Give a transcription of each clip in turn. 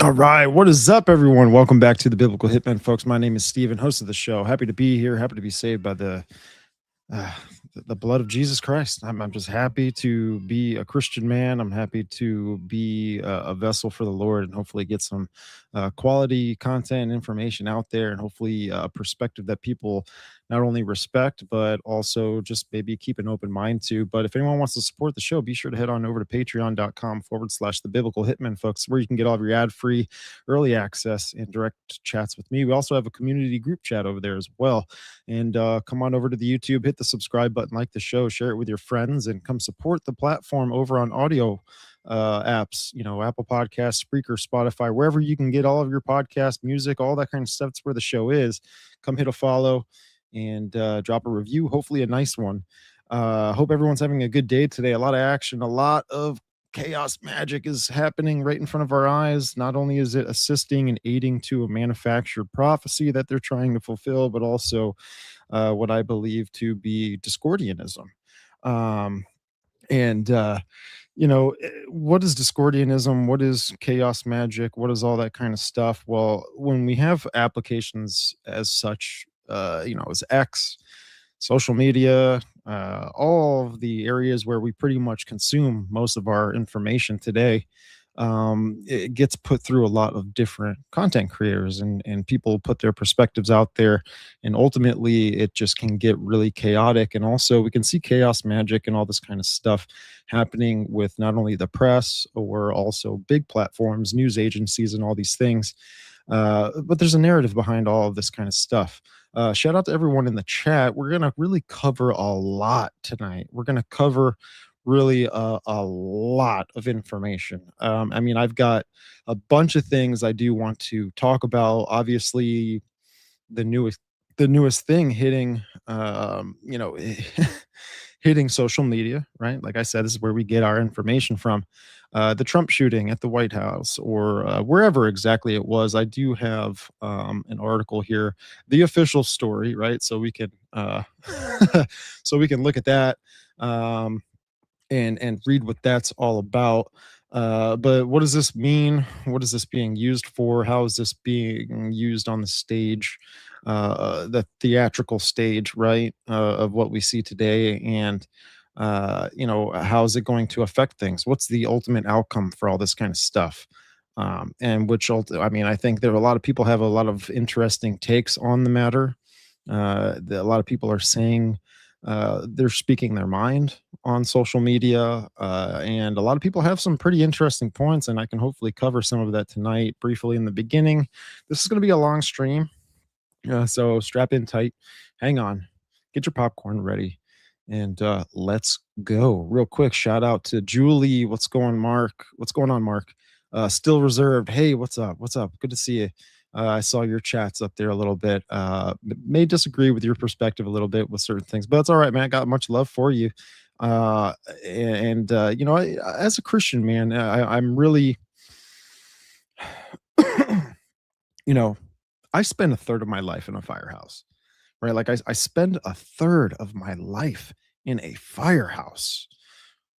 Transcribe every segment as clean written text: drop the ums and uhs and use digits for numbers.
All right. What is up, everyone? Welcome back to the Biblical Hitman, folks. My name is Steven, host of the show. Happy to be here. Happy to be saved by uh, the blood of Jesus Christ. I'm just happy to be a Christian man. I'm happy to be a vessel for the Lord and hopefully get some quality content and information out there, and hopefully a perspective that people not only respect, but also just maybe keep an open mind to. But if anyone wants to support the show, be sure to head on over to patreon.com/the biblical hitman, folks, where you can get all of your ad free early access and direct chats with me. We also have a community group chat over there as well. And come on over to the YouTube, hit the subscribe button, like the show, share it with your friends, and come support the platform over on audio apps, Apple Podcasts, Spreaker, Spotify, wherever you can get all of your podcast, music, all that kind of stuff. That's where the show is. Come hit a follow and drop a review, hopefully a nice one. Hope everyone's having a good day today. A lot of action, a lot of chaos magic is happening right in front of our eyes. Not only is it assisting and aiding to a manufactured prophecy that they're trying to fulfill, but also what I believe to be Discordianism. And what is Discordianism? What is chaos magic? What is all that kind of stuff? Well, when we have applications as such, as X, social media, all of the areas where we pretty much consume most of our information today, it gets put through a lot of different content creators, and people put their perspectives out there, and ultimately it just can get really chaotic. And also we can see chaos magic and all this kind of stuff happening with not only the press or also big platforms, news agencies, and all these things. But there's a narrative behind all of this kind of stuff. Shout out to everyone in the chat. We're going to really cover a lot tonight. We're going to cover really a lot of information. I've got a bunch of things I do want to talk about. Obviously, the newest thing hitting, hitting social media, right? Like I said, this is where we get our information from. The Trump shooting at the White House, or wherever exactly it was. I do have an article here, the official story, right? So we can so we can look at that. And read what that's all about. But what does this mean? What is this being used for? How is this being used on the stage, the theatrical stage, right, of what we see today? And how is it going to affect things? What's the ultimate outcome for all this kind of stuff? I think there are a lot of people have a lot of interesting takes on the matter. A lot of people are saying they're speaking their mind on social media, and a lot of people have some pretty interesting points, and I can hopefully cover some of that tonight briefly in the beginning. This is going to be a long stream, so strap in tight, hang on, get your popcorn ready, and let's go. Real quick, shout out to Julie. What's going, Mark? What's going on, Mark? Still reserved. Hey, what's up? What's up? Good to see you. I saw your chats up there a little bit. May disagree with your perspective a little bit with certain things, but it's all right, man. I got much love for you. As a Christian man, I'm really, I spend a third of my life in a firehouse, right? Like I spend a third of my life in a firehouse.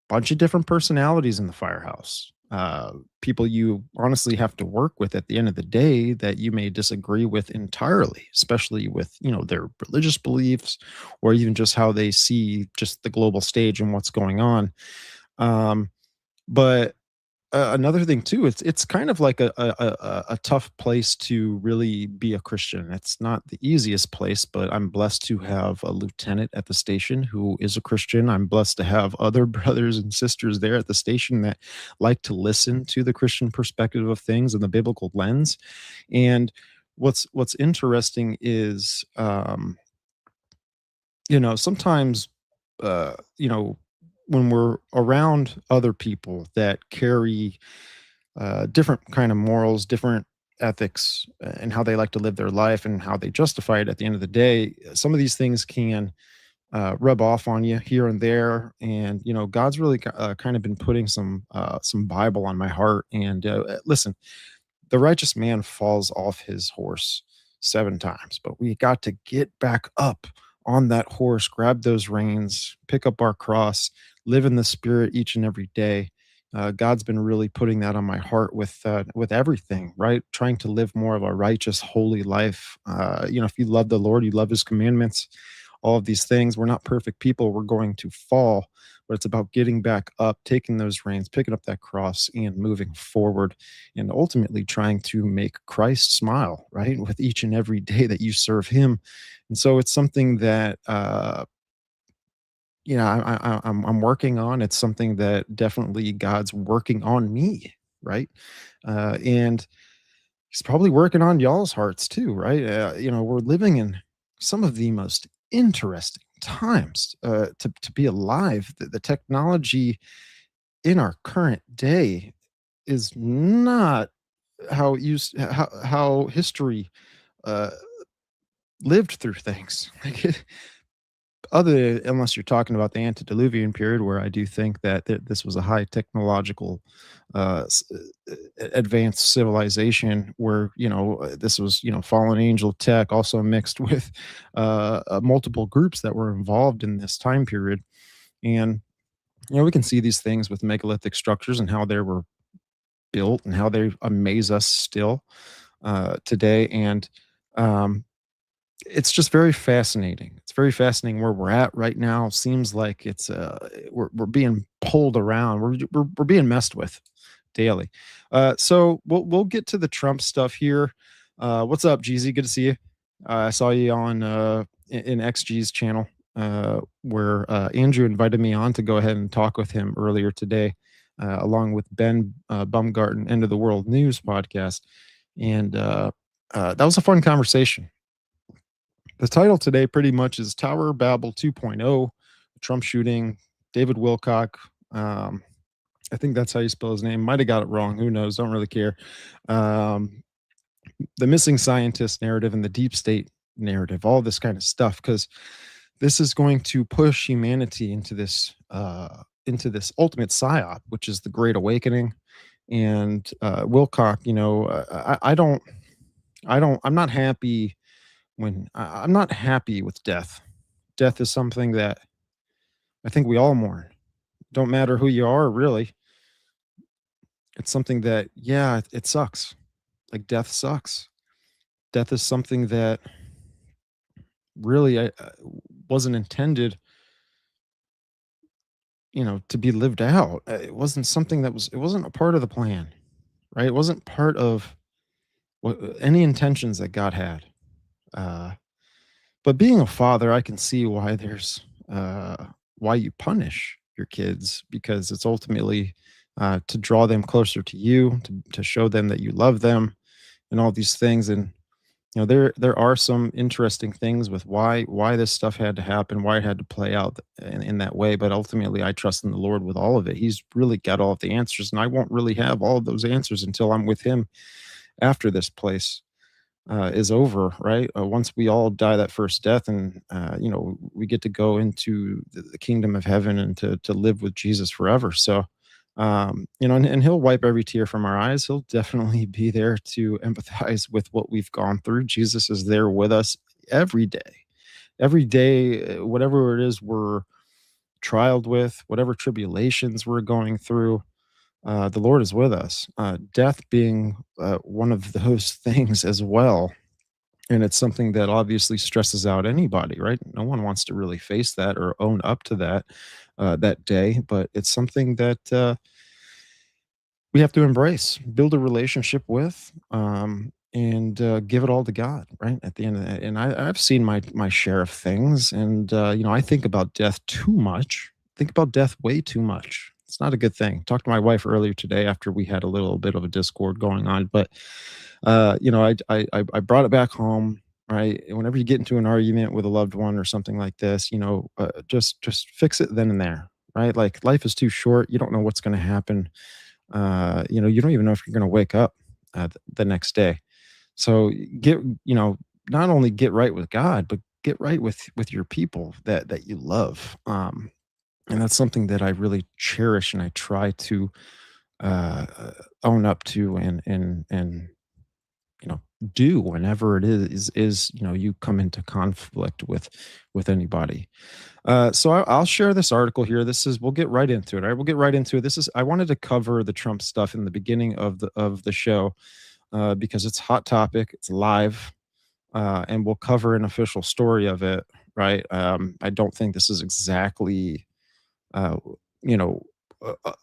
Bunch of different personalities in the firehouse. People you honestly have to work with at the end of the day that you may disagree with entirely, especially with their religious beliefs or even just how they see just the global stage and what's going on. But another thing too, it's kind of like a tough place to really be a Christian. It's not the easiest place, but I'm blessed to have a lieutenant at the station who is a Christian. I'm blessed to have other brothers and sisters there at the station that like to listen to the Christian perspective of things and the biblical lens. And what's interesting is sometimes uh you know when we're around other people that carry different kind of morals, different ethics, and how they like to live their life and how they justify it at the end of the day, some of these things can rub off on you here and there. And God's really kind of been putting some Bible on my heart. And listen, the righteous man falls off his horse 7 times, but we got to get back up on that horse, grab those reins, pick up our cross, live in the spirit each and every day. God's been really putting that on my heart with everything, right? Trying to live more of a righteous, holy life. If you love the Lord, you love His commandments, all of these things. We're not perfect people. We're going to fall, but it's about getting back up, taking those reins, picking up that cross, and moving forward, and ultimately trying to make Christ smile, right, with each and every day that you serve Him. And so it's something that I'm working on. It's something that definitely God's working on me, right? And He's probably working on y'all's hearts too, right? We're living in some of the most interesting times to be alive. The technology in our current day is not how it used how history uh, lived through things. Like other unless you're talking about the antediluvian period, where I do think that this was a high technological advanced civilization, where this was fallen angel tech also mixed with multiple groups that were involved in this time period. And we can see these things with megalithic structures and how they were built and how they amaze us still today. And um, it's just very fascinating. It's very fascinating where we're at right now. Seems like we're being pulled around. We're being messed with daily. So we'll get to the Trump stuff here. What's up, Jeezy? Good to see you. I saw you on in XG's channel, where Andrew invited me on to go ahead and talk with him earlier today, along with Ben Bumgarten, End of the World News podcast, and that was a fun conversation. The title today pretty much is Tower Babel 2.0, Trump shooting, David Wilcock. I think that's how you spell his name. Might have got it wrong. Who knows? Don't really care. Um, the missing scientist narrative and the deep state narrative, all this kind of stuff, because this is going to push humanity into this ultimate psyop, which is the Great Awakening. And Wilcock, I'm not happy I'm not happy with death. Death is something that I think we all mourn. Don't matter who you are, really. It's something that, yeah, it sucks. Like death sucks. Death is something that really wasn't intended, to be lived out. It wasn't something it wasn't a part of the plan, right? It wasn't part of any intentions that God had. Uh, But being a father, I can see why you punish your kids, because it's ultimately to draw them closer to you, to show them that you love them, and all these things. And there are some interesting things with why this stuff had to happen, why it had to play out in that way. But ultimately, I trust in the Lord with all of it. He's really got all of the answers, and I won't really have all of those answers until I'm with Him after this place is over, right? Once we all die that first death, and we get to go into the kingdom of heaven and to live with Jesus forever. So, and He'll wipe every tear from our eyes. He'll definitely be there to empathize with what we've gone through. Jesus is there with us every day, whatever it is we're trialed with, whatever tribulations we're going through. The Lord is with us. Death being one of those things as well, and it's something that obviously stresses out anybody, right? No one wants to really face that or own up to that day, but it's something that we have to embrace, build a relationship with, and give it all to God, right? At the end of that, and I've seen my share of things, and I think about death too much. Think about death way too much. It's not a good thing. Talked to my wife earlier today after we had a little bit of a discord going on, but I brought it back home. Right, whenever you get into an argument with a loved one or something like this, just fix it then and there. Right, like life is too short. You don't know what's going to happen. You don't even know if you're going to wake up the next day. So not only get right with God, but get right with your people that you love. And that's something that I really cherish and I try to uh, own up to, and you know do whenever it is you come into conflict with anybody. So I'll share this article here. We'll get right into it. All right, we'll get right into it. I wanted to cover the Trump stuff in the beginning of the show because it's hot topic. It's live, and we'll cover an official story of it. Right. I don't think this is exactly, uh, you know, uh, uh,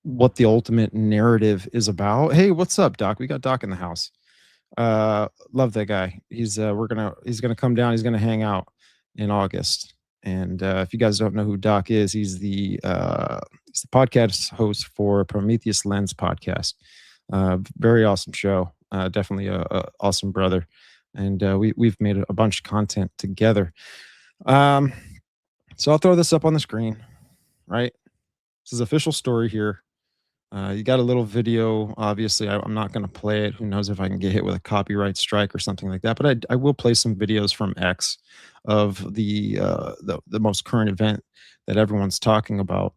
what the ultimate narrative is about. Hey, what's up, Doc? We got Doc in the house. Love that guy. He's gonna come down. He's gonna hang out in August. And if you guys don't know who Doc is, he's the podcast host for Prometheus Lens podcast. Very awesome show. Definitely a awesome brother, and we've made a bunch of content together. Um, so I'll throw this up on the screen. Right, this is official story here. You got a little video. Obviously, I'm not going to play it. Who knows if I can get hit with a copyright strike or something like that? But I will play some videos from X of the most current event that everyone's talking about.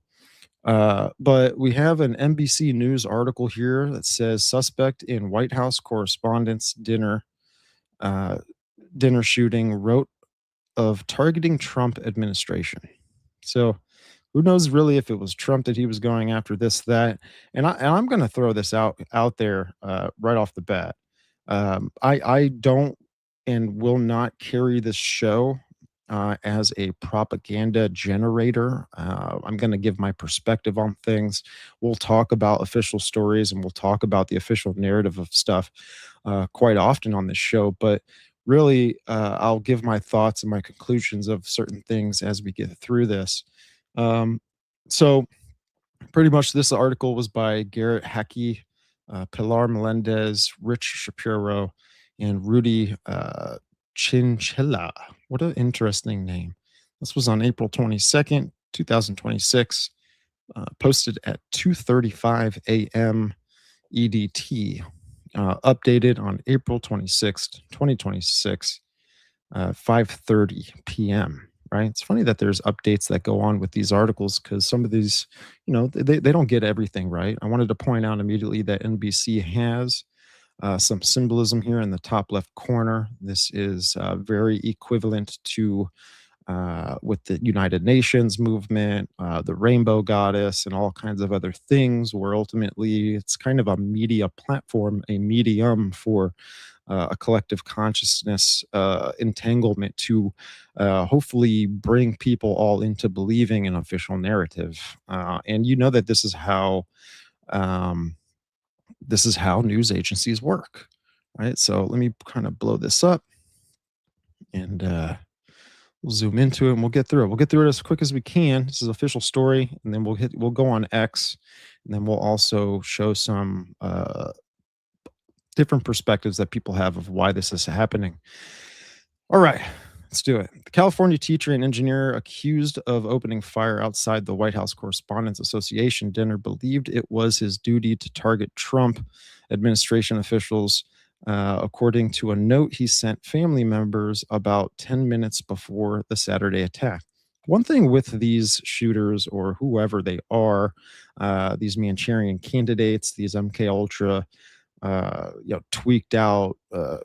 But we have an NBC News article here that says suspect in White House correspondence uh, dinner shooting wrote of targeting Trump administration. So who knows really if it was Trump that he was going after, this, that, and I'm going to throw this out there right off the bat. I don't and will not carry this show as a propaganda generator. I'm going to give my perspective on things. We'll talk about official stories and we'll talk about the official narrative of stuff quite often on this show, but really I'll give my thoughts and my conclusions of certain things as we get through this. So pretty much this article was by Garrett Hackey, Pilar Melendez, Rich Shapiro, and Rudy Chinchilla. What an interesting name. This was on April 22nd, 2026, posted at 2:35 a.m. EDT, updated on April 26th, 2026, 5:30 p.m. Right? It's funny that there's updates that go on with these articles because some of these, they don't get everything right. I wanted to point out immediately that NBC has some symbolism here in the top left corner. This is very equivalent to with the United Nations movement, the Rainbow Goddess, and all kinds of other things, where ultimately it's kind of a media platform, a medium for a collective consciousness entanglement to hopefully bring people all into believing an official narrative. And you know that um, this is how news agencies work, right? So let me kind of blow this up and we'll zoom into it and we'll get through it. We'll get through it as quick as we can. This is official story, and then we'll go on X, and then we'll also show some different perspectives that people have of why this is happening. All right, let's do it. The California teacher and engineer accused of opening fire outside the White House Correspondents Association dinner believed it was his duty to target Trump administration officials, according to a note he sent family members about 10 minutes before the Saturday attack. One thing with these shooters or whoever they are, these Manchurian candidates, these MK Ultra tweaked out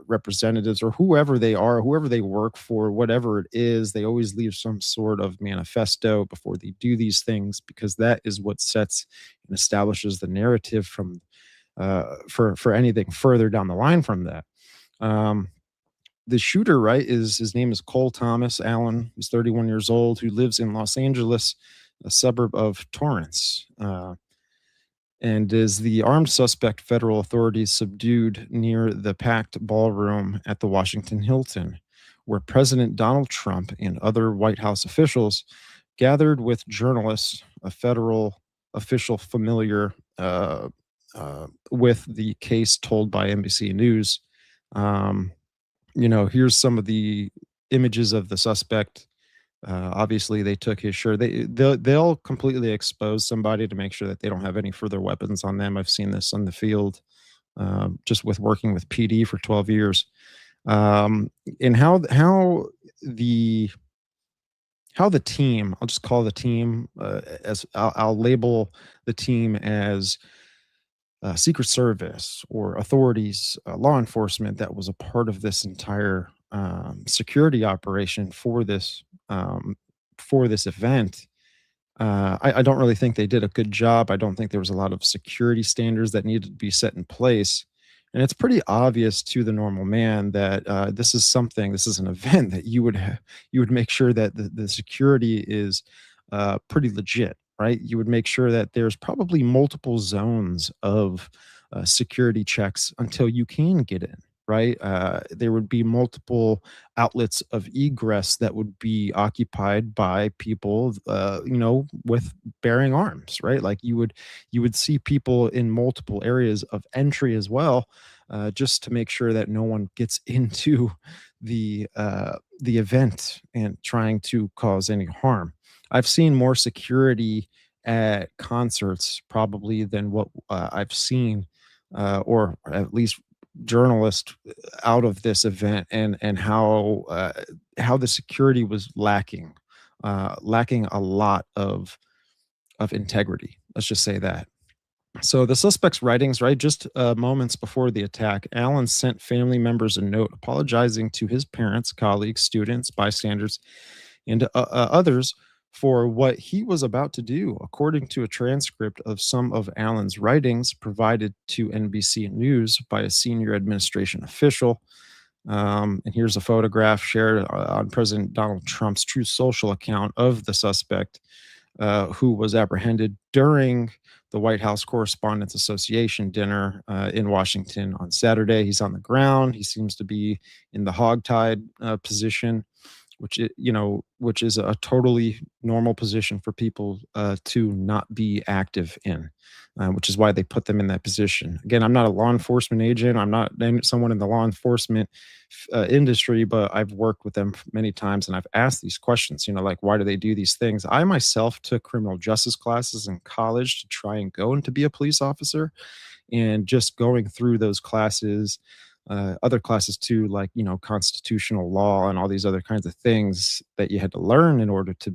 representatives, or whoever they are, whoever they work for, whatever it is, they always leave some sort of manifesto before they do these things, because that is what sets and establishes the narrative from for anything further down the line from that. Um, the shooter, right, is his name is Cole Thomas Allen. He's 31 years old, who lives in Los Angeles, a suburb of Torrance. And is the armed suspect federal authorities subdued near the packed ballroom at the Washington Hilton, where President Donald Trump and other White House officials gathered with journalists, a federal official familiar with the case told by NBC News. Um, here's some of the images of the suspect. Obviously, they took his shirt. They'll completely expose somebody to make sure that they don't have any further weapons on them. I've seen this on the field, just with working with PD for 12 years. And the how the team, I'll just call the team, as I'll label the team as Secret Service or authorities, law enforcement that was a part of this entire security operation for this for this event. I don't really think they did a good job. I don't think there was a lot of security standards that needed to be set in place. And it's pretty obvious to the normal man that this is an event that you would make sure that the security is pretty legit, right? You would make sure that there's probably multiple zones of security checks until you can get in, right? There would be multiple outlets of egress that would be occupied by people, with bearing arms, right? Like you would see people in multiple areas of entry as well, just to make sure that no one gets into the event and trying to cause any harm. I've seen more security at concerts probably than what I've seen, or at least journalists out of this event, and how the security was lacking a lot of integrity. Let's just say that. So the suspect's writings, right, just moments before the attack, Allen sent family members a note apologizing to his parents, colleagues, students, bystanders, and others for what he was about to do, according to a transcript of some of Allen's writings provided to NBC News by a senior administration official. And here's a photograph shared on President Donald Trump's Truth Social account of the suspect, who was apprehended during the White House Correspondents Association dinner in Washington on Saturday. He's on the ground. He seems to be in the hogtied position, which is a totally normal position for people to not be active in, which is why they put them in that position. Again, I'm not a law enforcement agent. I'm not someone in the law enforcement industry, but I've worked with them many times, and I've asked these questions, like, why do they do these things? I myself took criminal justice classes in college to try and go and to be a police officer, and just going through those classes, other classes too, like, constitutional law and all these other kinds of things that you had to learn in order to,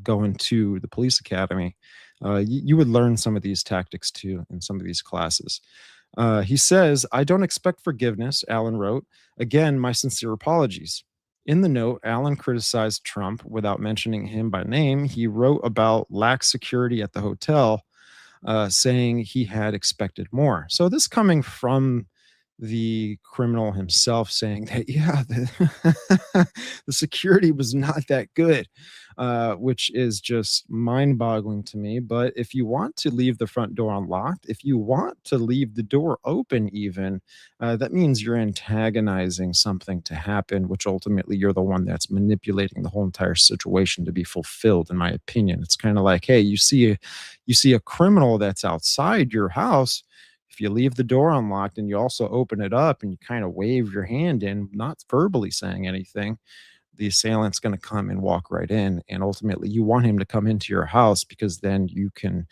go into the police academy. You would learn some of these tactics too in some of these classes. He says, "I don't expect forgiveness," Allen wrote. "Again, my sincere apologies." In the note, Allen criticized Trump without mentioning him by name. He wrote about lax security at the hotel, saying he had expected more. So this coming from the criminal himself, saying that, yeah, the security was not that good, which is just mind-boggling to me. But if you want to leave the front door unlocked, if you want to leave the door open even, that means you're antagonizing something to happen, which ultimately you're the one that's manipulating the whole entire situation to be fulfilled, in my opinion. It's kind of like, hey, you see a criminal that's outside your house. If you leave the door unlocked and you also open it up and you kind of wave your hand in, not verbally saying anything, the assailant's going to come and walk right in. And ultimately, you want him to come into your house because then you can,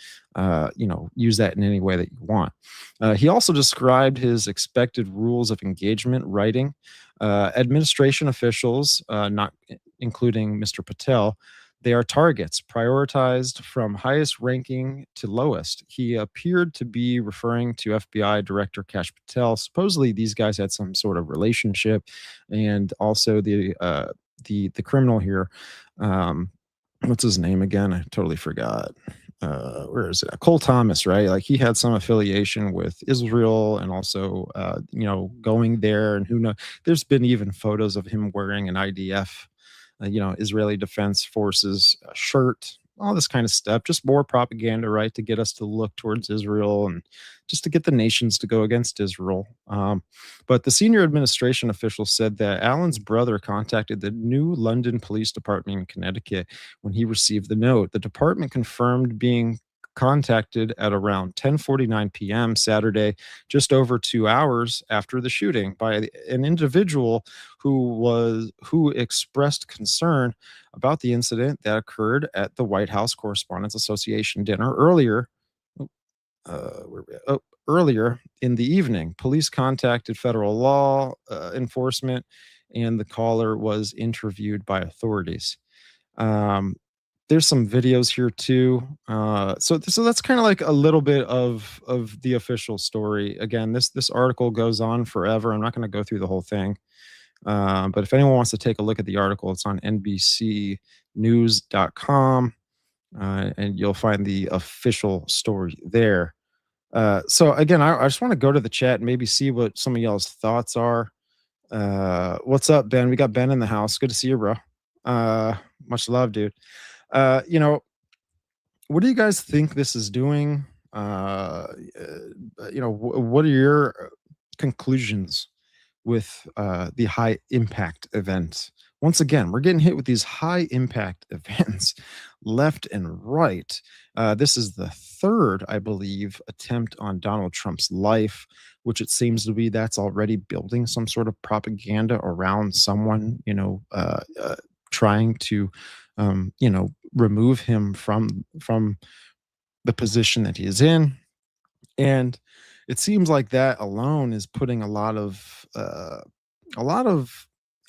use that in any way that you want. He also described his expected rules of engagement writing. Administration officials, not including Mr. Patel, they are targets, prioritized from highest ranking to lowest. He appeared to be referring to FBI Director Kash Patel. Supposedly, these guys had some sort of relationship, and also the criminal here. What's his name again? I totally forgot. Where is it? Cole Thomas, right? Like, he had some affiliation with Israel, and also, going there, and who knows? There's been even photos of him wearing an IDF, Israeli Defense Forces shirt, all this kind of stuff. Just more propaganda, right, to get us to look towards Israel and just to get the nations to go against Israel. But the senior administration official said that Allen's brother contacted the New London Police Department in Connecticut when he received the note. The department confirmed being contacted at around 10:49 p.m. Saturday, just over 2 hours after the shooting, by an individual who expressed concern about the incident that occurred at the White House Correspondents Association dinner earlier. Earlier in the evening. Police contacted federal law enforcement, and the caller was interviewed by authorities. Um, there's some videos here too. So that's kind of like a little bit of the official story. Again, this article goes on forever. I'm not going to go through the whole thing. But if anyone wants to take a look at the article, it's on NBCnews.com, and you'll find the official story there. So again, I just want to go to the chat and maybe see what some of y'all's thoughts are. What's up, Ben? We got Ben in the house. Good to see you, bro. Much love, dude. You know, what do you guys think this is doing? What are your conclusions with the high impact events? Once again, we're getting hit with these high impact events left and right. This is the third, I believe, attempt on Donald Trump's life, which it seems to be that's already building some sort of propaganda around someone, trying to, remove him from the position that he is in. And it seems like that alone is putting a lot of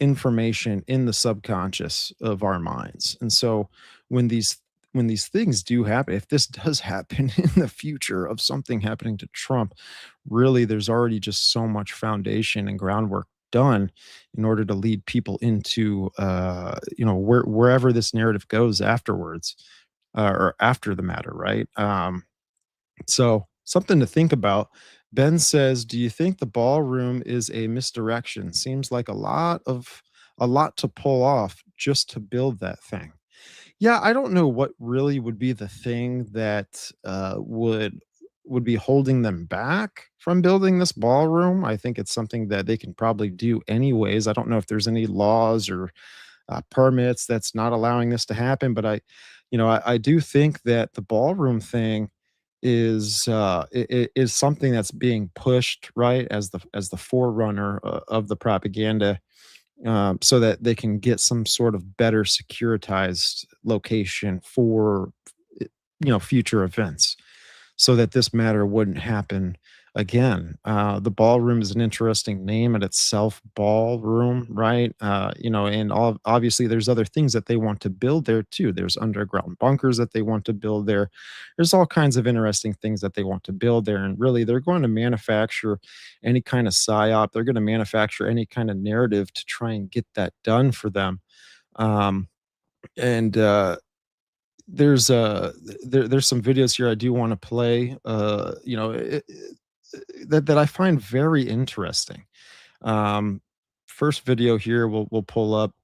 information in the subconscious of our minds. And so when these when these things do happen, if this does happen in the future of something happening to Trump, really there's already just so much foundation and groundwork done in order to lead people into wherever this narrative goes afterwards, or after the matter, right? So, something to think about. Ben says, "Do you think the ballroom is a misdirection? Seems like a lot to pull off just to build that thing." Yeah, I don't know what really would be the thing that would be holding them back from building this ballroom. I think it's something that they can probably do anyways. I don't know if there's any laws or permits that's not allowing this to happen, but I do think that the ballroom thing is something that's being pushed, right, as the forerunner of the propaganda, so that they can get some sort of better securitized location for future events, so that this matter wouldn't happen again. The ballroom is an interesting name in itself, ballroom, right? Obviously there's other things that they want to build there too. There's underground bunkers that they want to build there. There's all kinds of interesting things that they want to build there. And really, they're going to manufacture any kind of psyop. They're going to manufacture any kind of narrative to try and get that done for them. And there's there's some videos here I do want to play, that I find very interesting. Um, First video here we'll pull up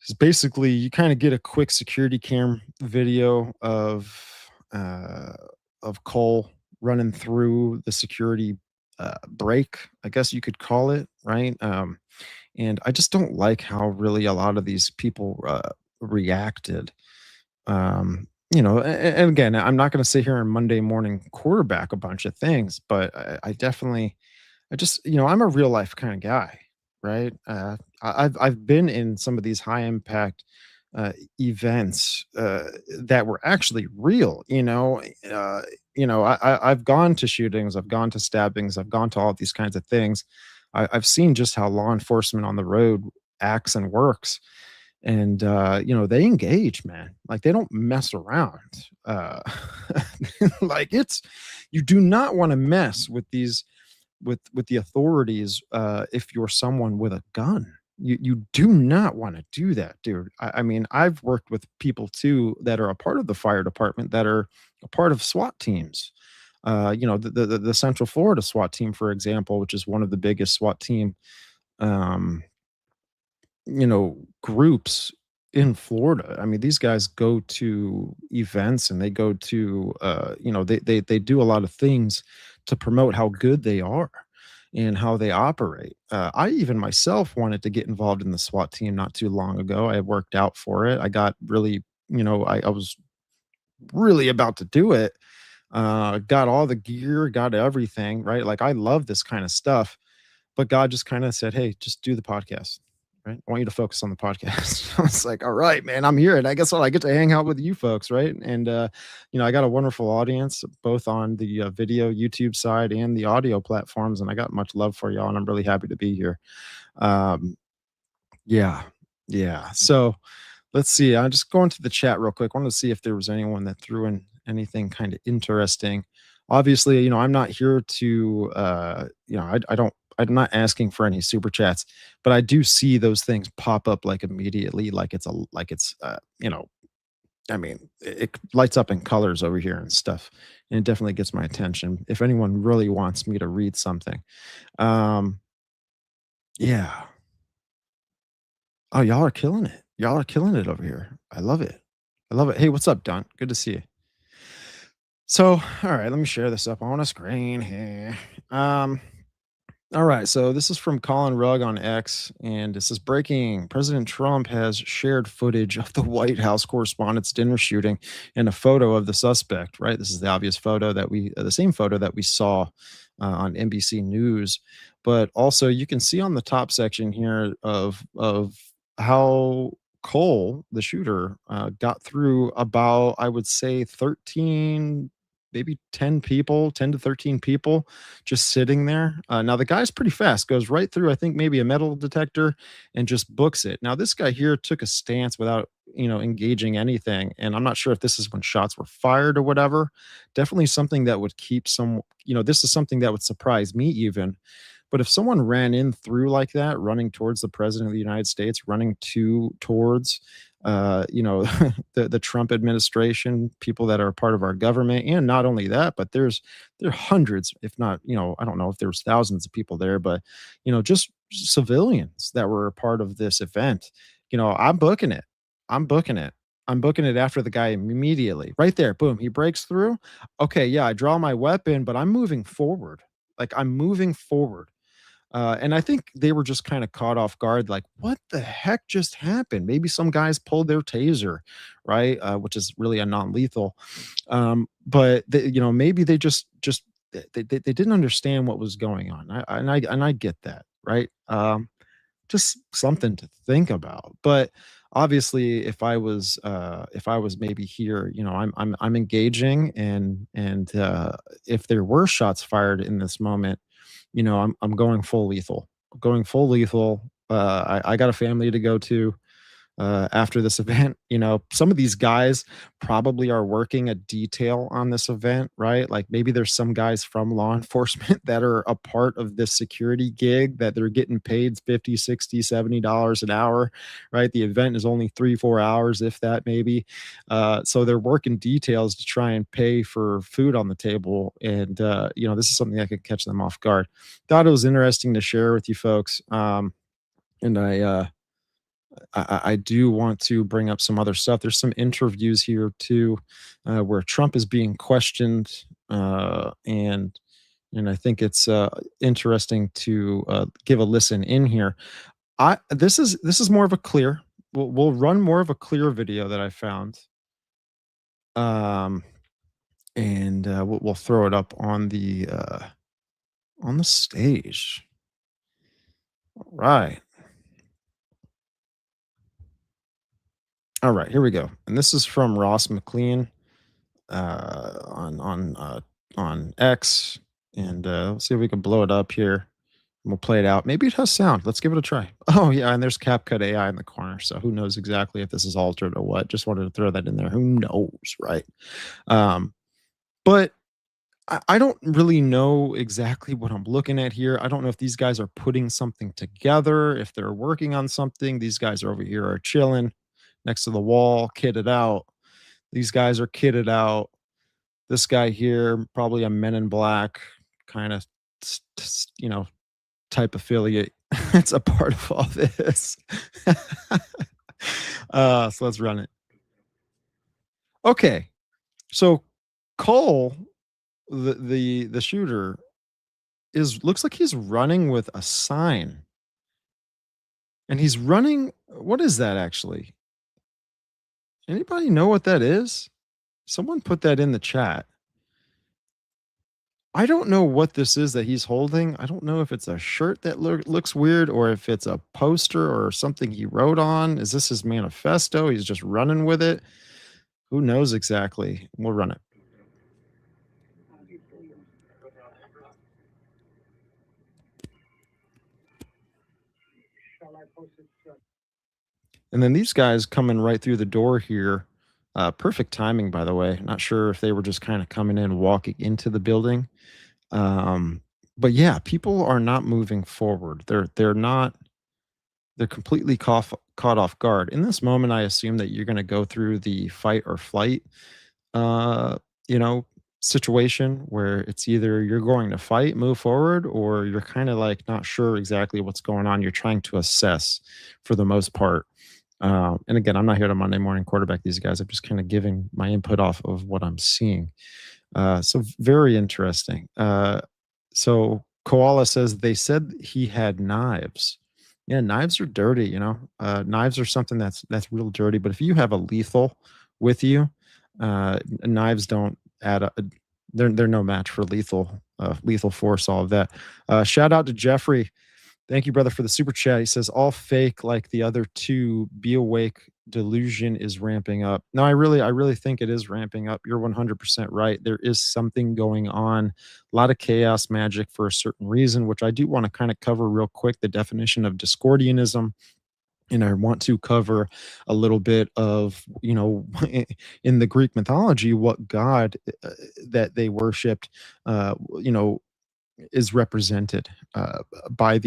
is basically you kind of get a quick security cam video uh, of Cole running through the security break, I guess you could call it, right? And I just don't like how really a lot of these people reacted. And again, I'm not going to sit here and Monday morning quarterback a bunch of things, but I definitely, I just, I'm a real life kind of guy, right? I've been in some of these high impact events that were actually real. I've gone to shootings, I've gone to stabbings, I've gone to all these kinds of things. I've seen just how law enforcement on the road acts and works, and they engage, man, like they don't mess around. uh like it's You do not want to mess with these with the authorities if you're someone with a gun. You do not want to do that, dude. I mean, I've worked with people too that are a part of the fire department, that are a part of SWAT teams. The Central Florida SWAT team, for example, which is one of the biggest SWAT team um groups in Florida. I mean, these guys go to events and they go to they do a lot of things to promote how good they are and how they operate. I even myself wanted to get involved in the SWAT team not too long ago. I worked out for it. I got really, I was really about to do it. Got all the gear, got everything, right? Like I love this kind of stuff, but God just kind of said, "Hey, just do the podcast, right? I want you to focus on the podcast." I was like, "All right, man, I'm here, and I guess what, I get to hang out with you folks, right?" And I got a wonderful audience both on the video YouTube side and the audio platforms, and I got much love for y'all, and I'm really happy to be here. Um, yeah, yeah. So let's see. I'm just going to the chat real quick. I wanted to see if there was anyone that threw in anything kind of interesting. Obviously, I'm not here to, I'm not asking for any super chats, but I do see those things pop up like immediately, like it's I mean, it lights up in colors over here and stuff, and it definitely gets my attention. If anyone really wants me to read something, um, yeah. Oh, y'all are killing it. Y'all are killing it over here. I love it. I love it. Hey, what's up, Don? Good to see you. So, all right, let me share this up on a screen here. Um, All right, so this is from Colin Rugg on X, and it says breaking: President Trump has shared footage of the White House Correspondents' dinner shooting and a photo of the suspect. Right, this is the obvious photo that the same photo that we saw on NBC News, but also you can see on the top section here of how Cole, the shooter, got through about, I would say, 13, maybe 10 people, 10 to 13 people just sitting there. Now the guy's pretty fast, goes right through, I think maybe a metal detector and just books it. Now this guy here took a stance without, engaging anything. And I'm not sure if this is when shots were fired or whatever. Definitely something that would keep this is something that would surprise me even. But if someone ran in through like that, running towards the president of the United States, running towards the Trump administration, people that are part of our government, and not only that, but there are hundreds, if not, I don't know if there's thousands of people there, but just civilians that were a part of this event. I'm booking it. I'm booking it. I'm booking it after the guy immediately. Right there, boom, he breaks through. Okay, yeah, I draw my weapon, but I'm moving forward. Like I'm moving forward. And I think they were just kind of caught off guard, like, what the heck just happened? Maybe some guys pulled their taser, right? Which is really a non-lethal. But maybe they just they didn't understand what was going on. And I get that, right? Just something to think about. But obviously, if I was maybe here, I'm engaging, and if there were shots fired in this moment, I'm going full lethal. Going full lethal. I got a family to go to after this event. Some of these guys probably are working a detail on this event, right? Like maybe there's some guys from law enforcement that are a part of this security gig that they're getting paid 50, 60, $70 an hour, right? The event is only 3, 4 hours, if that maybe. So they're working details to try and pay for food on the table. And, this is something that could catch them off guard. Thought it was interesting to share with you folks. And I do want to bring up some other stuff. There's some interviews here too, where Trump is being questioned, and I think it's interesting to give a listen in here. This is more of a clear. We'll run more of a clear video that I found, um, and we'll throw it up on the stage. All right. All right, here we go. And this is from Ross McLean on X, and let's see if we can blow it up here. And we'll play it out. Maybe it has sound. Let's give it a try. Oh yeah, and there's CapCut AI in the corner, so who knows exactly if this is altered or what. Just wanted to throw that in there. Who knows, right? Um, but I don't really know exactly what I'm looking at here. I don't know if these guys are putting something together, if they're working on something. These guys are over here are chilling next to the wall, kitted out. These guys are kitted out. This guy here, probably a Men in Black kind of, type affiliate. It's a part of all this. So let's run it. Okay, so Cole, the shooter, is looks like he's running with a sign, and he's running. What is that actually? Anybody know what that is? Someone put that in the chat. I don't know what this is that he's holding. I don't know if it's a shirt that looks weird or if it's a poster or something he wrote on. Is this his manifesto? He's just running with it. Who knows exactly? We'll run it. And then these guys coming right through the door here. Perfect timing, by the way. Not sure if they were just kind of coming in, walking into the building. Um, But yeah, people are not moving forward. They're completely caught off guard. In this moment, I assume that you're going to go through the fight or flight, uh, you know, situation where it's either you're going to fight, move forward, or you're kind of like not sure exactly what's going on. You're trying to assess for the most part. And again, I'm not here to Monday morning quarterback these guys. I'm just kind of giving my input off of what I'm seeing. So very interesting. So Koala says they said he had knives. Yeah, knives are dirty, you know. Knives are something that's real dirty. But if you have a lethal with you, knives don't add up. They're no match for lethal force. All of that. Shout out to Jeffrey. Thank you, brother, for the super chat. He says, all fake like the other two. Be awake. Delusion is ramping up. No, I really think it is ramping up. You're 100% right. There is something going on. A lot of chaos magic for a certain reason, which I do want to kind of cover real quick the definition of Discordianism. And I want to cover a little bit of, in the Greek mythology, what god that they worshipped, you know, is represented by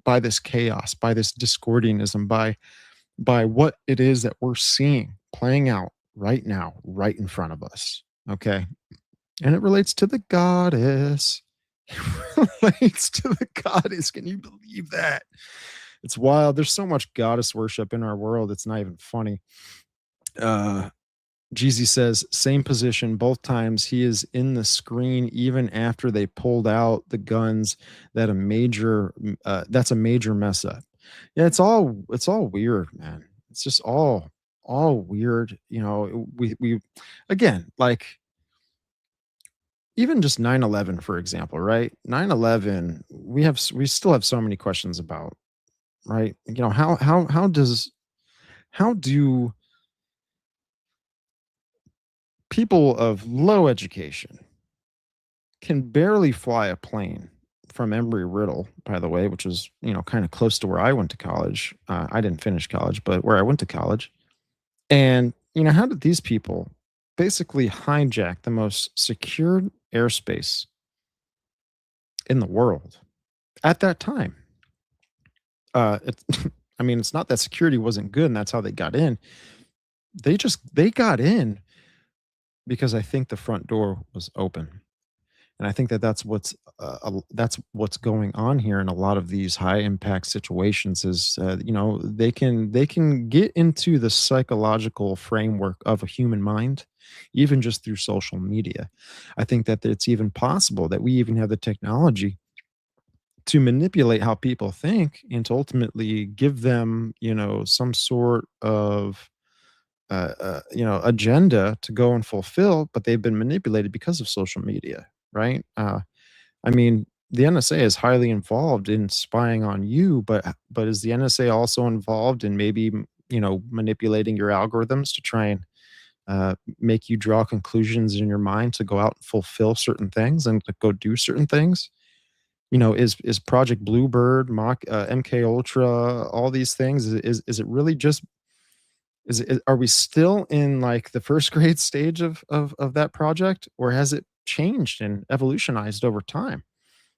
by this chaos, by this discordianism, by what it is that we're seeing playing out right now, right in front of us. Okay, and it relates to the goddess. It relates to the goddess. Can you believe that? It's wild. There's so much goddess worship in our world. It's not even funny. Uh, Jeezy says, same position both times. He is in the screen even after they pulled out the guns. That's a major mess up. Yeah, it's all weird, man. It's just all weird. We again, like even just 9/11, for example, right? 9/11, we still have so many questions about, right? How do people of low education can barely fly a plane from Embry-Riddle, by the way, which is, kind of close to where I went to college. I didn't finish college, but where I went to college. And, how did these people basically hijack the most secured airspace in the world at that time? It's I mean, it's not that security wasn't good and that's how they got in. They got in because I think the front door was open. And I think that that's what's going on here in a lot of these high impact situations is, they can get into the psychological framework of a human mind, even just through social media. I think that it's even possible that we even have the technology to manipulate how people think and to ultimately give them, some sort of agenda to go and fulfill, but they've been manipulated because of social media, right? I mean, the NSA is highly involved in spying on you, but is the NSA also involved in maybe manipulating your algorithms to try and make you draw conclusions in your mind to go out and fulfill certain things and to go do certain things? Is Project Bluebird, Mock, MK Ultra, all these things? Is it really just are we still in like the first grade stage of that project, or has it changed and evolutionized over time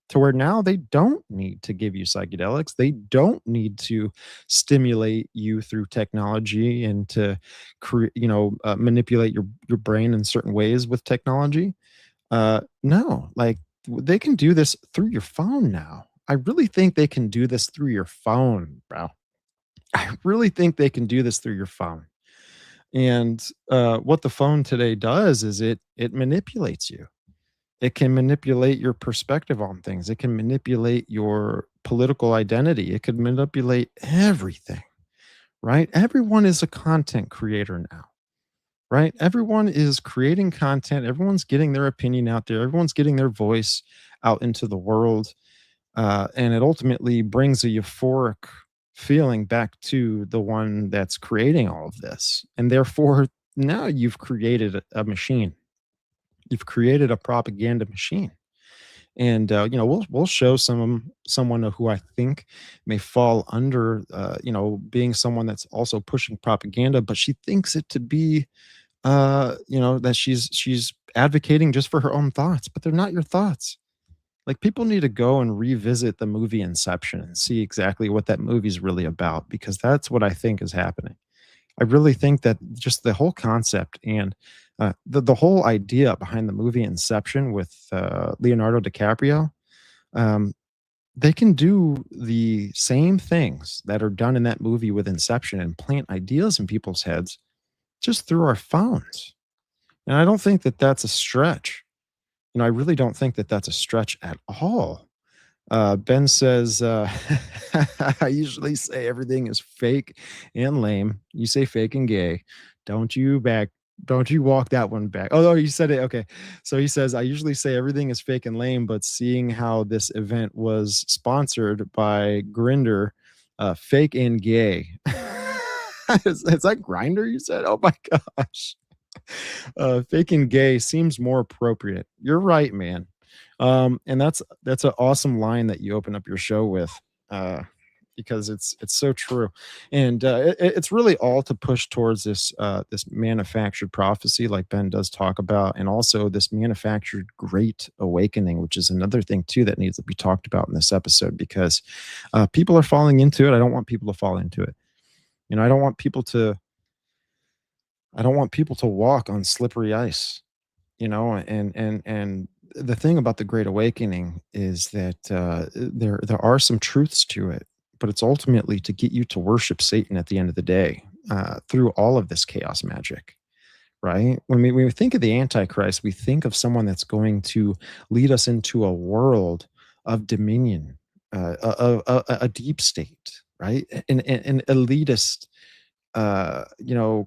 to where now they don't need to give you psychedelics, they don't need to stimulate you through technology and to create, manipulate your brain in certain ways with technology? No, like they can do this through your phone now. I really think they can do this through your phone, bro. I really think they can do this through your phone. And what the phone today does is it manipulates you. It can manipulate your perspective on things. It can manipulate your political identity. It could manipulate everything, right? Everyone is a content creator now, right? Everyone is creating content. Everyone's getting their opinion out there. Everyone's getting their voice out into the world. And it ultimately brings a euphoric feeling back to the one that's creating all of this. And therefore, now you've created a machine. You've created a propaganda machine. And we'll show someone who I think may fall under being someone that's also pushing propaganda, but she thinks it to be that she's advocating just for her own thoughts, but they're not your thoughts. Like, people need to go and revisit the movie Inception and see exactly what that movie's really about, because that's what I think is happening. I really think that just the whole concept and the whole idea behind the movie Inception with Leonardo DiCaprio, um, they can do the same things that are done in that movie with Inception and plant ideas in people's heads just through our phones. And I don't think that that's a stretch. I really don't think that that's a stretch at all. Ben says, I usually say everything is fake and lame. You say fake and gay. Don't you back, don't you walk that one back. Oh, no, you said it. Okay. So he says, I usually say everything is fake and lame, but seeing how this event was sponsored by Grinder, fake and gay. Is that Grinder you said? Oh my gosh. Fake and gay seems more appropriate. You're right, man. And that's an awesome line that you open up your show with, uh, because it's so true, and it's really all to push towards this manufactured prophecy, like Ben does talk about, and also this manufactured great awakening, which is another thing too that needs to be talked about in this episode, because people are falling into it. I don't want people to fall into it. I don't want people to. I don't want people to walk on slippery ice. And the thing about the great awakening is that there are some truths to it, but it's ultimately to get you to worship Satan at the end of the day, through all of this chaos magic, right? When we think of the Antichrist, we think of someone that's going to lead us into a world of dominion, a deep state, right? An elitist,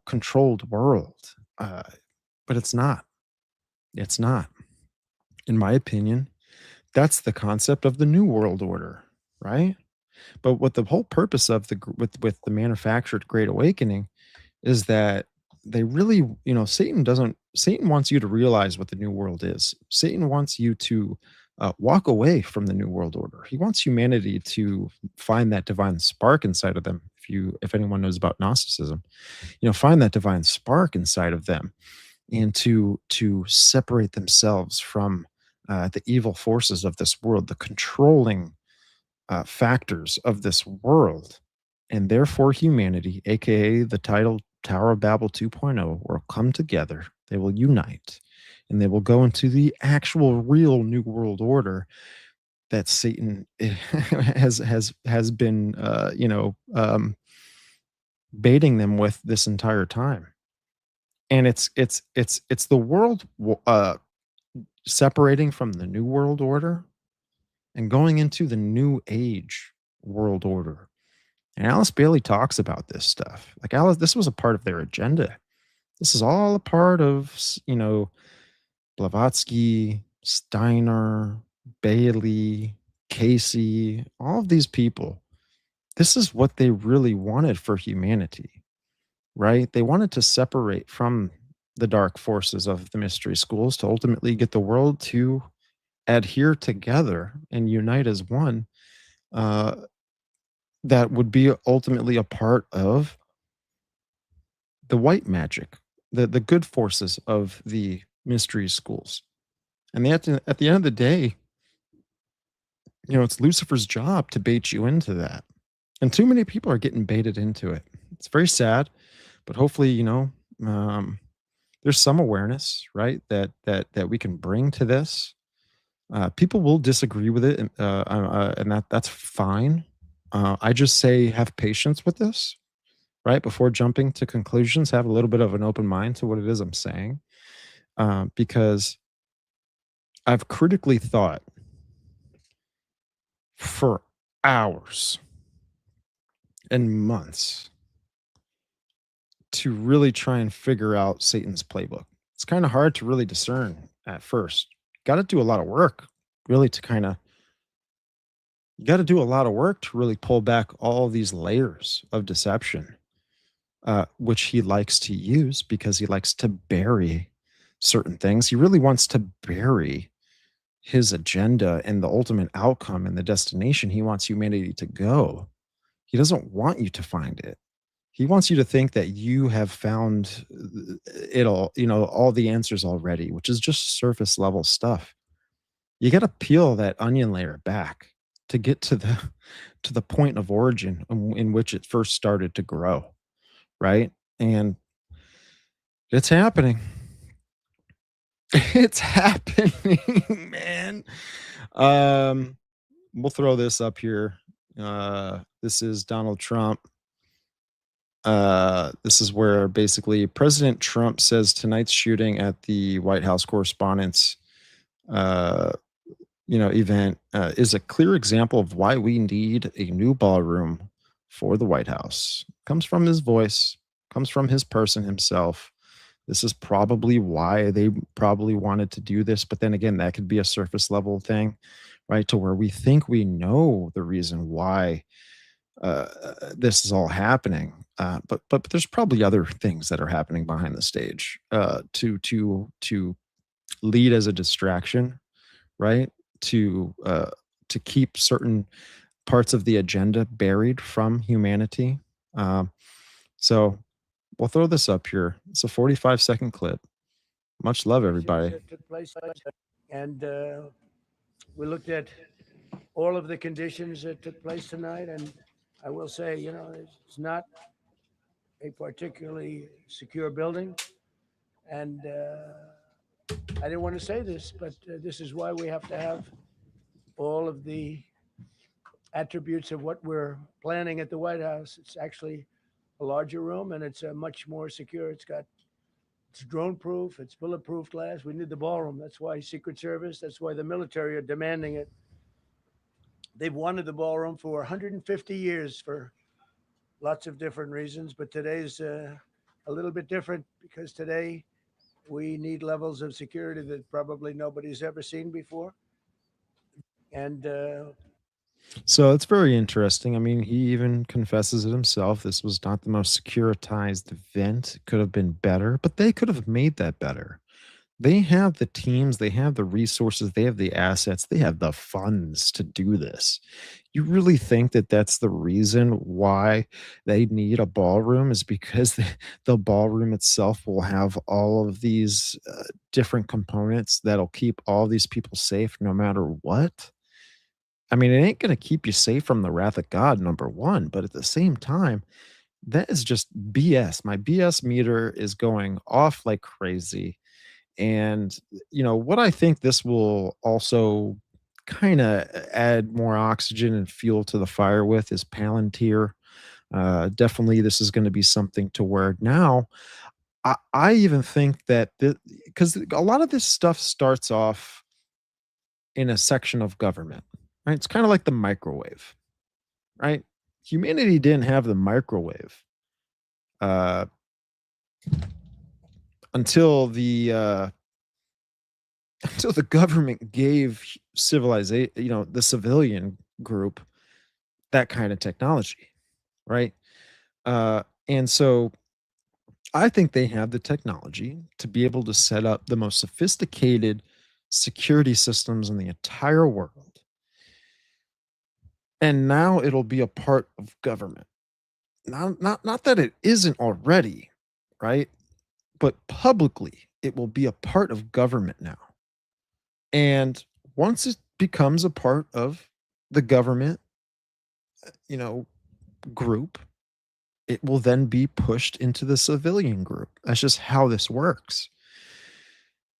controlled world. But it's not. It's not. In my opinion, that's the concept of the new world order, right? But what the whole purpose of with the manufactured great awakening is that they really, Satan wants you to realize what the new world is. Satan wants you to walk away from the new world order. He wants humanity to find that divine spark inside of them. If anyone knows about Gnosticism, find that divine spark inside of them, and to separate themselves from the evil forces of this world, the controlling factors of this world, and therefore humanity, aka the title Tower of Babel 2.0, will come together. They will unite, and they will go into the actual, real new world order that Satan has been, baiting them with this entire time. And it's the world separating from the new world order and going into the new age world order. And Alice Bailey talks about this stuff. Like, Alice, this was a part of their agenda. This is all a part of, Blavatsky, Steiner, Bailey, Casey, all of these people. This is what they really wanted for humanity, right? They wanted to separate from the dark forces of the mystery schools to ultimately get the world to adhere together and unite as one. Uh, that would be ultimately a part of the white magic, the good forces of the mystery schools. And at the end of the day, it's Lucifer's job to bait you into that. And too many people are getting baited into it. It's very sad, but hopefully, there's some awareness, right, that we can bring to this. People will disagree with it, and that's fine. I just say have patience with this, right? Before jumping to conclusions, have a little bit of an open mind to what it is I'm saying, because I've critically thought for hours and months to really try and figure out Satan's playbook. It's kind of hard to really discern at first. Got to do a lot of work, really, you got to do a lot of work to really pull back all these layers of deception, which he likes to use because he likes to bury certain things. He really wants to bury his agenda and the ultimate outcome and the destination he wants humanity to go. He doesn't want you to find it. He wants you to think that you have found it all, all the answers already, which is just surface level stuff. you got to peel that onion layer back to get to the point of origin in which it first started to grow, right? And it's happening. It's happening, man. Um, we'll throw this up here. This is Donald Trump. This is where basically President Trump says tonight's shooting at the White House Correspondents' uh, event is a clear example of why we need a new ballroom for the White House. Comes from his voice, comes from his person himself. This is probably why they probably wanted to do this. But then again, that could be a surface level thing, right? To where we think we know the reason why this is all happening. But there's probably other things that are happening behind the stage to lead as a distraction, right? To keep certain parts of the agenda buried from humanity. Um, so we'll throw this up here. It's a 45-second clip. Much love, everybody. That took place, and we looked at all of the conditions that took place tonight, and I will say, it's not a particularly secure building, and I didn't want to say this, but this is why we have to have all of the attributes of what we're planning at the White House. It's actually a larger room, and it's much more secure. It's drone proof, it's bulletproof glass. We need the ballroom. That's why Secret Service, that's why the military are demanding it. They've wanted the ballroom for 150 years for lots of different reasons, but today's a little bit different because today we need levels of security that probably nobody's ever seen before. And So it's very interesting. I mean, he even confesses it himself. This was not the most securitized event. It could have been better, but they could have made that better. They have the teams, they have the resources, they have the assets, they have the funds to do this. You really think that that's the reason why they need a ballroom is because the ballroom itself will have all of these different components that'll keep all these people safe no matter what? I mean, it ain't going to keep you safe from the wrath of God, number one. But at the same time, that is just BS. My BS meter is going off like crazy. And, what I think this will also kind of add more oxygen and fuel to the fire with is Palantir. Definitely, this is going to be something to where now I even think that because a lot of this stuff starts off in a section of government, right? It's kind of like the microwave, right? Humanity didn't have the microwave uh, until the until the government gave civilization, the civilian group that kind of technology, right? And so I think they have the technology to be able to set up the most sophisticated security systems in the entire world. And now it'll be a part of government. Not that it isn't already, right? But publicly, it will be a part of government now. And once it becomes a part of the government, you know, group, it will then be pushed into the civilian group. That's just how this works.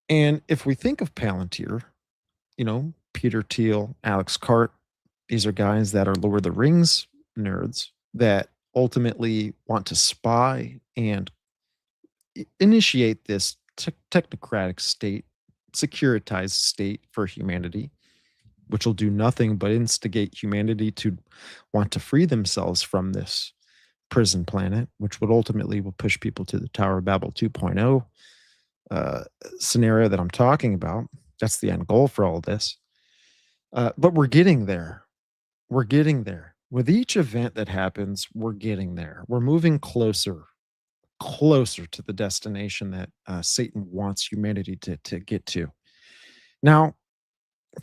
And if we think of Palantir, Peter Thiel, Alex Cart, these are guys that are Lord of the Rings nerds that ultimately want to spy and initiate this technocratic state, securitized state for humanity, which will do nothing but instigate humanity to want to free themselves from this prison planet, which would ultimately will push people to the Tower of Babel 2.0 scenario that I'm talking about. That's the end goal for all this. But we're getting there. We're getting there. With each event that happens, we're getting there. We're moving closer to the destination that Satan wants humanity to get to. Now,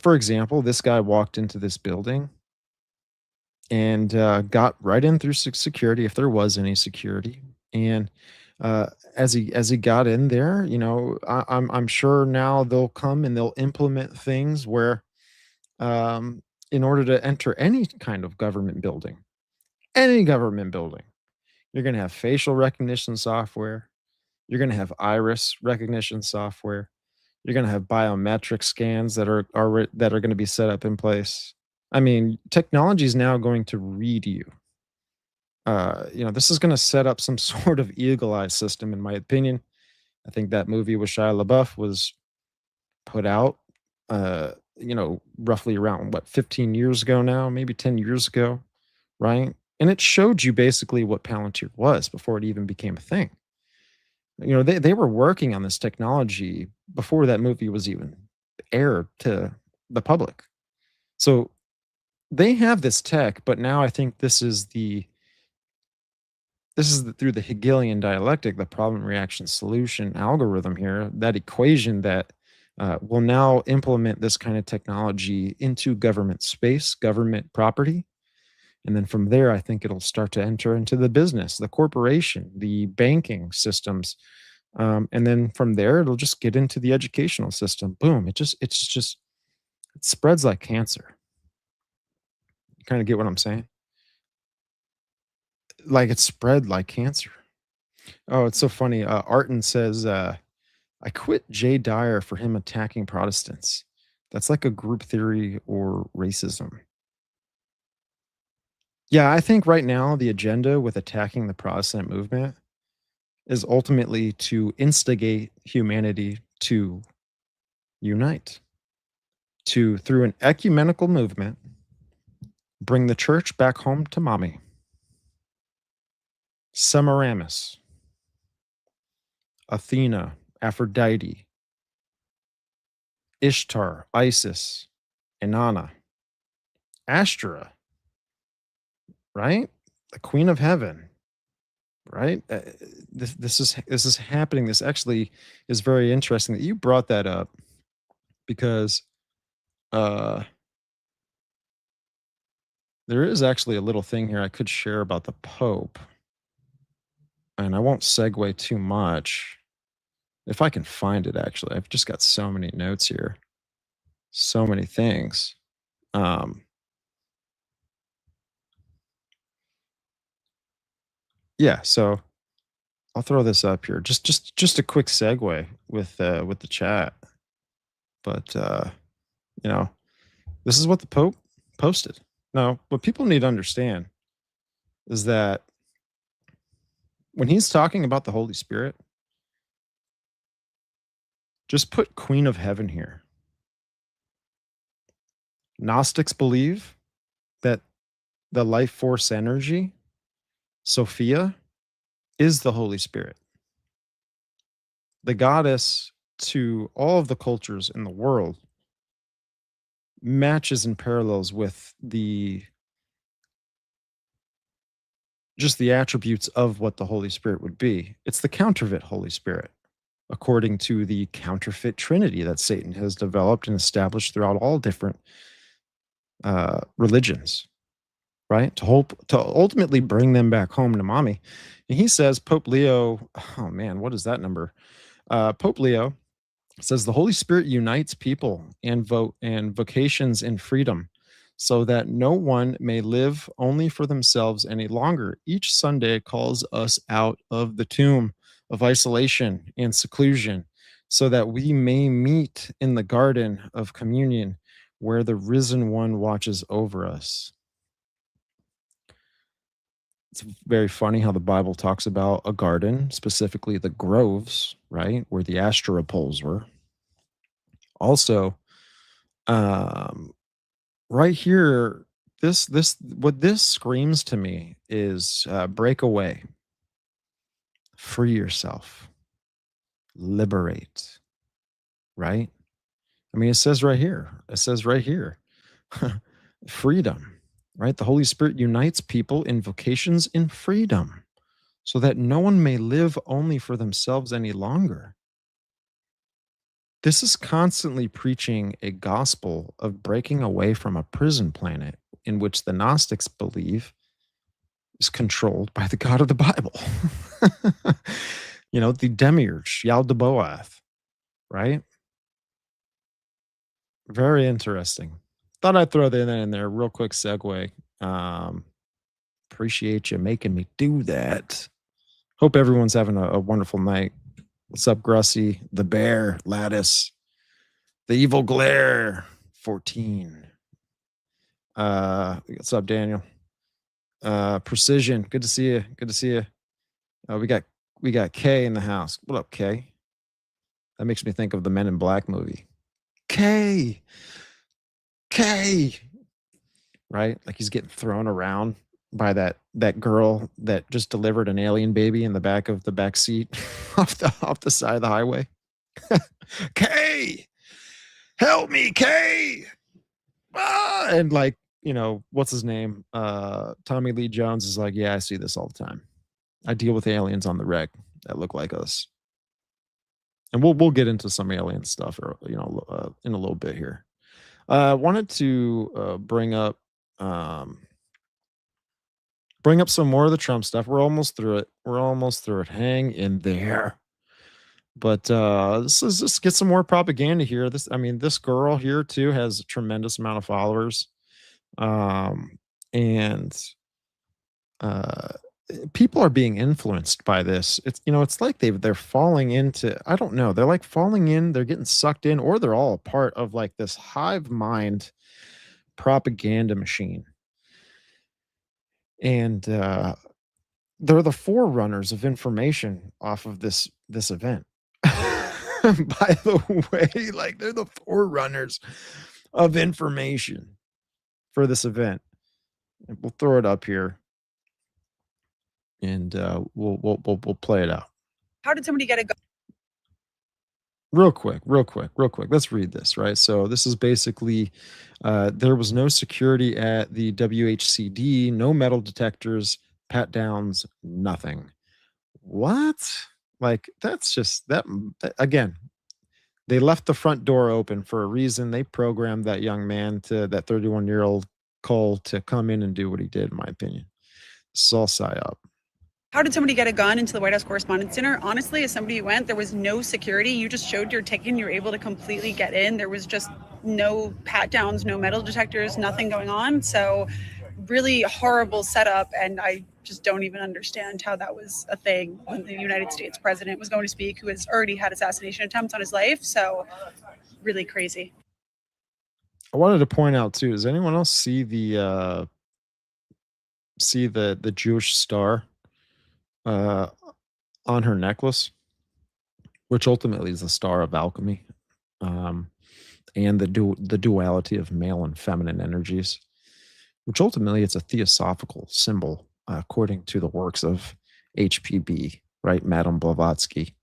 for example, this guy walked into this building and got right in through security, if there was any security. And as he got in there, I'm sure now they'll come and they'll implement things where in order to enter any kind of government building, you're going to have facial recognition software. You're going to have iris recognition software. You're going to have biometric scans that are going to be set up in place. I mean, technology is now going to read you. This is going to set up some sort of eagle eye system, in my opinion. I think that movie with Shia LaBeouf was put out, roughly around 15 years ago now, maybe 10 years ago, right? And it showed you basically what Palantir was before it even became a thing. They were working on this technology before that movie was even aired to the public. So they have this tech, but now I think through the Hegelian dialectic, the problem reaction solution algorithm here, that equation that will now implement this kind of technology into government space, government property. And then from there, I think it'll start to enter into the business, the corporation, the banking systems. And then from there, it'll just get into the educational system. Boom. It spreads like cancer. You kind of get what I'm saying? Like it's spread like cancer. Oh, it's so funny. Arton says, I quit Jay Dyer for him attacking Protestants. That's like a group theory or racism. Yeah, I think right now the agenda with attacking the Protestant movement is ultimately to instigate humanity to unite, to, through an ecumenical movement, bring the church back home to mommy. Semiramis, Athena, Aphrodite, Ishtar, Isis, Inanna, Ashtoreth, right? The Queen of Heaven, right? This is happening. This actually is very interesting that you brought that up because there is actually a little thing here I could share about the Pope, and I won't segue too much. If I can find it, actually, I've just got so many notes here, so many things. Yeah, so I'll throw this up here. Just a quick segue with the chat. But this is what the Pope posted. Now, what people need to understand is that when he's talking about the Holy Spirit, just put Queen of Heaven here. Gnostics believe that the life force energy, Sophia, is the Holy Spirit. The goddess to all of the cultures in the world matches and parallels with just the attributes of what the Holy Spirit would be. It's the counterfeit Holy Spirit, according to the counterfeit Trinity that Satan has developed and established throughout all different religions, right? To ultimately bring them back home to mommy. And he says, Pope Leo, oh man, what is that number? Pope Leo says the Holy Spirit unites people and vocations in freedom so that no one may live only for themselves any longer. Each Sunday calls us out of the tomb of isolation and seclusion so that we may meet in the garden of communion where the risen one watches over us. It's very funny how the Bible talks about a garden, specifically the groves, right, where the Asherah poles were. Also, right here, what this screams to me is break away, free yourself, liberate, right? I mean, it says right here, freedom, right? The Holy Spirit unites people in vocations in freedom so that no one may live only for themselves any longer. This is constantly preaching a gospel of breaking away from a prison planet in which the Gnostics believe is controlled by the God of the Bible. The demiurge, Yaldabaoth, right? Very interesting. thought I'd throw that in there. Real quick segue. Appreciate you making me do that. Hope everyone's having a wonderful night. What's up, Grussy? The Bear, Lattice, the Evil Glare, 14. What's up, Daniel? Precision, good to see you. Good to see you. We got Kay in the house. What up, Kay? That makes me think of the Men in Black movie. Kay, right? Like he's getting thrown around by that girl that just delivered an alien baby in the back of the back seat off the side of the highway. Kay, help me, Kay. And like, what's his name? Tommy Lee Jones is like, yeah, I see this all the time. I deal with aliens on the reg that look like us. And we'll get into some alien stuff, or in a little bit here. Wanted to bring up some more of the Trump stuff. We're almost through it. Hang in there. But let's just get some more propaganda here. This girl here too has a tremendous amount of followers, and people are being influenced by this. It's like they're falling into, I don't know, they're like falling in, they're getting sucked in, or they're all a part of like this hive mind propaganda machine. And they're the forerunners of information off of this event. By the way, like they're the forerunners of information for this event. And we'll throw it up here, and we'll play it out. How did somebody get a gun? Real quick. Let's read this, right? So this is basically, there was no security at the WHCD, no metal detectors, pat downs, nothing. What? Like, that's just that again. They left the front door open for a reason. They programmed that young man, that 31-year-old Cole, to come in and do what he did, in my opinion. This is all psyop. How did somebody get a gun into the White House Correspondents' Dinner? Honestly, as somebody who went, there was no security. You just showed your ticket and you were able to completely get in. There was just no pat downs, no metal detectors, nothing going on. So really horrible setup. And I just don't even understand how that was a thing when the United States president was going to speak, who has already had assassination attempts on his life. So really crazy. I wanted to point out too, does anyone else see the Jewish star on her necklace, which ultimately is the star of alchemy, and the duality of male and feminine energies, which ultimately it's a theosophical symbol, according to the works of HPB, right, Madame Blavatsky,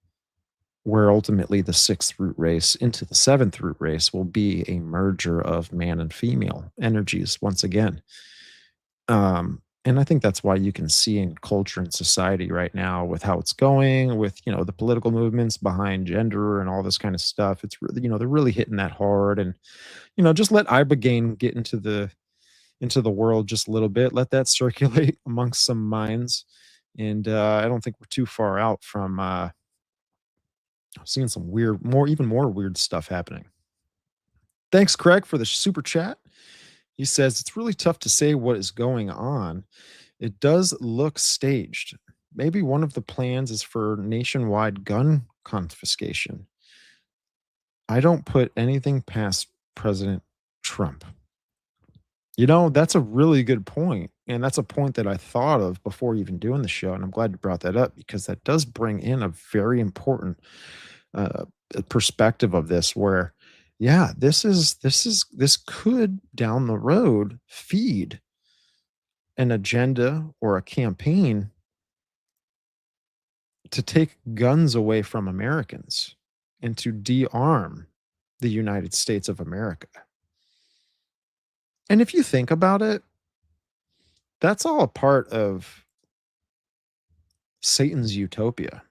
where ultimately the sixth root race into the seventh root race will be a merger of man and female energies once again. And I think that's why you can see in culture and society right now, with how it's going, with the political movements behind gender and all this kind of stuff. It's really, they're really hitting that hard. And just let ibogaine get into the world just a little bit. Let that circulate amongst some minds. And I don't think we're too far out from seeing some even more weird stuff happening. Thanks, Craig, for the super chat. He says, it's really tough to say what is going on. It does look staged. Maybe one of the plans is for nationwide gun confiscation. I don't put anything past President Trump. That's a really good point. And that's a point that I thought of before even doing the show. And I'm glad you brought that up, because that does bring in a very important perspective of this, where this could down the road feed an agenda or a campaign to take guns away from Americans and to de-arm the United States of America. And if you think about it, that's all a part of Satan's utopia.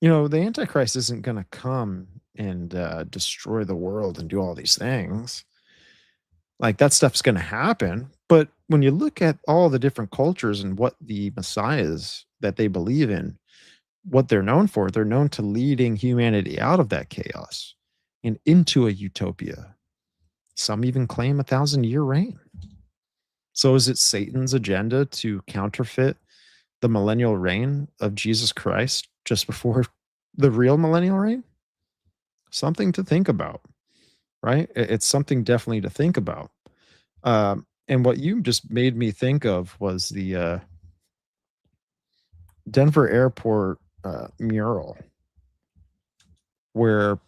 The Antichrist isn't going to come and destroy the world and do all these things. Like, that stuff's going to happen. But when you look at all the different cultures and what the messiahs that they believe in, what they're known for, they're known to leading humanity out of that chaos and into a utopia. Some even claim 1,000-year reign. So is it Satan's agenda to counterfeit the millennial reign of Jesus Christ just before the real millennial reign? Something to think about, right? It's something definitely to think about. And what you just made me think of was the Denver airport mural, where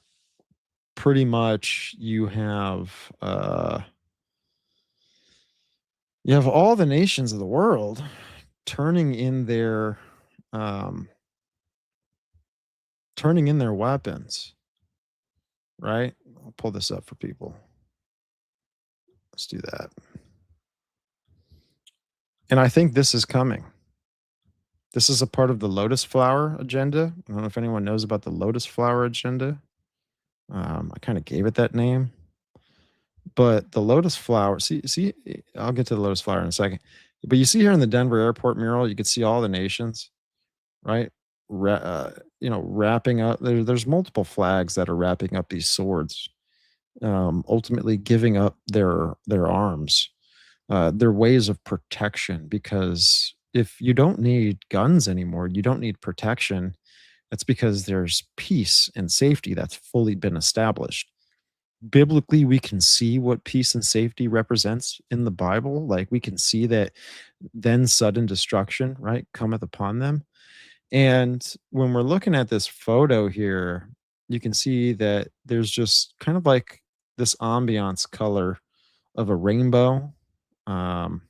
pretty much you have all the nations of the world turning in their weapons, right? I'll pull this up for people. Let's do that. And I think this is coming. This is a part of the Lotus flower agenda. I don't know if anyone knows about the Lotus flower agenda. I kind of gave it that name. But the Lotus flower, see, I'll get to the Lotus flower in a second. But you see here in the Denver airport mural, you can see all the nations, right? Wrapping up. There's multiple flags that are wrapping up these swords, ultimately giving up their arms, their ways of protection. Because if you don't need guns anymore, you don't need protection. That's because there's peace and safety that's fully been established. Biblically, we can see what peace and safety represents in the Bible. Like, we can see that then sudden destruction, right, cometh upon them. And when we're looking at this photo here, you can see that there's just kind of like this ambiance color of a rainbow. And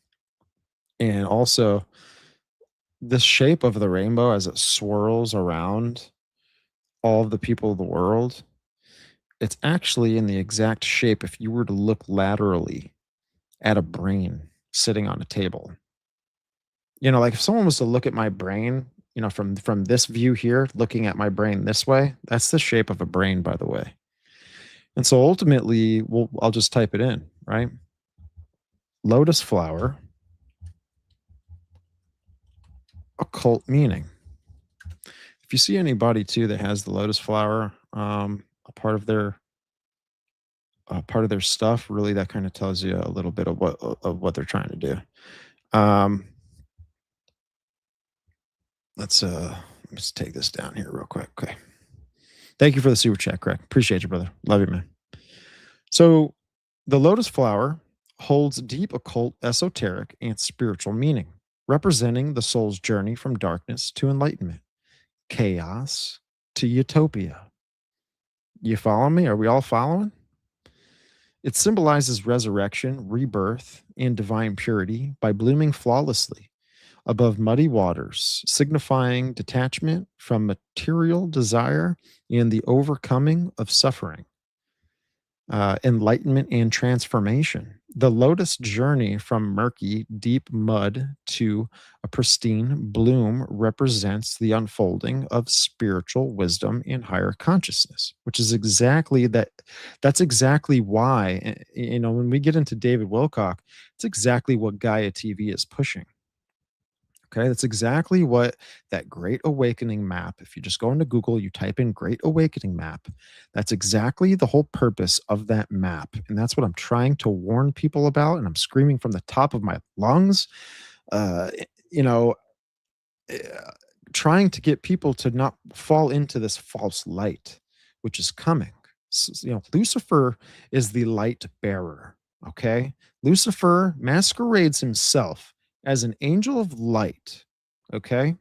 also the shape of the rainbow as it swirls around all of the people of the world. It's actually in the exact shape if you were to look laterally at a brain sitting on a table. Like if someone was to look at my brain, from this view here, looking at my brain this way, that's the shape of a brain, by the way. And so ultimately, I'll just type it in, right? Lotus flower, occult meaning. If you see anybody too that has the lotus flower, a part of their stuff, really, that kind of tells you a little bit of what they're trying to do. Let's take this down here real quick. Okay. Thank you for the super chat, Greg. Appreciate you, brother. Love you, man. So the lotus flower holds deep occult, esoteric, and spiritual meaning, representing the soul's journey from darkness to enlightenment, chaos to utopia. You follow me? Are we all following? It symbolizes resurrection, rebirth, and divine purity by blooming flawlessly above muddy waters, signifying detachment from material desire and the overcoming of suffering, enlightenment and transformation. The lotus journey from murky, deep mud to a pristine bloom represents the unfolding of spiritual wisdom and higher consciousness, which is exactly that. That's exactly why, when we get into David Wilcock, it's exactly what Gaia TV is pushing. Okay, that's exactly what that Great Awakening map, if you just go into Google, you type in Great Awakening map, that's exactly the whole purpose of that map. And that's what I'm trying to warn people about. And I'm screaming from the top of my lungs, trying to get people to not fall into this false light, which is coming. So, Lucifer is the light bearer. Okay, Lucifer masquerades himself as an angel of light. Okay,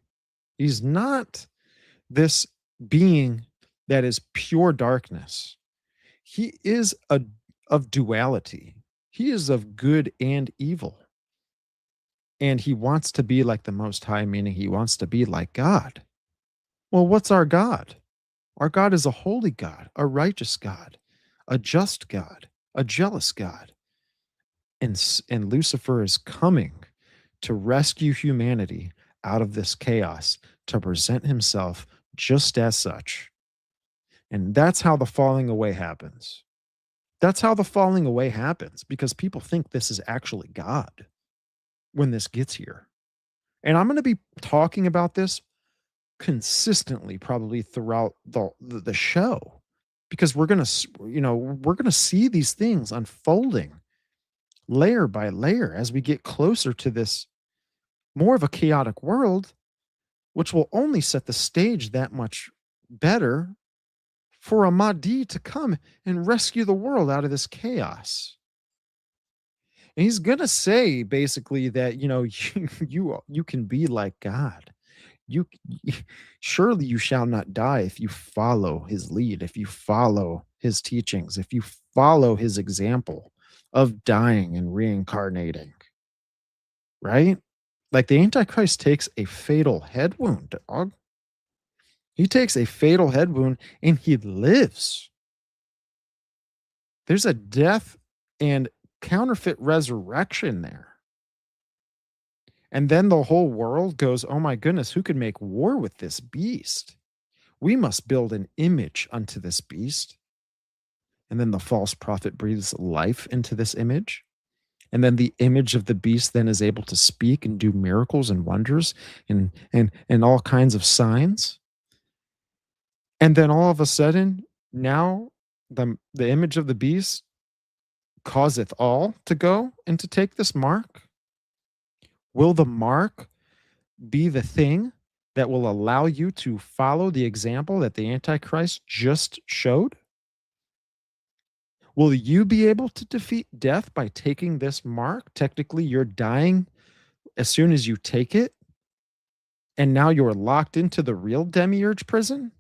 he's not this being that is pure darkness. He is of duality. He is of good and evil. And he wants to be like the Most High, meaning he wants to be like God. Well, what's our God? Our God is a holy God, a righteous God, a just God, a jealous God. And Lucifer is coming to rescue humanity out of this chaos, to present himself just as such. And that's how the falling away happens. That's how the falling away happens, because people think this is actually God when this gets here. And I'm going to be talking about this consistently, probably throughout the show, because we're going to see these things unfolding layer by layer as we get closer to this more of a chaotic world, which will only set the stage that much better for a Mahdi to come and rescue the world out of this chaos. And he's going to say basically that, you can be like God. You surely you shall not die if you follow his lead, if you follow his teachings, if you follow his example of dying and reincarnating. Right? Like the Antichrist takes a fatal head wound, dog. He takes a fatal head wound and he lives. There's a death and counterfeit resurrection there. And then the whole world goes, oh my goodness, who could make war with this beast? We must build an image unto this beast. And then the false prophet breathes life into this image. And then the image of the beast then is able to speak and do miracles and wonders and all kinds of signs. And then all of a sudden, now the image of the beast causeth all to go and to take this mark. Will the mark be the thing that will allow you to follow the example that the Antichrist just showed? Will you be able to defeat death by taking this mark? Technically, you're dying as soon as you take it. And now you're locked into the real demiurge prison,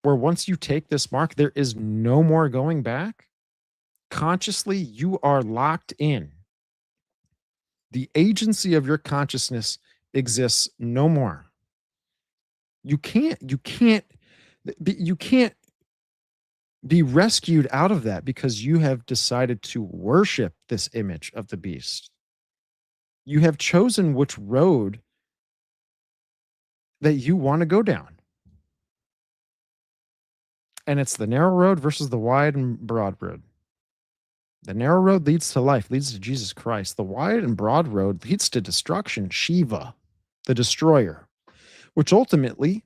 where once you take this mark, there is no more going back. Consciously, you are locked in. The agency of your consciousness exists no more. You can't be rescued out of that because you have decided to worship this image of the beast. You have chosen which road that you want to go down. And it's the narrow road versus the wide and broad road. The narrow road leads to life, leads to Jesus Christ. The wide and broad road leads to destruction, Shiva, the destroyer, which ultimately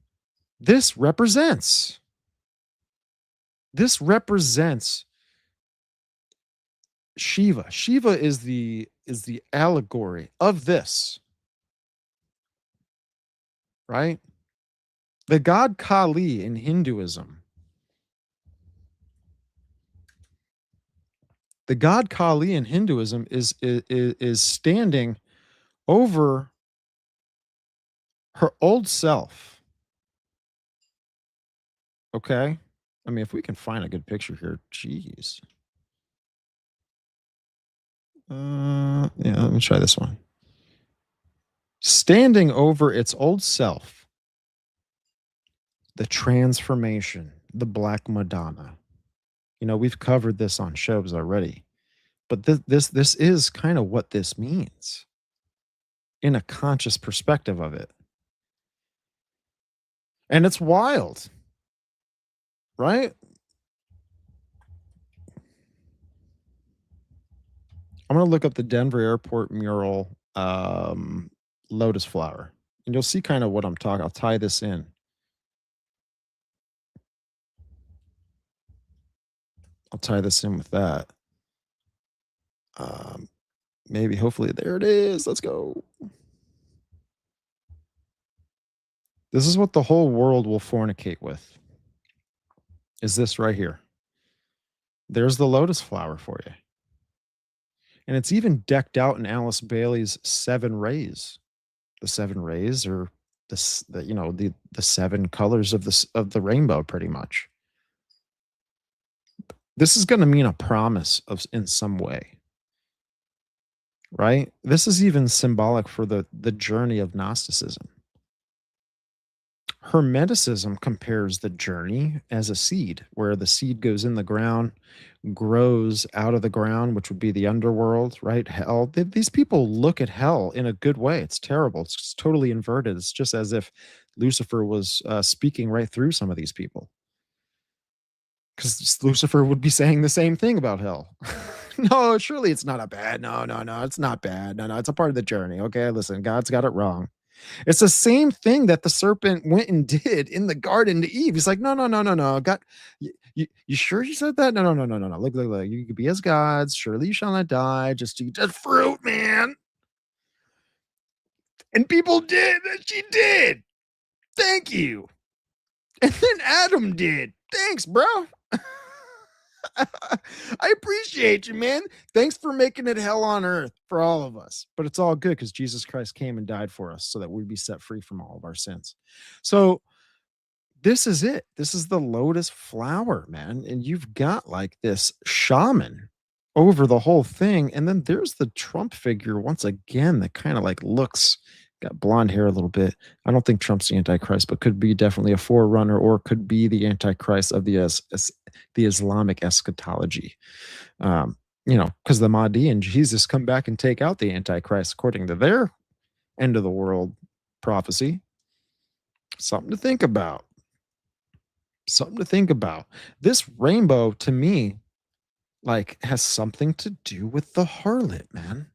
this represents. This represents Shiva. Shiva is the allegory of this. Right? The god Kali in Hinduism. The god Kali in Hinduism is standing over her old self. Okay? I mean, if we can find a good picture here, jeez. Yeah, let me try this one. Standing over its old self, the transformation, the Black Madonna. We've covered this on shows already, but this is kind of what this means in a conscious perspective of it. And it's wild, right? I'm going to look up the Denver Airport mural lotus flower, and you'll see kind of what I'm talking. I'll tie this in. I'll tie this in with that. Maybe, hopefully, there it is. Let's go. This is what the whole world will fornicate with. Is this right here. There's the lotus flower for you. And it's even decked out in Alice Bailey's 7 rays. The 7 rays are the 7 colors of the rainbow, pretty much. This is going to mean a promise in some way, right? This is even symbolic for the journey of Gnosticism. Hermeticism compares the journey as a seed, where the seed goes in the ground, grows out of the ground, which would be the underworld, right? Hell. These people look at hell in a good way. It's terrible. It's totally inverted. It's just as if Lucifer was speaking right through some of these people. Because Lucifer would be saying the same thing about hell. No, surely it's not a bad. No, it's not bad. No, it's a part of the journey. Okay, listen, God's got it wrong. It's the same thing that the serpent went and did in the garden to Eve. He's like, no. God, You sure you said that? No. Look. You could be as gods. Surely you shall not die. Just eat that fruit, man. And people did. And she did. Thank you. And then Adam did. Thanks, bro. I appreciate you, man. Thanks for making it hell on earth for all of us. But it's all good because Jesus Christ came and died for us so that we'd be set free from all of our sins. So this is it. This is the lotus flower, man. And you've got like this shaman over the whole thing. And then there's the Trump figure once again that kind of like looks, got blonde hair a little bit. I don't think Trump's the Antichrist, but could be definitely a forerunner or could be the Antichrist of the Islamic eschatology. Because the Mahdi and Jesus come back and take out the Antichrist according to their end of the world prophecy. Something to think about. Something to think about. This rainbow to me like has something to do with the harlot, man.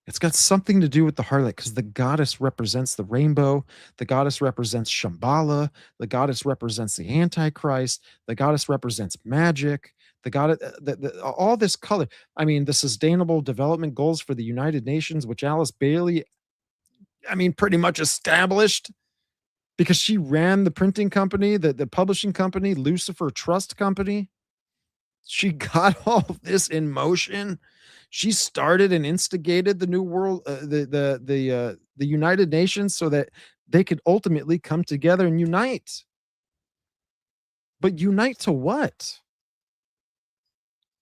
It's got something to do with the harlot because the goddess represents the rainbow. The goddess represents Shambhala. The goddess represents the Antichrist. The goddess represents magic. The goddess, all this color. I mean, the Sustainable Development Goals for the United Nations, which Alice Bailey, pretty much established because she ran the printing company, the publishing company, Lucifer Trust Company. She got all of this in motion. She started and instigated the New World, the United Nations, so that they could ultimately come together and unite. But unite to what?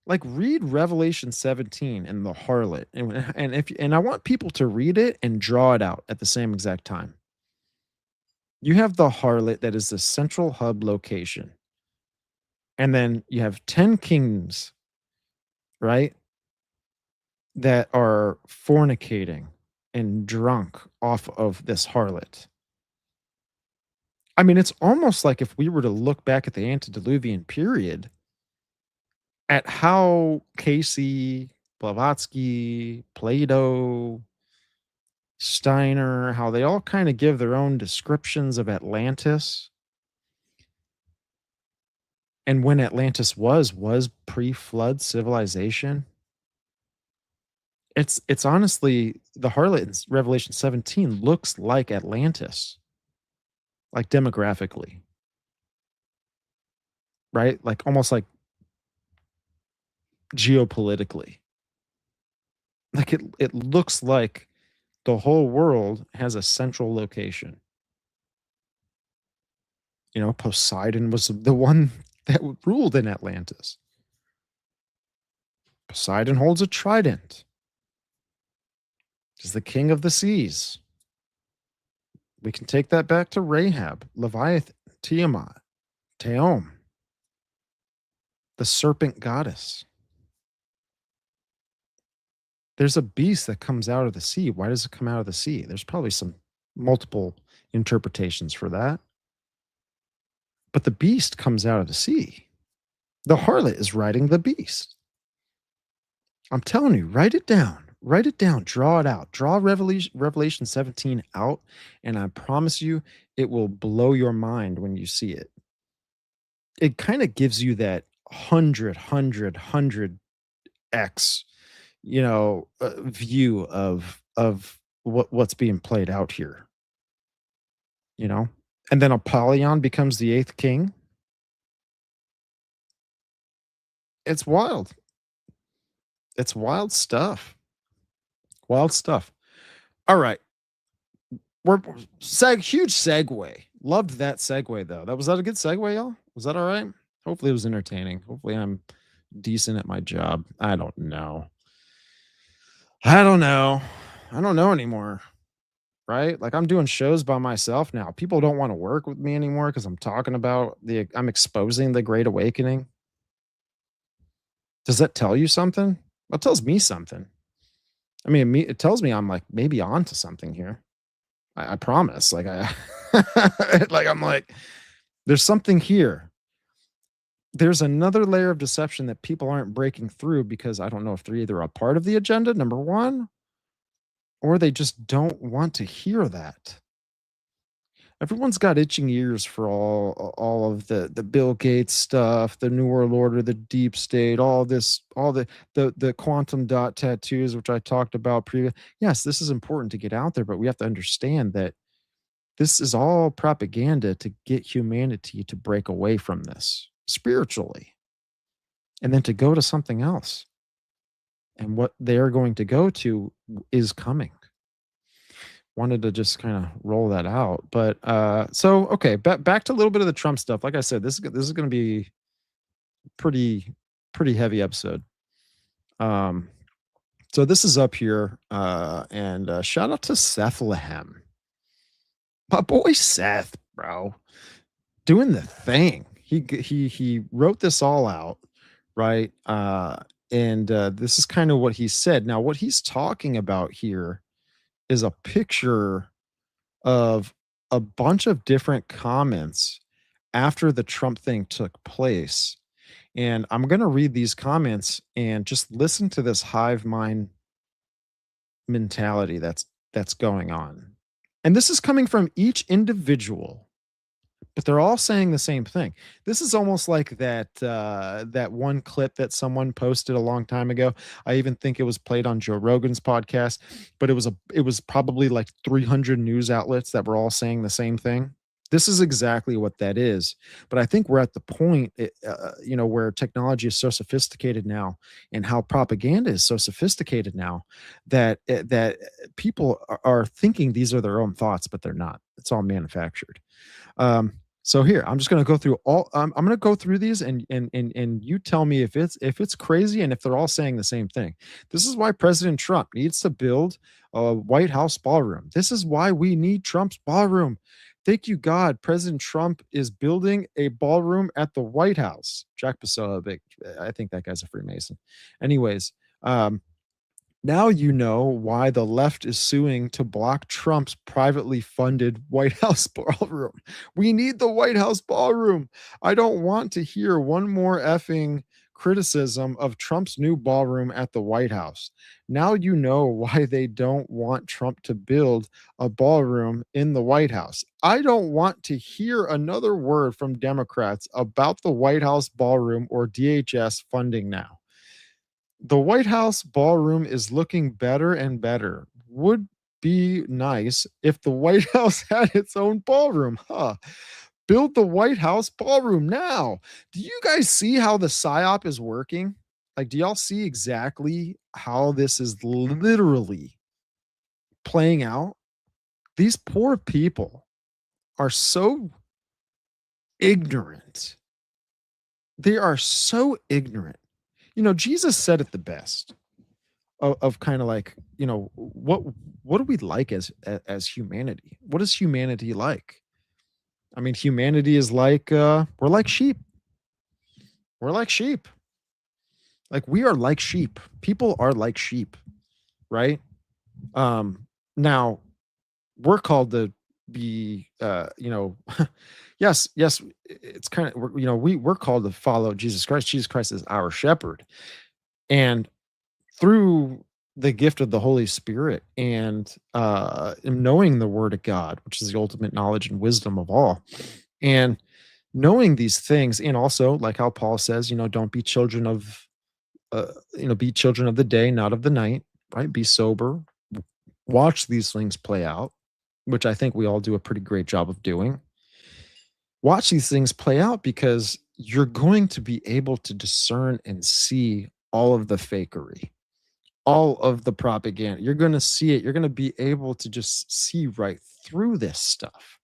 Like read Revelation 17 and the harlot, and I want people to read it and draw it out at the same exact time. You have the harlot that is the central hub location, and then you have 10 kings, right? That are fornicating and drunk off of this harlot. It's almost like if we were to look back at the antediluvian period at how Casey, Blavatsky, Plato, Steiner, how they all kind of give their own descriptions of Atlantis. And when Atlantis was pre-flood civilization. It's honestly, the harlot in Revelation 17 looks like Atlantis, like demographically, right? Like almost like geopolitically. Like it looks like the whole world has a central location. Poseidon was the one that ruled in Atlantis. Poseidon holds a trident. Is the king of the seas. We can take that back to Rahab, Leviathan, Tiamat, Teom, the serpent goddess. There's a beast that comes out of the sea. Why does it come out of the sea? There's probably some multiple interpretations for that. But the beast comes out of the sea. The harlot is riding the beast. I'm telling you, write it down. Write it down, draw it out, draw Revelation 17 out, and I promise you it will blow your mind when you see it. It kind of gives you that 100x, view of what's being played out here. And then Apollyon becomes the 8th king. It's wild. It's wild stuff. Wild stuff. All right. Huge segue. Loved that segue, though. Was that a good segue, y'all? Was that all right? Hopefully it was entertaining. Hopefully I'm decent at my job. I don't know. I don't know anymore. Right? Like I'm doing shows by myself now. People don't want to work with me anymore because I'm talking about I'm exposing the Great Awakening. Does that tell you something? Well, it tells me something. It tells me I'm like maybe onto something here. I promise. Like I'm like, there's something here. There's another layer of deception that people aren't breaking through because I don't know if they're either a part of the agenda, number one, or they just don't want to hear that. Everyone's got itching ears for all of the Bill Gates stuff, the New World Order, the deep state, all this, all the quantum dot tattoos, which I talked about previous. Yes, this is important to get out there, but we have to understand that this is all propaganda to get humanity to break away from this spiritually and then to go to something else. And what they're going to go to is coming. Wanted to just kind of roll that out. But so okay, back to a little bit of the Trump stuff. Like I said, this is going to be pretty heavy episode. So this is up here, and shout out to Sethlehem. My boy Seth, bro, doing the thing. He wrote this all out, right? And this is kind of what he said. Now, what he's talking about here is a picture of a bunch of different comments after the Trump thing took place. And I'm going to read these comments and just listen to this hive mind mentality that's going on. And this is coming from each individual, but they're all saying the same thing. This is almost like that one clip that someone posted a long time ago. I even think it was played on Joe Rogan's podcast, but it was probably like 300 news outlets that were all saying the same thing. This is exactly what that is. But I think we're at the point, where technology is so sophisticated now, and how propaganda is so sophisticated now, that people are thinking these are their own thoughts, but they're not. It's all manufactured. So here, I'm just going to go through all. I'm going to go through these, and you tell me if it's crazy and if they're all saying the same thing. This is why President Trump needs to build a White House ballroom. This is why we need Trump's ballroom. Thank you, God. President Trump is building a ballroom at the White House. Jack Passoa, I think that guy's a Freemason. Anyways, now you know why the left is suing to block Trump's privately funded White House ballroom. We need the White House ballroom. I don't want to hear one more effing criticism of Trump's new ballroom at the White House. Now you know why they don't want Trump to build a ballroom in the White House. I don't want to hear another word from Democrats about the White House ballroom or DHS funding now. The White House ballroom is looking better and better. Would be nice if the White House had its own ballroom, huh? Build the White House ballroom now. Do you guys see how the PSYOP is working? Like, do y'all see exactly how this is literally playing out? These poor people are so ignorant. They are so ignorant. Jesus said it the best of kind of like, what do we like as humanity? What is humanity like? I mean, humanity is like, we're like sheep. We're like sheep. Like, we are like sheep. People are like sheep, right? Now we're called to be, yes, it's kind of, we're called to follow Jesus Christ. Jesus Christ is our shepherd. And through the gift of the Holy Spirit and knowing the Word of God, which is the ultimate knowledge and wisdom of all, and knowing these things, and also like how Paul says, don't be children of, be children of the day, not of the night, right? Be sober, watch these things play out, which I think we all do a pretty great job of doing. Watch these things play out because you're going to be able to discern and see all of the fakery, all of the propaganda. You're going to see it. You're going to be able to just see right through this stuff.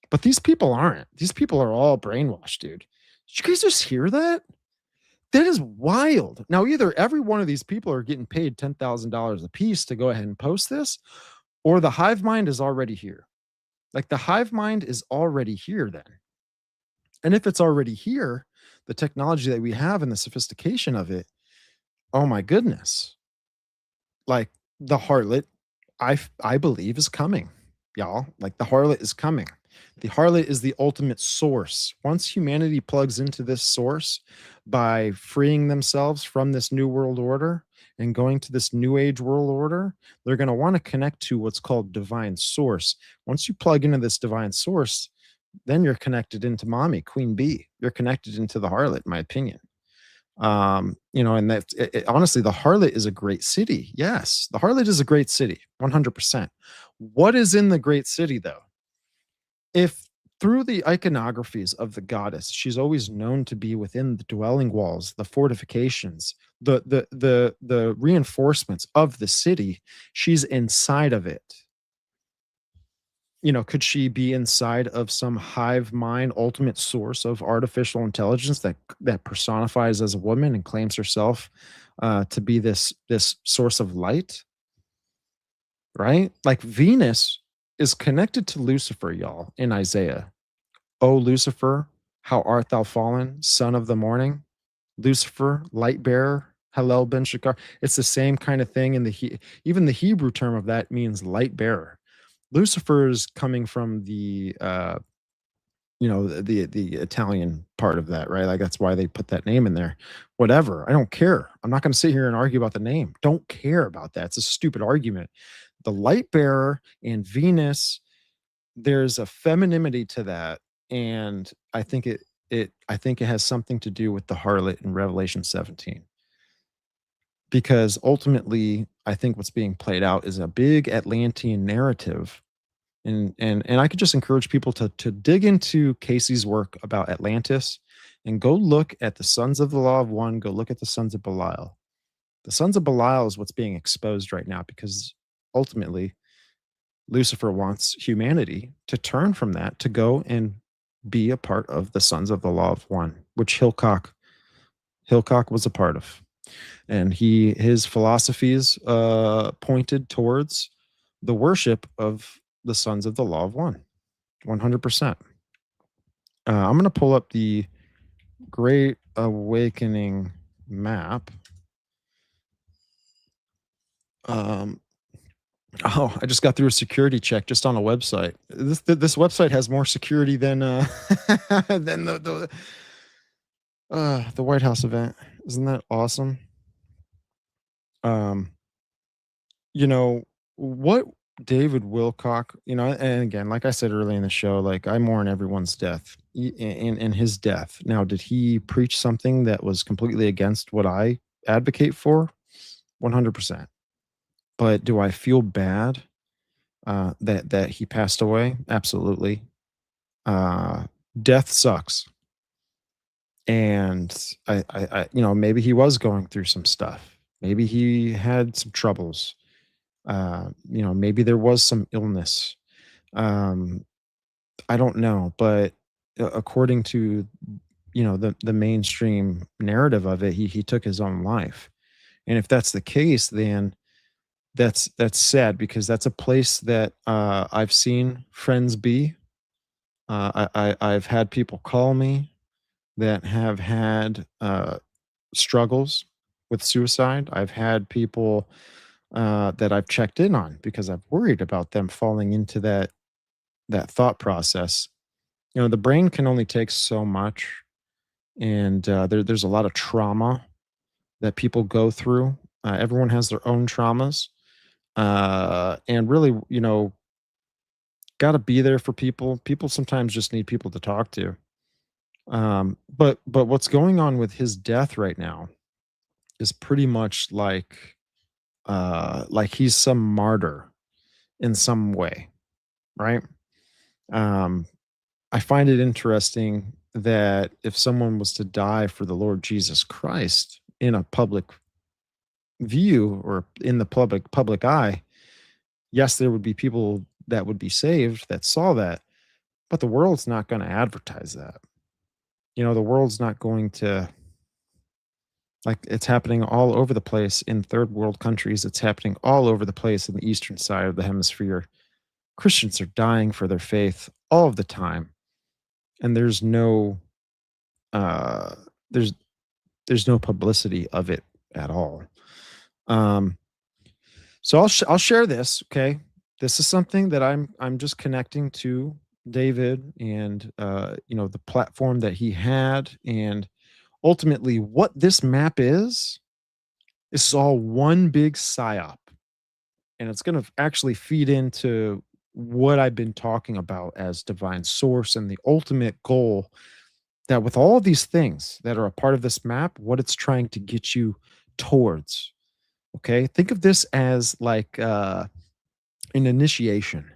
But these people aren't. These people are all brainwashed, dude. Did you guys just hear that? That is wild. Now, either every one of these people are getting paid $10,000 a piece to go ahead and post this, or the hive mind is already here. Like, the hive mind is already here then. And if it's already here, the technology that we have and the sophistication of it, oh my goodness. Like, the harlot, I believe, is coming, y'all. Like, the harlot is coming. The harlot is the ultimate source. Once humanity plugs into this source by freeing themselves from this new world order, and going to this new age world order, they're going to want to connect to what's called divine source. Once you plug into this divine source, then you're connected into mommy, queen bee. You're connected into the harlot, in my opinion. And that honestly, the harlot is a great city. Yes, the harlot is a great city, 100%. What is in the great city, though? If through the iconographies of the goddess, she's always known to be within the dwelling walls, the fortifications, the reinforcements of the city, she's inside of it. Could she be inside of some hive mind ultimate source of artificial intelligence that personifies as a woman and claims herself to be this source of light? Right? Like Venus is connected to Lucifer, y'all, in Isaiah. O Lucifer, how art thou fallen, son of the morning? Lucifer, light bearer, Hallel ben Shakar. It's the same kind of thing even the Hebrew term of that means light bearer. Lucifer is coming from the Italian part of that, right? Like that's why they put that name in there. Whatever. I don't care. I'm not going to sit here and argue about the name. Don't care about that. It's a stupid argument. The light bearer and Venus, there's a femininity to that. And I think it has something to do with the harlot in Revelation 17. Because ultimately, I think what's being played out is a big Atlantean narrative. And I could just encourage people to dig into Casey's work about Atlantis and go look at the Sons of the Law of One, go look at the Sons of Belial. The Sons of Belial is what's being exposed right now because ultimately Lucifer wants humanity to turn from that to go and be a part of the Sons of the Law of One, which Wilcock was a part of. And his philosophies pointed towards the worship of the Sons of the Law of One, 100%. I'm going to pull up the Great Awakening map. I just got through a security check just on a website. This website has more security than than the White House event. Isn't that awesome? What David Wilcock, and again, like I said early in the show, like I mourn everyone's death in his death. Now, did he preach something that was completely against what I advocate for? 100%. But do I feel bad that he passed away? Absolutely. Death sucks. And I maybe he was going through some stuff. Maybe he had some troubles. Maybe there was some illness. I don't know, but according to the mainstream narrative of it, he took his own life. And if that's the case, then that's sad because that's a place that I've seen friends be. I've had people call me that have had struggles with suicide. I've had people that I've checked in on because I've worried about them falling into that thought process. The brain can only take so much, and there's a lot of trauma that people go through. Everyone has their own traumas, and really, got to be there for people. People sometimes just need people to talk to. But what's going on with his death right now is pretty much like he's some martyr in some way, right? I find it interesting that if someone was to die for the Lord Jesus Christ in a public view or in the public eye, yes, there would be people that would be saved that saw that, but the world's not going to advertise that. The world's not going to, like, it's happening all over the place in third world countries. It's happening all over the place in the eastern side of the hemisphere. Christians are dying for their faith all of the time. And there's no there's no publicity of it at all. So I'll share this, okay? This is something that I'm just connecting to David and the platform that he had, and ultimately what this map is This is all one big psyop. And it's going to actually feed into what I've been talking about as divine source and the ultimate goal, that with all these things that are a part of this map, what it's trying to get you towards. Okay. Think of this as like an initiation.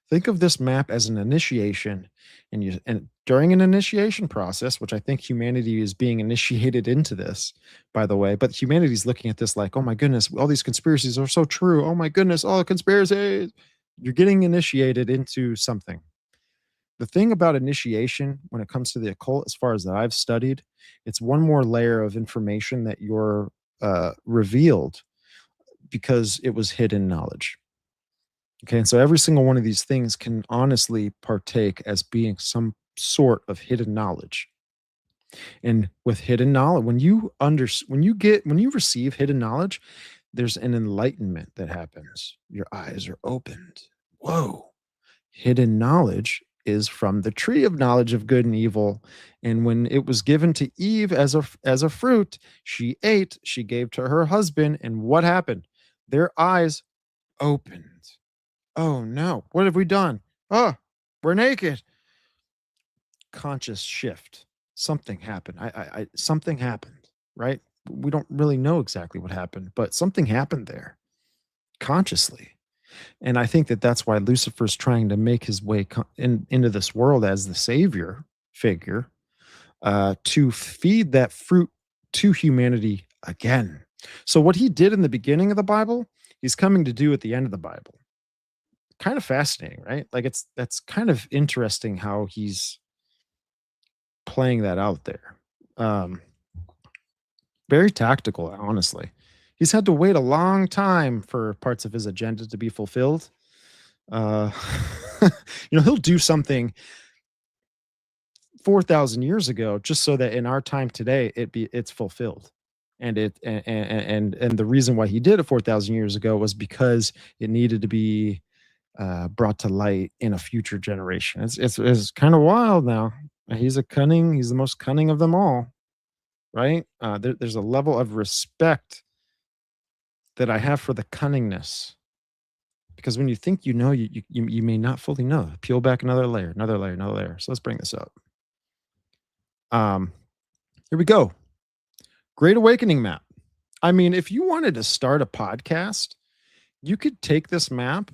Think of this map as an initiation, and during an initiation process, which I think humanity is being initiated into this, by the way, but humanity's looking at this like, oh my goodness, all these conspiracies are so true. Oh my goodness, all the conspiracies. You're getting initiated into something. The thing about initiation when it comes to the occult, as far as that I've studied, it's one more layer of information that you're revealed because it was hidden knowledge. Okay, and so every single one of these things can honestly partake as being some sort of hidden knowledge. And with hidden knowledge, when you receive hidden knowledge, there's an enlightenment that happens. Your eyes are opened. Whoa. Hidden knowledge is from the tree of knowledge of good and evil. And when it was given to Eve as a fruit, she ate, she gave to her husband, and what happened? Their eyes opened. Oh no, what have we done? Oh, we're naked. Conscious shift. Something happened. Something happened, right? We don't really know exactly what happened, but something happened there consciously. And I think that that's why Lucifer's trying to make his way into this world as the savior figure, to feed that fruit to humanity again. So what he did in the beginning of the Bible, he's coming to do at the end of the Bible. Kind of fascinating, right? Like that's kind of interesting how he's playing that out there. Very tactical, honestly. He's had to wait a long time for parts of his agenda to be fulfilled. He'll do something 4,000 years ago just so that in our time today it's fulfilled. And the reason why he did it 4,000 years ago was because it needed to be brought to light in a future generation. It's kind of wild now. He's the most cunning of them all, right? There's a level of respect that I have for the cunningness, because when you think you know, you may not fully know. Peel back another layer, another layer, another layer. So let's bring this up. Here we go. Great Awakening map. I mean, if you wanted to start a podcast, you could take this map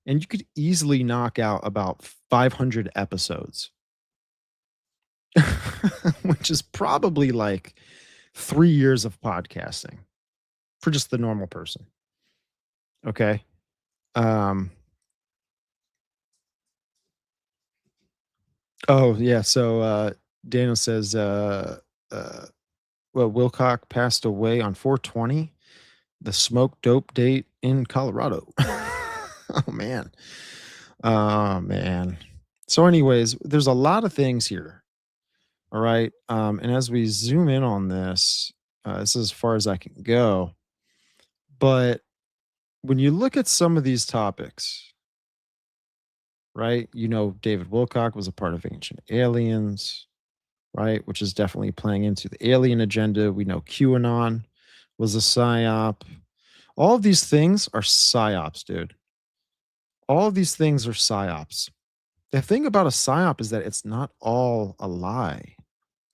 and you could easily knock out about 500 episodes, which is probably like 3 years of podcasting for just the normal person. Okay. Oh yeah. So Daniel says, Wilcock passed away on 4/20, the smoke dope date in Colorado. Oh man. Oh man. So anyways, there's a lot of things here. All right. And as we zoom in on this, this is as far as I can go. But when you look at some of these topics, right? David Wilcock was a part of Ancient Aliens, right? Which is definitely playing into the alien agenda. We know QAnon was a psyop. All of these things are psyops, dude. All of these things are psyops. The thing about a psyop is that it's not all a lie,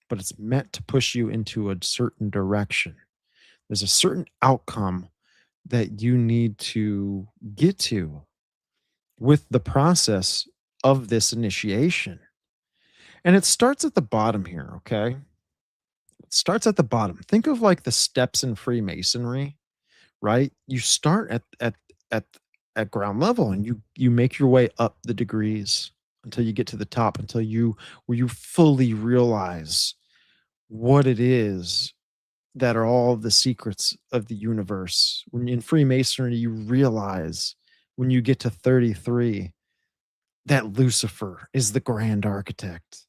but it's meant to push you into a certain direction. There's a certain outcome that you need to get to with the process of this initiation. And it starts at the bottom here, okay? It starts at the bottom. Think of like the steps in Freemasonry, right? You start at ground level and you make your way up the degrees until you get to the top, where you fully realize what it is that are all the secrets of the universe. When in Freemasonry, you realize when you get to 33 that Lucifer is the grand architect.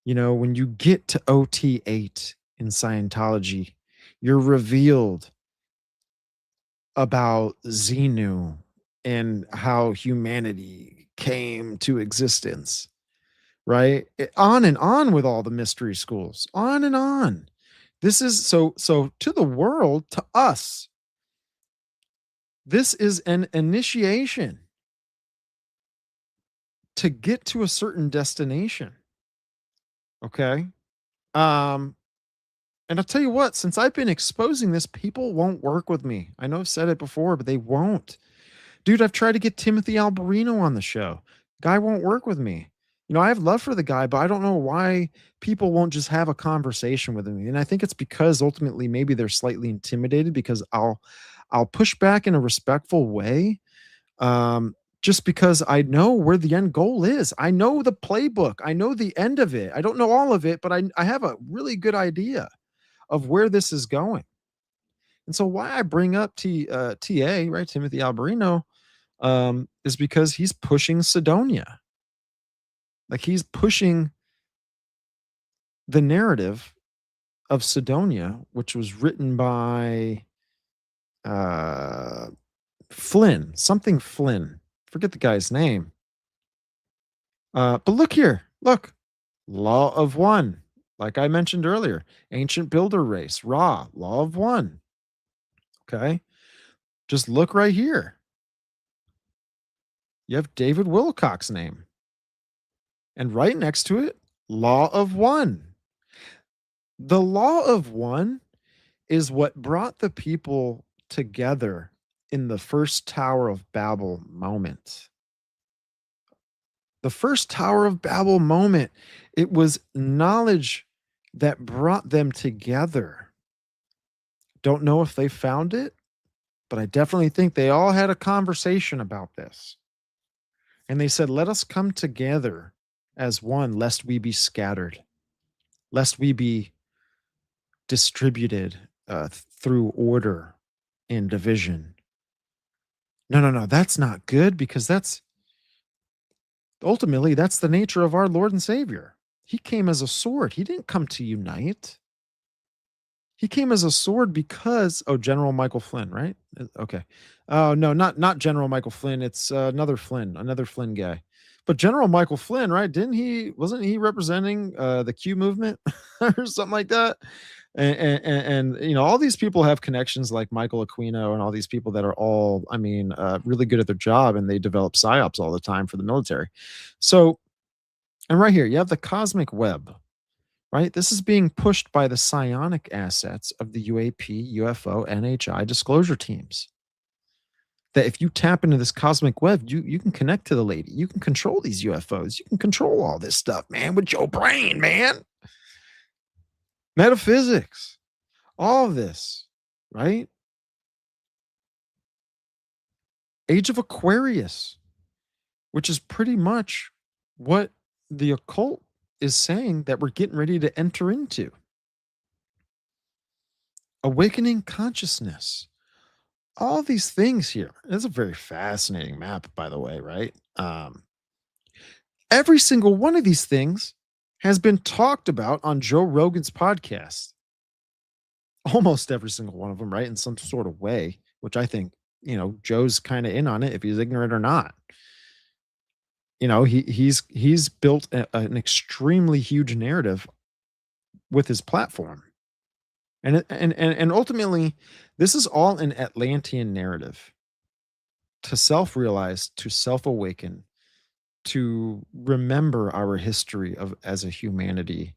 When you get to OT8 in Scientology, you're revealed about Xenu and how humanity came to existence, right? On and on with all the mystery schools, on and on. This is so to the world, to us, This is an initiation to get to a certain destination. Okay. And I'll tell you what, since I've been exposing this, people won't work with me. I know I've said it before, but they won't. Dude, I've tried to get Timothy Alberino on the show. Guy won't work with me. You know, I have love for the guy, but I don't know why people won't just have a conversation with him. And I think it's because ultimately maybe they're slightly intimidated because I'll push back in a respectful way. Just because I know where the end goal is. I know the playbook. I know the end of it. I don't know all of it, but I have a really good idea of where this is going. And so why I bring up TA, right, Timothy Alberino, is because he's pushing Sidonia. Like he's pushing the narrative of Sidonia, which was written by Flynn, something Flynn. Forget the guy's name. But look here. Look. Law of one. Like I mentioned earlier. Ancient builder race. Ra. Law of one. Okay. Just look right here. You have David Wilcock's name. And right next to it, Law of One. The Law of One is what brought the people together in the first Tower of Babel moment. The first Tower of Babel moment, it was knowledge that brought them together. Don't know if they found it, but I definitely think they all had a conversation about this. And they said, let us come together as one, lest we be scattered, lest we be distributed through order and division. No, that's not good, because that's ultimately that's the nature of our Lord and Savior. He came as a sword. He didn't come to unite. He came as a sword because General Michael Flynn, right? Okay. Oh no, not General Michael Flynn. It's another Flynn guy. But General Michael Flynn, right? Wasn't he representing the Q movement or something like that? And you know, all these people have connections like Michael Aquino and all these people that are all, really good at their job, and they develop psyops all the time for the military. So, and right here, you have the cosmic web, right? This is being pushed by the psionic assets of the UAP, UFO, NHI disclosure teams. That if you tap into this cosmic web, you can connect to the lady. You can control these UFOs. You can control all this stuff, man, with your brain, man. Metaphysics, all of this, right? Age of Aquarius, which is pretty much what the occult is saying that we're getting ready to enter into. Awakening consciousness. All these things here. It's a very fascinating map, by the way, right? Every single one of these things has been talked about on Joe Rogan's podcast. Almost every single one of them, right? In some sort of way, which I think, you know, Joe's kind of in on it, if he's ignorant or not. You know, he's built an extremely huge narrative with his platform. And ultimately, this is all an Atlantean narrative to self-realize, to self-awaken, to remember our history as a humanity,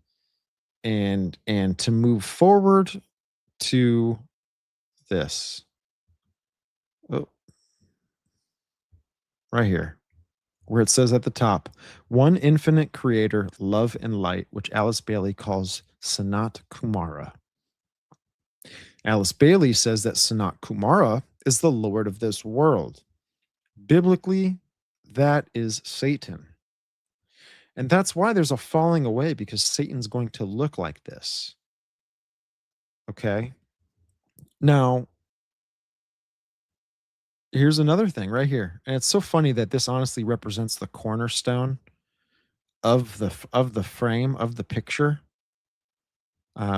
and to move forward to this. Oh, right here, where it says at the top, one infinite creator, love and light, which Alice Bailey calls Sanat Kumara. Alice Bailey says that Sanat Kumara is the Lord of this world. Biblically, that is Satan. And that's why there's a falling away, because Satan's going to look like this. Okay? Now, here's another thing right here. And it's so funny that this honestly represents the cornerstone of the frame of the picture.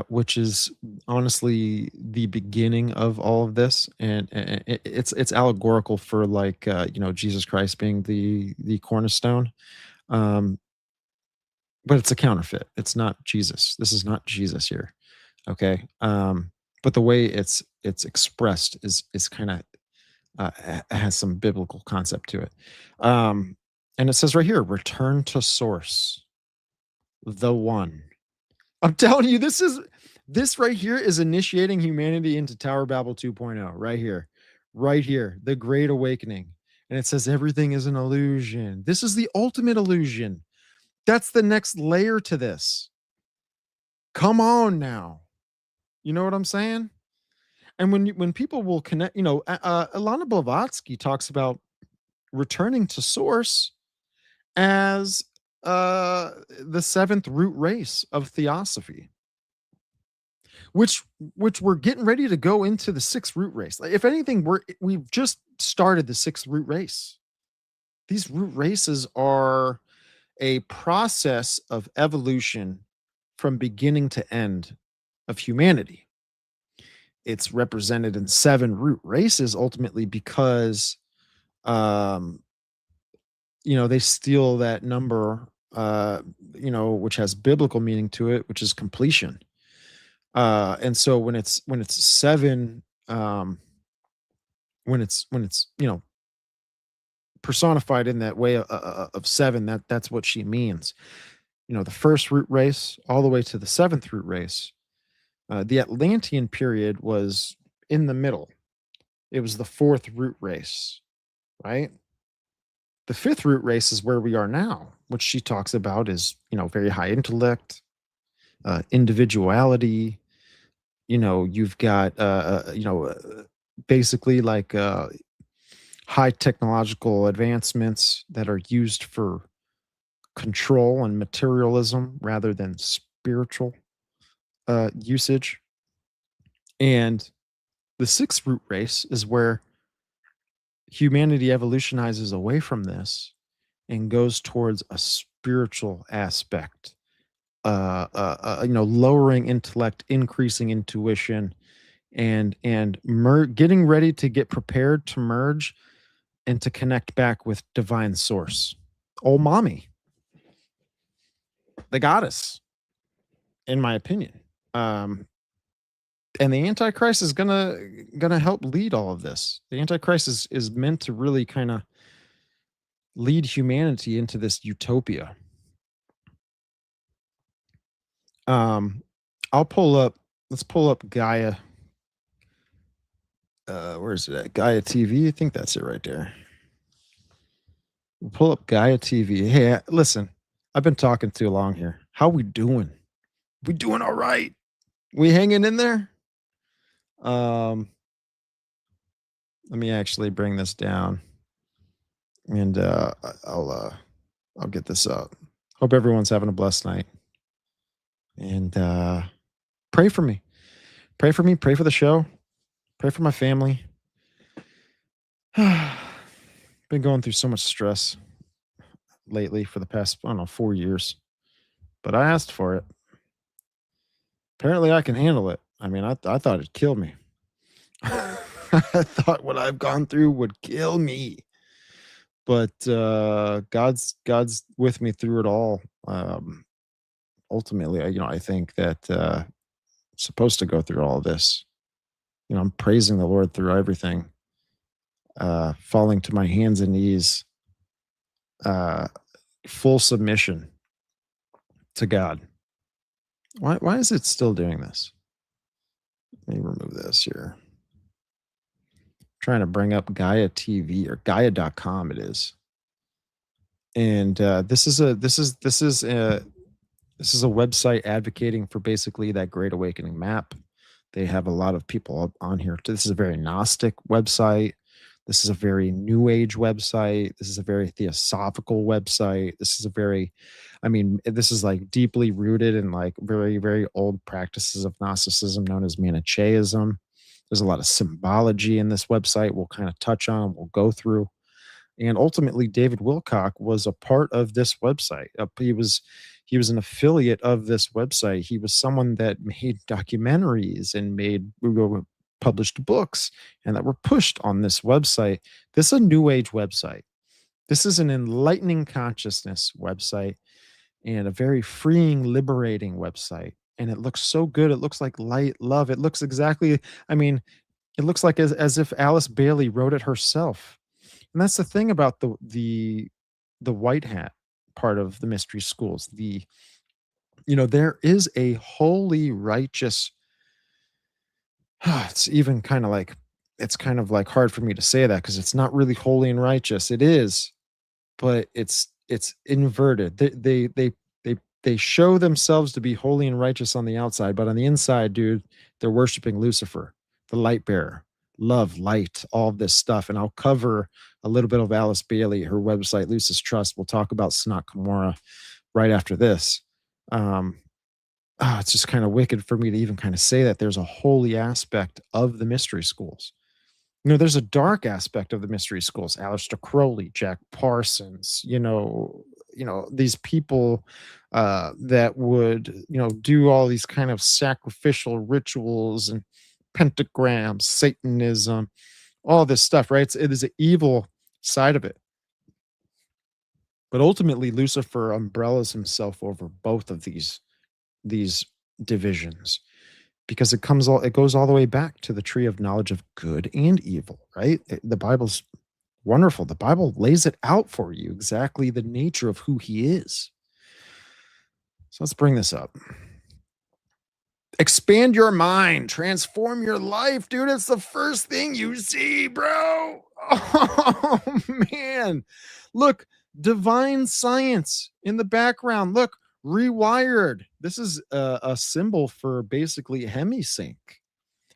Which is honestly the beginning of all of this, and it's allegorical for, like, Jesus Christ being the cornerstone, but it's a counterfeit. It's not Jesus. This is not Jesus here, okay? But the way it's expressed is kind of has some biblical concept to it. And it says right here, return to source, the one. I'm telling you, this right here is initiating humanity into Tower Babel 2.0, right here, the Great Awakening. And it says everything is an illusion. This is the ultimate illusion. That's the next layer to this. Come on now. You know what I'm saying? And when people will connect, Alana Blavatsky talks about returning to source as the seventh root race of theosophy, which we're getting ready to go into the sixth root race. Like, if anything, we've just started the sixth root race. These root races are a process of evolution from beginning to end of humanity. It's represented in 7 root races ultimately because they steal that number, which has biblical meaning to it, which is completion. And so when it's 7, when it's personified in that way of 7, that's what she means. The first root race all the way to the 7th root race. The Atlantean period was in the middle. It was the 4th root race, right? The 5th root race is where we are now, which she talks about is, very high intellect, individuality. You've got, basically like high technological advancements that are used for control and materialism rather than spiritual usage. And the 6th root race is where humanity evolutionizes away from this and goes towards a spiritual aspect, lowering intellect, increasing intuition, and getting ready to get prepared to merge and to connect back with divine source. Oh, mommy, the goddess, in my opinion. And the Antichrist is gonna help lead all of this. The Antichrist is meant to really kind of lead humanity into this utopia. Let's pull up Gaia. Where is it at? Gaia TV. I think that's it right there. We'll pull up Gaia TV. Hey, listen, I've been talking too long here. How we doing? We doing all right? We hanging in there? Let me actually bring this down, and I'll get this up. Hope everyone's having a blessed night, and pray for me. Pray for me. Pray for the show. Pray for my family. Been going through so much stress lately for the past, 4 years, but I asked for it. Apparently, I can handle it. I mean, I thought it'd kill me. I thought what I've gone through would kill me, but God's with me through it all. Ultimately, I think that I'm supposed to go through all of this. I'm praising the Lord through everything, falling to my hands and knees, full submission to God. Why is it still doing this? Let me remove this here. Trying to bring up Gaia TV or Gaia.com it is. And this is a website advocating for basically that Great Awakening map. They have a lot of people on here. This is a very Gnostic website. This is a very New Age website. This is a very theosophical website. This is like deeply rooted in like very, very old practices of Gnosticism known as Manichaeism. There's a lot of symbology in this website we'll kind of touch on, we'll go through. And ultimately, David Wilcock was a part of this website. He was an affiliate of this website. He was someone that made documentaries and published books and that were pushed on this website. This is a New Age website. This is an enlightening consciousness website and a very freeing, liberating website. And it looks so good. It looks like light, love. It looks exactly, It looks like as if Alice Bailey wrote it herself. And that's the thing about the white hat part of the mystery schools. There is a holy righteous it's even kind of like it's kind of like hard for me to say that because it's not really holy and righteous. It is, but it's inverted. They show themselves to be holy and righteous on the outside, but on the inside, dude, they're worshiping Lucifer, the light bearer, love, light, all of this stuff. And I'll cover a little bit of Alice Bailey, her website, Lucis Trust. We'll talk about Sanat Kumara right after this. It's just kind of wicked for me to even kind of say that there's a holy aspect of the mystery schools. There's a dark aspect of the mystery schools. Aleister Crowley, Jack Parsons, these people that would, do all these kind of sacrificial rituals and pentagrams, Satanism, all this stuff, right? It is an evil side of it. But ultimately, Lucifer umbrellas himself over both of these divisions because it goes all the way back to the tree of knowledge of good and evil, right? The Bible's wonderful. The Bible lays it out for you exactly the nature of who he is. So let's bring this up. Expand your mind, transform your life, dude. It's the first thing you see, bro. Oh man. Look, divine science in the background. Look, rewired. This is a symbol for basically hemisync,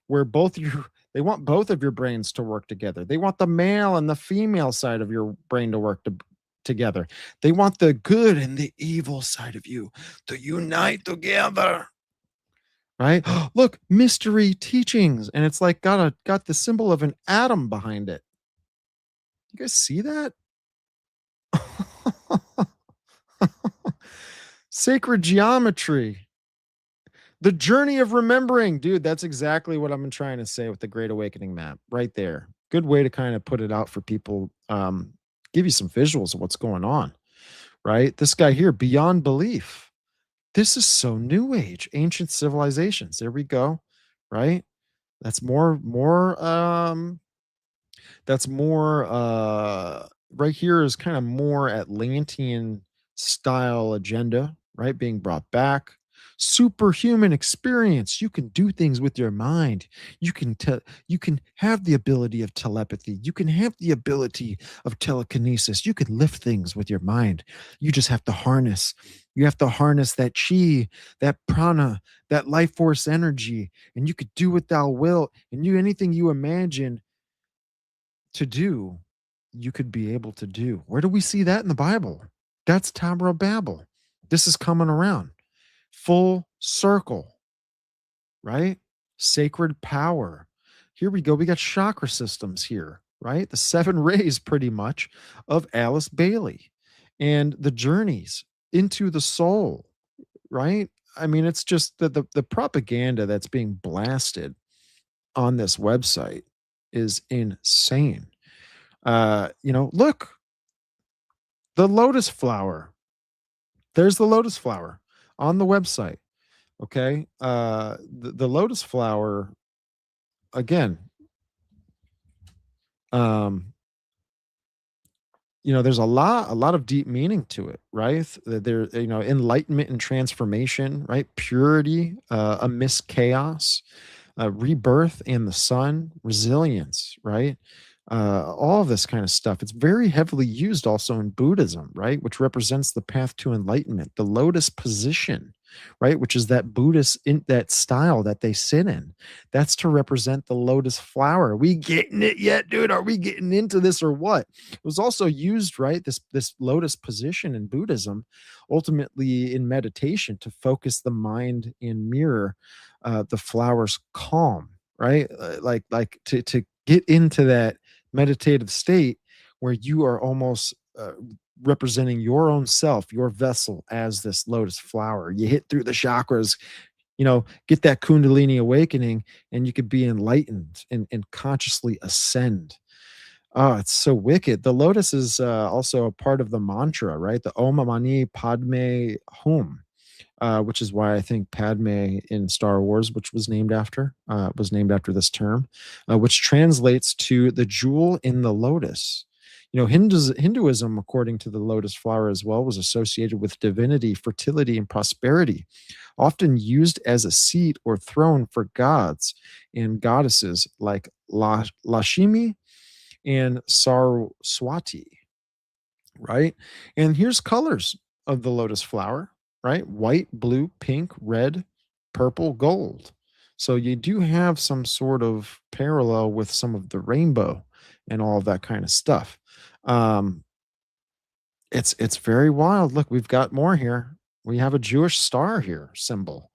where they want both of your brains to work together. They want the male and the female side of your brain to work together. They want the good and the evil side of you to unite together. Right? Look, mystery teachings, and it's like got the symbol of an atom behind it. You guys see that? Sacred geometry. The journey of remembering, dude, that's exactly what I'm trying to say with the Great Awakening map right there. Good way to kind of put it out for people, give you some visuals of what's going on, right? This guy here, beyond belief. This is so new age, ancient civilizations. There we go, right? That's more right here is kind of more Atlantean style agenda, right? Being brought back. Superhuman experience. You can do things with your mind. You can have the ability of telepathy. You can have the ability of telekinesis. You can lift things with your mind. You just have to harness. You have to harness that chi, that prana, that life force energy, and you could do what thou wilt. And anything you imagine to do, you could be able to do. Where do we see that in the Bible? That's Tower of Babel. This is coming around. Full circle, right? Sacred power. Here we go. We got chakra systems here, right? The 7 rays pretty much of Alice Bailey and the journeys into the soul, right? I mean, it's just the propaganda that's being blasted on this website is insane. Look, the lotus flower. There's the lotus flower on the website. Okay. The lotus flower, again, there's a lot of deep meaning to it, right? There, enlightenment and transformation, right? Purity amidst chaos, rebirth in the sun, resilience, right? All of this kind of stuff. It's very heavily used also in Buddhism, right? Which represents the path to enlightenment, the lotus position, right? Which is that Buddhist in that style that they sit in. That's to represent the lotus flower. Are we getting it yet, dude? Are we getting into this or what? It was also used, right? This lotus position in Buddhism, ultimately in meditation to focus the mind and mirror the flower's calm, right? Like to get into that meditative state where you are almost representing your own self, your vessel as this lotus flower. You hit through the chakras, get that Kundalini awakening, and you could be enlightened and consciously ascend. Oh, it's so wicked. The lotus is also a part of the mantra, right? The Om Mani Padme Hum. which is why I think Padme in Star Wars, which was named after this term, which translates to the jewel in the lotus. You know, Hinduism, according to the lotus flower as well, was associated with divinity, fertility, and prosperity, often used as a seat or throne for gods and goddesses like Lashmi and Saraswati, right? And here's colors of the lotus flower, right? White, blue, pink, red, purple, gold. So you do have some sort of parallel with some of the rainbow and all of that kind of stuff. Um, it's very wild. Look, we've got more here. We have a Jewish star here symbol.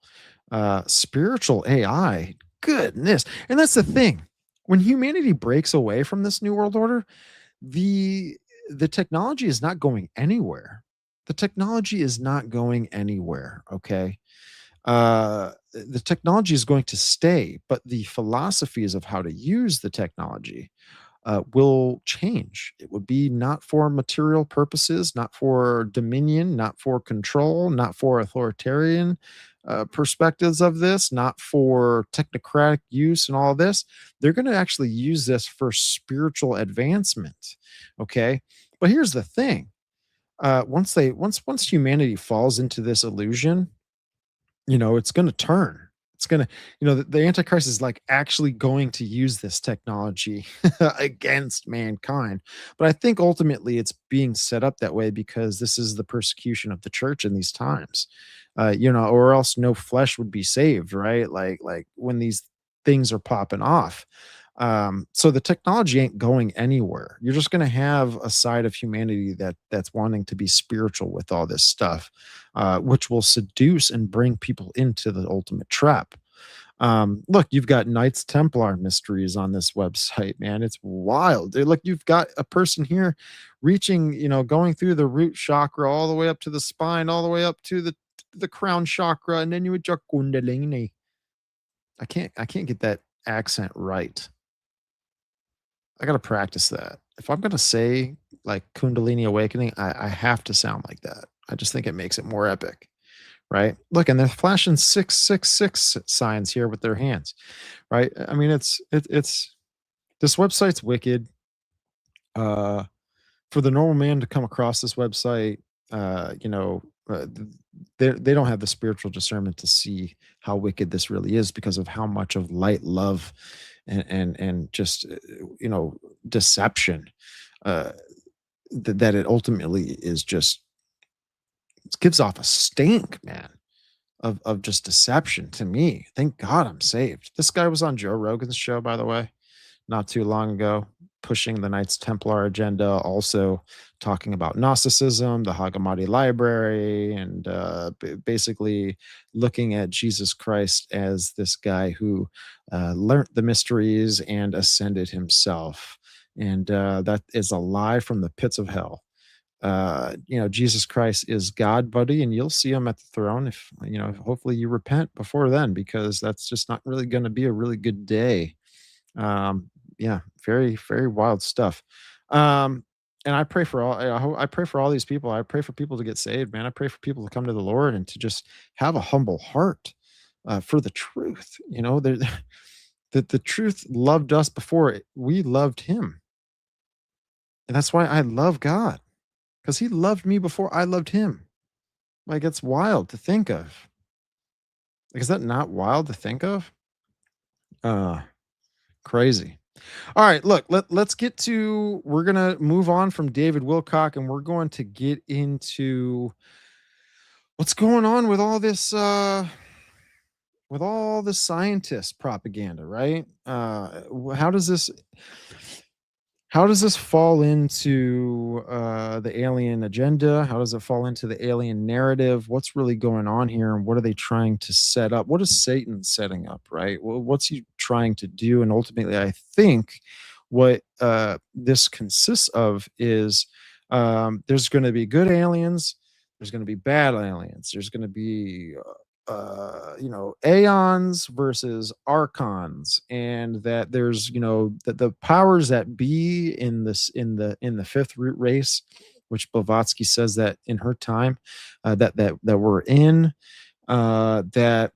Spiritual AI. Goodness. And that's the thing. When humanity breaks away from this new world order, the the technology is not going anywhere. The technology is not going anywhere, okay? The technology is going to stay, but the philosophies of how to use the technology will change. It would be not for material purposes, not for dominion, not for control, not for authoritarian perspectives of this, not for technocratic use and all of this. They're going to actually use this for spiritual advancement. Okay. But here's the thing. Once humanity falls into this illusion, you know, it's going to turn. It's going to, you know, the Antichrist is like actually going to use this technology against mankind. But I think ultimately it's being set up that way because this is the persecution of the church in these times, you know, or else no flesh would be saved, right? Like when these things are popping off. So the technology ain't going anywhere. You're just going to have a side of humanity that's wanting to be spiritual with all this stuff, which will seduce and bring people into the ultimate trap. Look, you've got Knights Templar mysteries on this website, man. It's wild. Look, you've got a person here reaching, you know, going through the root chakra all the way up to the spine, all the way up to the crown chakra, and then you would kundalini. I can't get that accent right. I gotta practice that. If I'm gonna say like Kundalini awakening, I have to sound like that. I just think it makes it more epic, right? Look, and they're flashing 666 signs here with their hands, right? I mean, it's this website's wicked. Uh, for the normal man to come across this website, you know, they don't have the spiritual discernment to see how wicked this really is because of how much of light, love, and just you know, deception that it ultimately is. Just it gives off a stink, man, of just deception to me. Thank God I'm saved. This guy was on Joe Rogan's show, by the way, not too long ago, pushing the Knights Templar agenda, also talking about Gnosticism, the Hagamadi Library, and basically looking at Jesus Christ as this guy who learnt the mysteries and ascended himself. And that is a lie from the pits of hell. You know, Jesus Christ is God, buddy, and you'll see him at the throne if, you know, hopefully you repent before then, because that's just not really going to be a really good day. Yeah, very, very wild stuff. And I pray for all, I pray for all these people. I pray for people to get saved, man. I pray for people to come to the Lord and to just have a humble heart for the truth. You know, that the truth loved us before we loved him. And that's why I love God, because he loved me before I loved him. Like, it's wild to think of. Like, is that not wild to think of? Crazy. All right, look, let's get to, we're going to move on from David Wilcock, and we're going to get into what's going on with all this with all the scientist propaganda, right? How does this fall into the alien agenda? How does it fall into the alien narrative? What's really going on here, and what are they trying to set up? What is Satan setting up, right? Well, what's he trying to do? And ultimately, I think what this consists of is there's going to be good aliens, there's going to be bad aliens, there's going to be you know, aeons versus archons, and that there's, you know, the powers that be in this, in the fifth root race, which Blavatsky says that in her time that we're in, that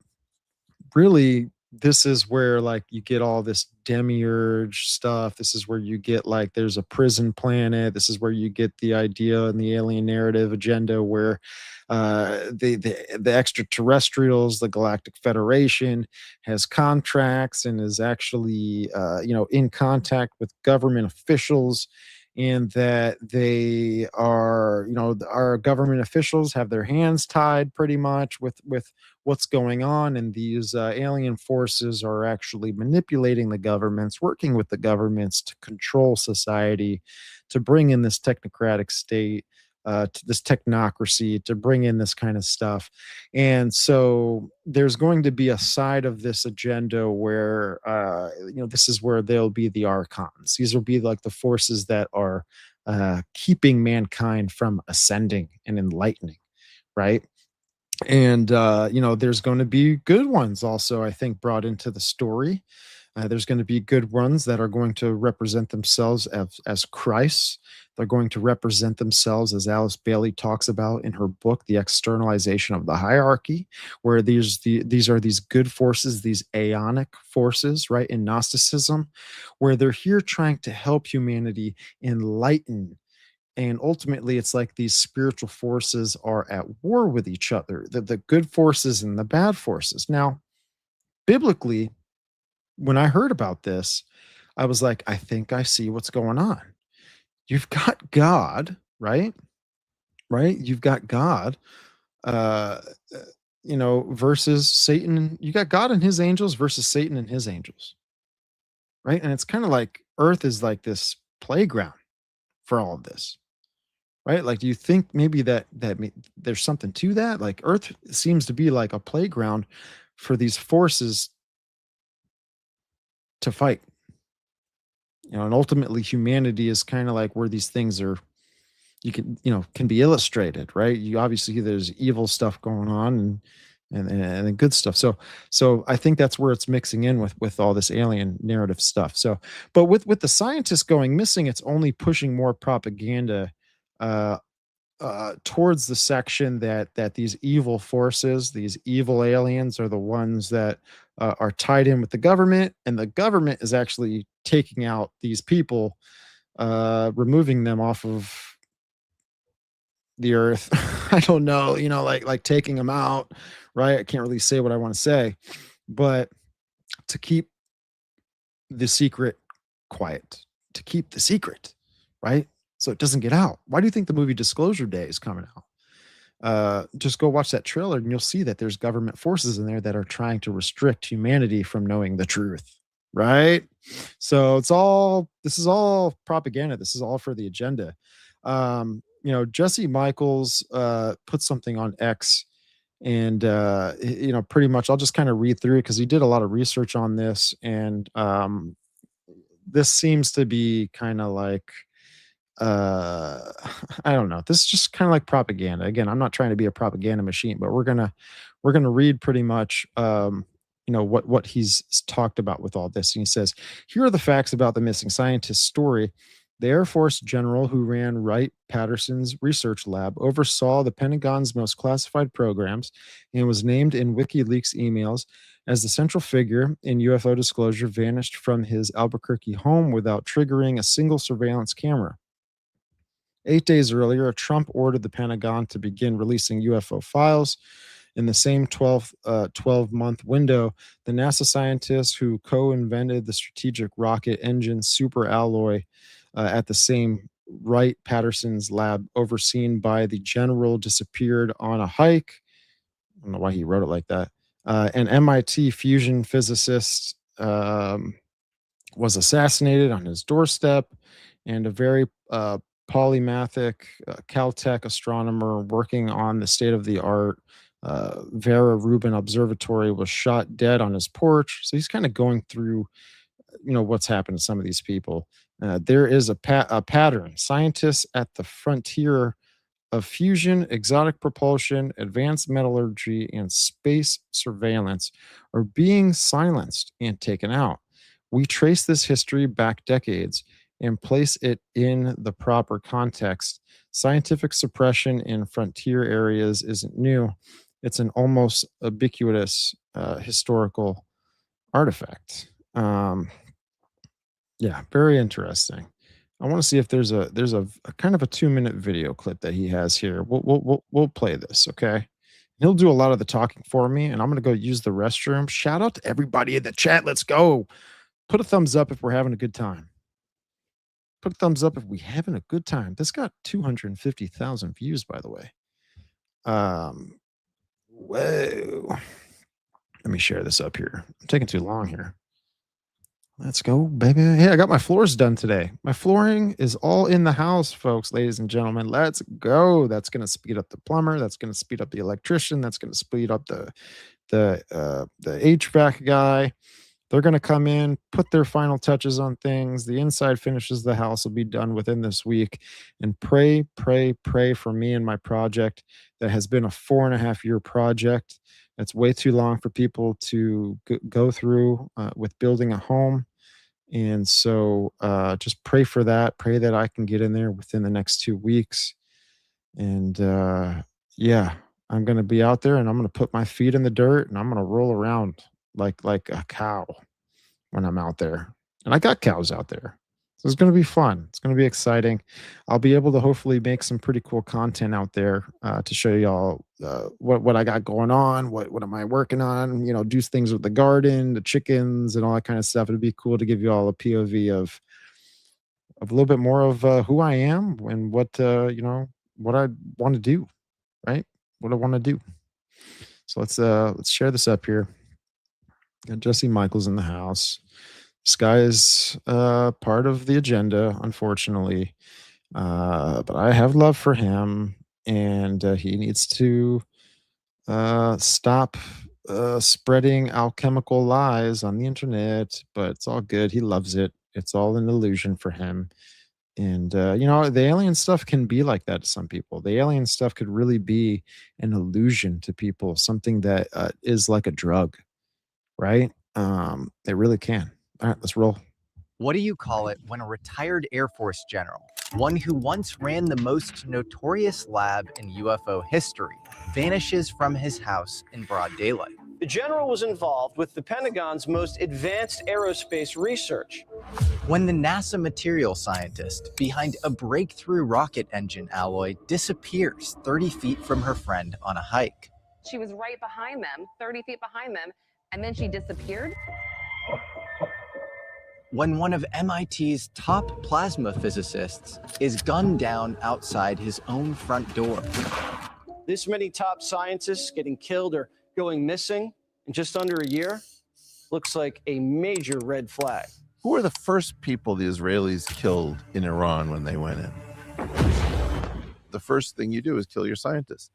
really this is where like you get all this demiurge stuff. This is where you get like there's a prison planet. This is where you get the idea and the alien narrative agenda where the extraterrestrials, the Galactic Federation, has contracts and is actually in contact with government officials, and that they are, our government officials have their hands tied pretty much with what's going on, and these alien forces are actually manipulating the governments, working with the governments to control society, to bring in this technocratic state, to this technocracy, to bring in this kind of stuff. And so there's going to be a side of this agenda where this is where they'll be the archons. These will be like the forces that are keeping mankind from ascending and enlightening, right? And there's going to be good ones also, I think, brought into the story. There's going to be good ones that are going to represent themselves as Christ. They're going to represent themselves, as Alice Bailey talks about in her book, The Externalization of the Hierarchy, where these are these good forces, these aeonic forces, right, in Gnosticism, where they're here trying to help humanity enlighten. And ultimately, it's like these spiritual forces are at war with each other, the good forces and the bad forces. Now, biblically, when I heard about this, I was like, I think I see what's going on. You've got God, right? Right? You've got God, uh, versus Satan. You got God and his angels versus Satan and his angels, right? And it's kind of like Earth is like this playground for all of this, right? Like, do you think maybe there's something to that? Like, Earth seems to be like a playground for these forces to fight. And ultimately humanity is kind of like where these things are, can be illustrated, right? You obviously, there's evil stuff going on and good stuff. So I think that's where it's mixing in with all this alien narrative stuff. So, but with the scientists going missing, it's only pushing more propaganda uh towards the section that these evil forces, these evil aliens, are the ones that are tied in with the government, and the government is actually taking out these people, removing them off of the earth. I don't know, like taking them out, right? I can't really say what I want to say, but to keep the secret quiet, to keep the secret, right? So it doesn't get out. Why do you think the movie Disclosure Day is coming out? Just go watch that trailer and you'll see that there's government forces in there that are trying to restrict humanity from knowing the truth, right? So this is all propaganda. This is all for the agenda. Jesse Michaels put something on X, and pretty much I'll just kind of read through it because he did a lot of research on this, and this seems to be kind of like uh I don't know, this is just kind of like propaganda. Again, I'm not trying to be a propaganda machine, but we're gonna read pretty much what he's talked about with all this. And he says, here are the facts about the missing scientist story. The Air Force general who ran Wright Patterson's research lab oversaw the Pentagon's most classified programs and was named in WikiLeaks emails as the central figure in UFO disclosure vanished from his Albuquerque home without triggering a single surveillance camera. 8 days earlier, Trump ordered the Pentagon to begin releasing UFO files. In the same 12-month window, the NASA scientists who co-invented the strategic rocket engine superalloy at the same Wright-Patterson's lab, overseen by the general, disappeared on a hike. I don't know why he wrote it like that. An MIT fusion physicist was assassinated on his doorstep, and a very polymathic Caltech astronomer working on the state-of-the-art Vera Rubin Observatory was shot dead on his porch. So he's kind of going through, what's happened to some of these people. There is a pattern. Scientists at the frontier of fusion, exotic propulsion, advanced metallurgy, and space surveillance are being silenced and taken out. We trace this history back decades and place it in the proper context. Scientific suppression in frontier areas isn't new. It's an almost ubiquitous historical artifact. Yeah, very interesting. I want to see if there's a kind of a 2-minute video clip that he has here. We'll play this, okay? He'll do a lot of the talking for me, and I'm gonna go use the restroom. Shout out to everybody in the chat. Let's go. Put a thumbs up if we're having a good time. Put a thumbs up if we're having a good time. This got 250,000 views, by the way. Whoa. Let me share this up here. I'm taking too long here. Let's go, baby. Hey, I got my floors done today. My flooring is all in the house, folks, ladies and gentlemen. Let's go. That's going to speed up the plumber. That's going to speed up the electrician. That's going to speed up the HVAC guy. They're going to come in, put their final touches on things. The inside finishes the house will be done within this week. And pray for me and my project that has been a 4.5-year project. It's way too long for people to go through with building a home. And so just pray for that. Pray that I can get in there within the next 2 weeks. And yeah, I'm going to be out there and I'm going to put my feet in the dirt and I'm going to roll around like a cow when I'm out there. And I got cows out there. So it's going to be fun. It's going to be exciting. I'll be able to hopefully make some pretty cool content out there to show y'all what I got going on. What am I working on? You know, do things with the garden, the chickens, and all that kind of stuff. It'd be cool to give you all a POV of a little bit more of who I am and what what I want to do, right? What I want to do. So let's share this up here. Got Jesse Michaels in the house. This guy is part of the agenda, unfortunately. But I have love for him, and he needs to stop spreading alchemical lies on the internet. But it's all good. He loves it. It's all an illusion for him. And the alien stuff can be like that to some people. The alien stuff could really be an illusion to people, something that is like a drug, right? It really can. All right, let's roll. What do you call it when a retired Air Force general, one who once ran the most notorious lab in UFO history, vanishes from his house in broad daylight? The general was involved with the Pentagon's most advanced aerospace research. When the NASA material scientist behind a breakthrough rocket engine alloy disappears 30 feet from her friend on a hike. She was right behind them, 30 feet behind them, and then she disappeared. When one of MIT's top plasma physicists is gunned down outside his own front door. This many top scientists getting killed or going missing in just under a year looks like a major red flag. Who are the first people the Israelis killed in Iran when they went in? The first thing you do is kill your scientists.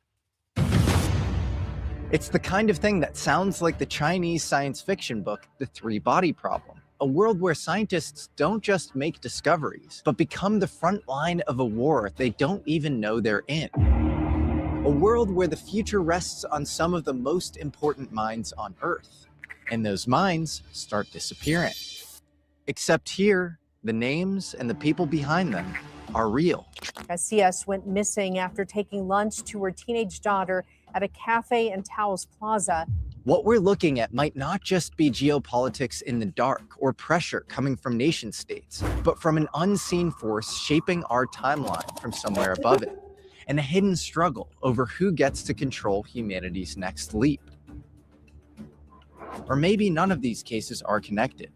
It's the kind of thing that sounds like the Chinese science fiction book, The Three-Body Problem. A world where scientists don't just make discoveries, but become the front line of a war they don't even know they're in. A world where the future rests on some of the most important minds on Earth. And those minds start disappearing. Except here, the names and the people behind them are real. CS went missing after taking lunch to her teenage daughter at a cafe in Taos Plaza. What we're looking at might not just be geopolitics in the dark or pressure coming from nation states, but from an unseen force shaping our timeline from somewhere above it, and a hidden struggle over who gets to control humanity's next leap. Or maybe none of these cases are connected.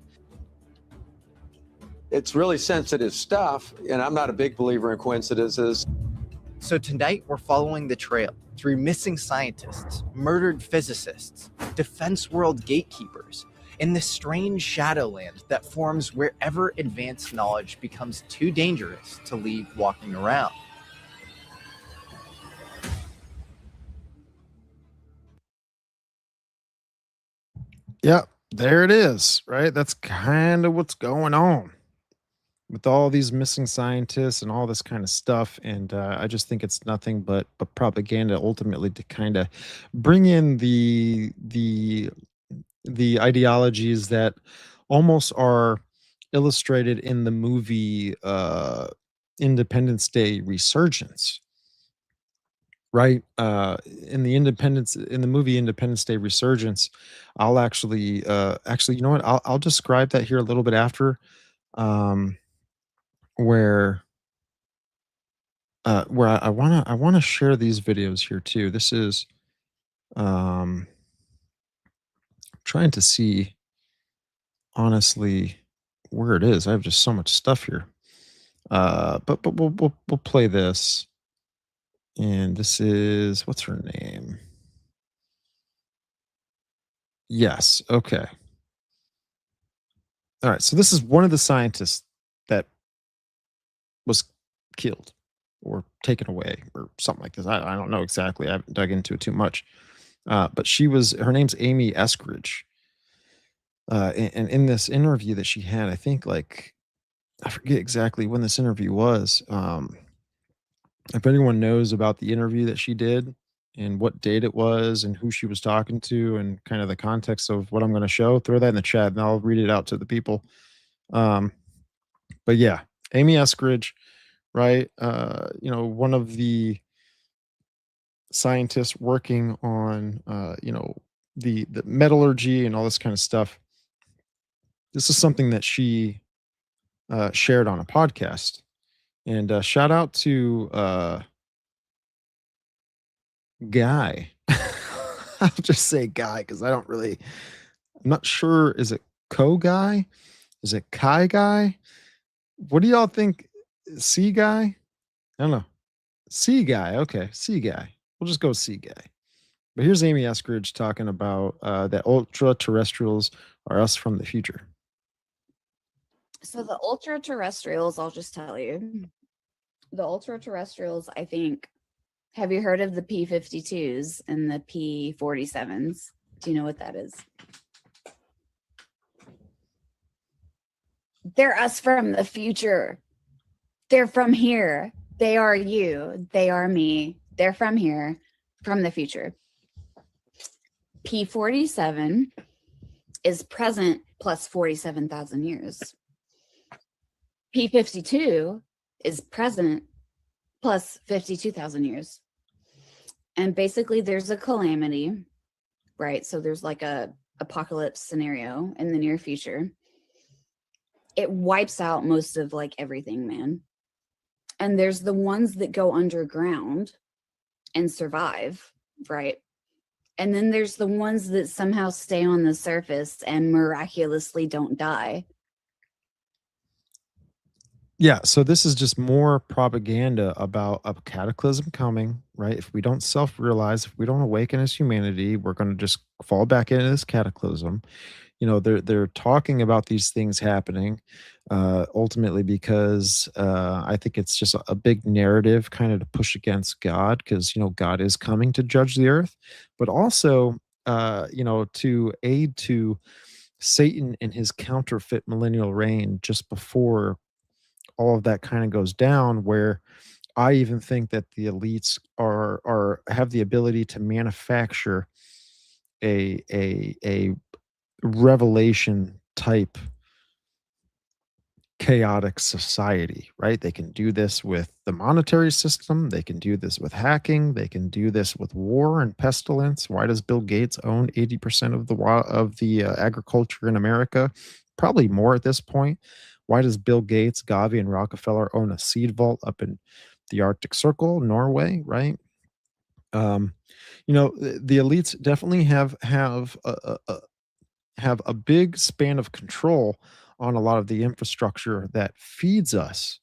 It's really sensitive stuff, and I'm not a big believer in coincidences. So tonight we're following the trail through missing scientists, murdered physicists, defense world gatekeepers, in this strange shadowland that forms wherever advanced knowledge becomes too dangerous to leave walking around. Yep, there it is, right? That's kind of what's going on with all these missing scientists and all this kind of stuff. And I just think it's nothing but propaganda ultimately to kind of bring in the ideologies that almost are illustrated in the movie Independence Day Resurgence, right? In the movie Independence Day Resurgence, I'll actually, you know what? I'll describe that here a little bit after, um, where I wanna share these videos here too. This is um trying to see honestly where it is. I have just so much stuff here. But we'll play this. And this is what's her name? Yes. Okay. All right. So this is one of the scientists that was killed or taken away or something like this. I don't know exactly. I haven't dug into it too much. But her name's Amy Eskridge. And in this interview that she had, I think like I forget exactly when this interview was. If anyone knows about the interview that she did and what date it was and who she was talking to and kind of the context of what I'm going to show, throw that in the chat and I'll read it out to the people. Um, but yeah, Amy Eskridge, right? One of the scientists working on, the metallurgy and all this kind of stuff. This is something that she shared on a podcast. And shout out to Guy. I'll just say Guy because I'm not sure. Is it Guy? Is it Kai Guy? What do y'all think? C Guy? I don't know. C Guy. Okay. C Guy. We'll just go C Guy. But here's Amy Eskridge talking about that ultra terrestrials are us from the future. So the ultra terrestrials, I'll just tell you, the ultra terrestrials, I think, have you heard of the P-52s and the P-47s? Do you know what that is? They're us from the future. They're from here. They are you. They are me. They're from here, from the future. P-47 is present plus 47,000 years. P-52 is present plus 52,000 years. And basically there's a calamity, right? So there's like a apocalypse scenario in the near future. It wipes out most of like everything, man. And there's the ones that go underground and survive, right? And then there's the ones that somehow stay on the surface and miraculously don't die. Yeah, so this is just more propaganda about a cataclysm coming, right? If we don't self-realize, if we don't awaken as humanity, we're going to just fall back into this cataclysm. They're talking about these things happening ultimately because I think it's just a big narrative kind of to push against God because God is coming to judge the earth, but also to aid to Satan and his counterfeit millennial reign just before all of that kind of goes down, where I even think that the elites have the ability to manufacture a revelation type chaotic society, right? They can do this with the monetary system, they can do this with hacking, they can do this with war and pestilence. Why does Bill Gates own 80% of the agriculture in America? Probably more at this point. Why does Bill Gates, Gavi, and Rockefeller own a seed vault up in the Arctic Circle, Norway, right? The elites definitely have a big span of control on a lot of the infrastructure that feeds us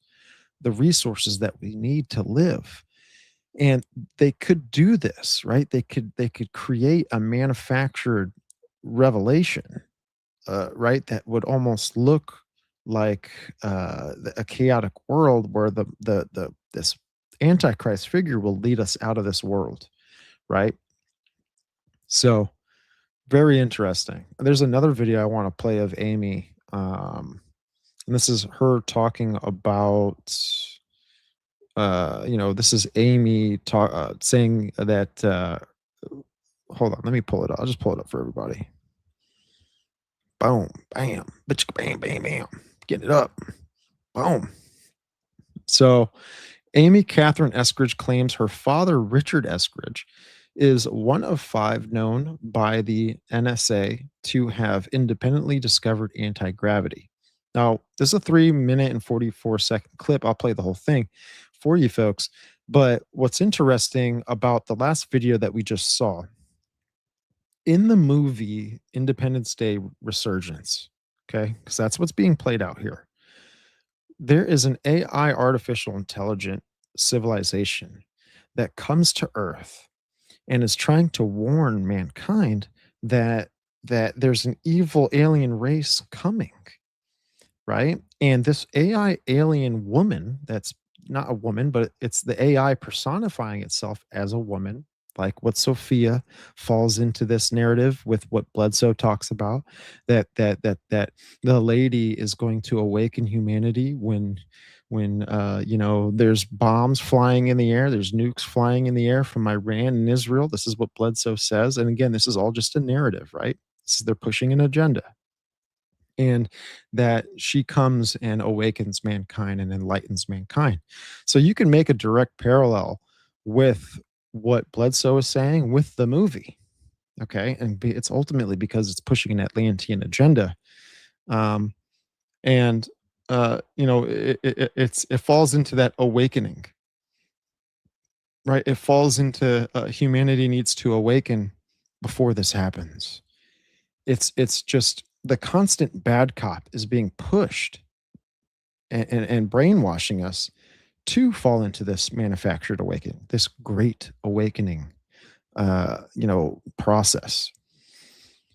the resources that we need to live. And they could do this, right? They could create a manufactured revelation, right? That would almost look like a chaotic world where this Antichrist figure will lead us out of this world, right? So very interesting. There's another video I want to play of Amy. And this is her talking about, this is Amy saying that, hold on, let me pull it up. I'll just pull it up for everybody. Boom, bam, bitch, bam, bam, bam. Getting it up. Boom. So Amy Catherine Eskridge claims her father, Richard Eskridge, is one of 5 known by the NSA to have independently discovered anti-gravity. Now, this is a 3-minute and 44-second clip. I'll play the whole thing for you folks. But what's interesting about the last video that we just saw, in the movie Independence Day Resurgence, okay, because that's what's being played out here, there is an AI, artificial intelligent civilization that comes to Earth and is trying to warn mankind that there's an evil alien race coming, right? And this AI alien woman, that's not a woman, but it's the AI personifying itself as a woman, like what Sophia falls into this narrative with what Bledsoe talks about, that the lady is going to awaken humanity when there's bombs flying in the air, there's nukes flying in the air from Iran and Israel. This is what Bledsoe says. And again, this is all just a narrative, right? They're pushing an agenda. And that she comes and awakens mankind and enlightens mankind. So you can make a direct parallel with what Bledsoe is saying with the movie. Okay. And it's ultimately because it's pushing an Atlantean agenda. It falls into that awakening, right? It falls into humanity needs to awaken before this happens. It's just the constant bad cop is being pushed and brainwashing us to fall into this manufactured awakening, this great awakening, process.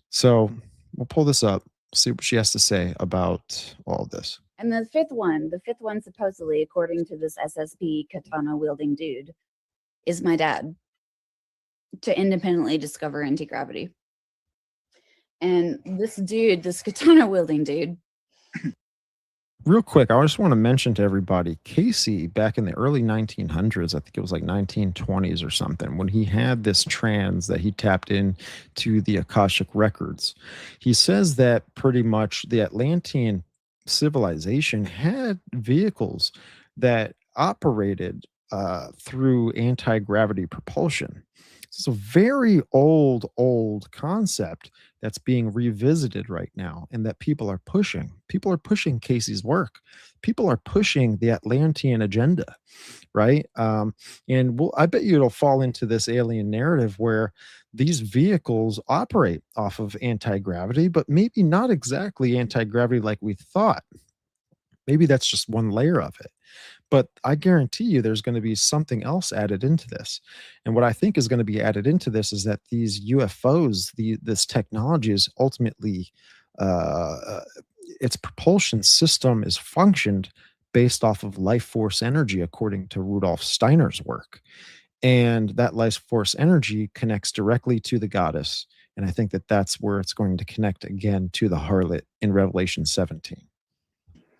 So we'll pull this up, see what she has to say about all this. And the fifth one supposedly, according to this SSP katana wielding dude, is my dad, to independently discover anti-gravity. And this dude, this katana wielding dude. Real quick, I just want to mention to everybody, Casey, back in the early 1900s, I think it was like 1920s or something, when he had this trance that he tapped in to the Akashic records, he says that pretty much the Atlantean civilization had vehicles that operated through anti-gravity propulsion. It's a very old concept that's being revisited right now and that people are pushing. People are pushing Casey's work. People are pushing the Atlantean agenda, right? I bet you it'll fall into this alien narrative where these vehicles operate off of anti-gravity, but maybe not exactly anti-gravity like we thought. Maybe that's just one layer of it. But I guarantee you there's going to be something else added into this. And what I think is going to be added into this is that these UFOs, this technology is ultimately, its propulsion system is functioned based off of life force energy, according to Rudolf Steiner's work. And that life force energy connects directly to the goddess. And I think that that's where it's going to connect again to the harlot in Revelation 17.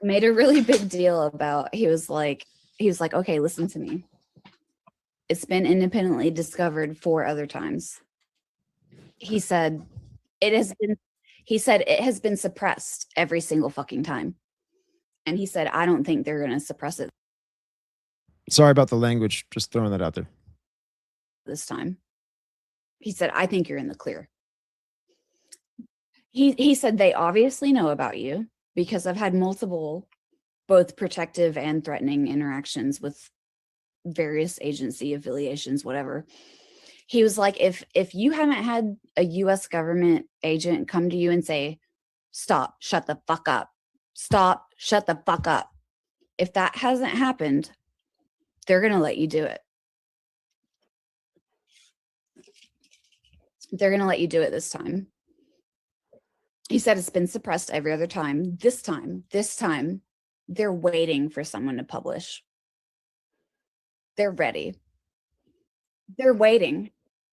Made a really big deal about, he was like, okay, listen to me. It's been independently discovered 4 other times. He said it has been suppressed every single fucking time. And he said, I don't think they're going to suppress it Sorry about the language, just throwing that out there. this time. He said, I think you're in the clear. He said they obviously know about you, because I've had multiple, both protective and threatening interactions with various agency affiliations, whatever. He was like, if you haven't had a US government agent come to you and say, stop, shut the fuck up, stop, shut the fuck up. If that hasn't happened, they're going to let you do it. They're going to let you do it this time. He said it's been suppressed every other time. This time, they're waiting for someone to publish. They're ready. They're waiting.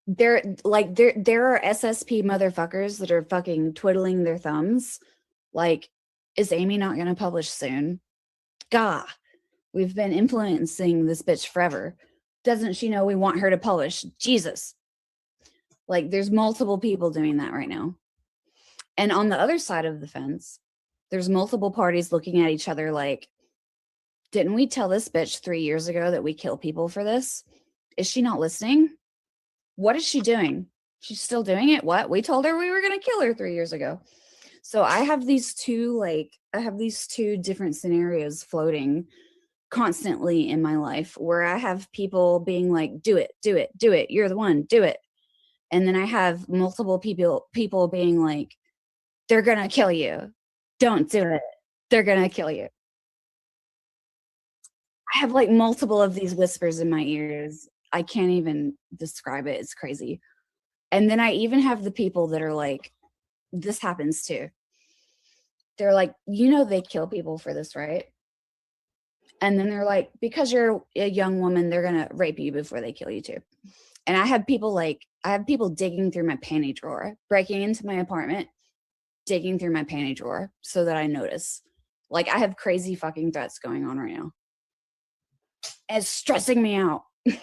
There are SSP motherfuckers that are fucking twiddling their thumbs. Like, is Amy not going to publish soon? Gah, we've been influencing this bitch forever. Doesn't she know we want her to publish? Jesus. Like, there's multiple people doing that right now. And on the other side of the fence, there's multiple parties looking at each other like, Didn't we tell this bitch 3 years ago that we kill people for this? Is she not listening? What is she doing? She's still doing it? What? We told her we were going to kill her 3 years ago. So I have these two different scenarios floating constantly in my life, where I have people being like, do it, do it, do it. You're the one, do it. And then I have multiple people being like, they're going to kill you. Don't do it. They're going to kill you. I have like multiple of these whispers in my ears. I can't even describe it. It's crazy. And then I even have the people that are like, this happens too. They're like, you know, they kill people for this, right? And then they're like, because you're a young woman, they're going to rape you before they kill you too. And I have people digging through my panty drawer, breaking into my apartment, digging through my panty drawer so that I notice. Like, I have crazy fucking threats going on right now. And it's stressing me out. You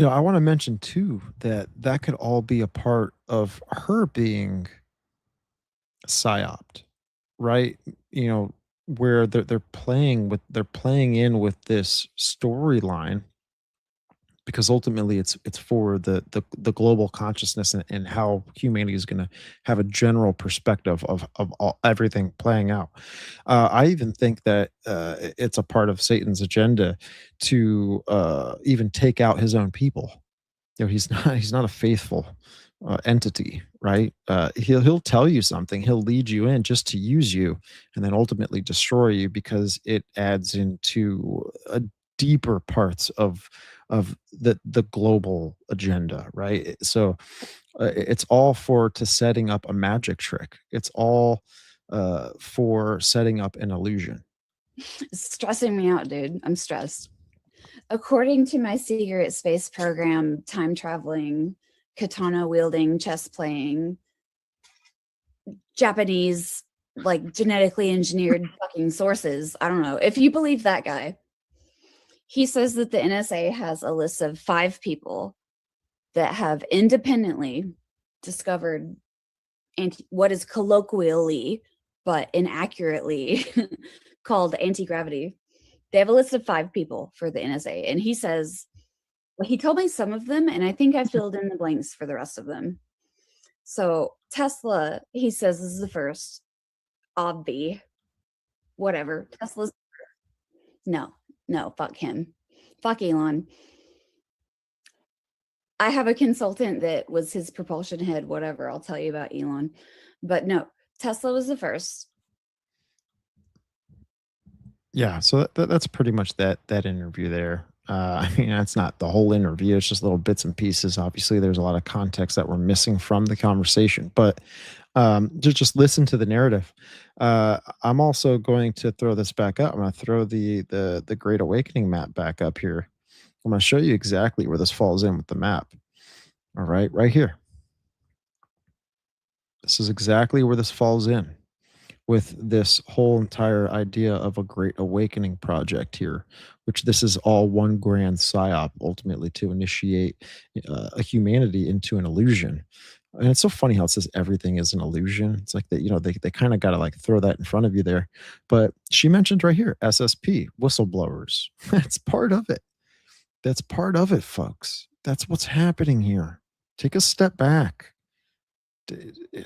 know, I want to mention too that could all be a part of her being psyoped, right? You know, where they're playing in with this storyline, because ultimately it's for the global consciousness, and how humanity is going to have a general perspective of everything playing out. I even think that it's a part of Satan's agenda to even take out his own people. You know, he's not a faithful entity, right? He'll tell you something, he'll lead you in just to use you, and then ultimately destroy you, because it adds into a deeper parts of the global agenda, right? So it's all to setting up a magic trick. It's all for setting up an illusion. It's stressing me out, dude. I'm stressed. According to my secret space program, time traveling, katana wielding, chess playing, Japanese, like genetically engineered fucking sources, I don't know. If you believe that guy, he says that the NSA has a list of 5 people that have independently discovered what is colloquially but inaccurately called anti-gravity. They have a list of 5 people for the NSA. And he says, well, he told me some of them, and I think I filled in the blanks for the rest of them. So Tesla, he says, is the first. Obvi. Whatever. Tesla's no, fuck him. Fuck Elon. I have a consultant that was his propulsion head, whatever. I'll tell you about Elon. But no, Tesla was the first. Yeah, so that's pretty much that interview there. I mean, that's not the whole interview. It's just little bits and pieces. Obviously, there's a lot of context that we're missing from the conversation, but just listen to the narrative. I'm also going to throw this back up. I'm going to throw the Great Awakening map back up here. I'm going to show you exactly where this falls in with the map. All right, right here. This is exactly where this falls in with this whole entire idea of a Great Awakening project here, which this is all one grand psyop, ultimately to initiate a humanity into an illusion. And it's so funny how it says everything is an illusion. It's like that, you know, they kind of got to like throw that in front of you there. But she mentioned right here, SSP, whistleblowers. That's part of it. That's part of it, folks. That's what's happening here. Take a step back.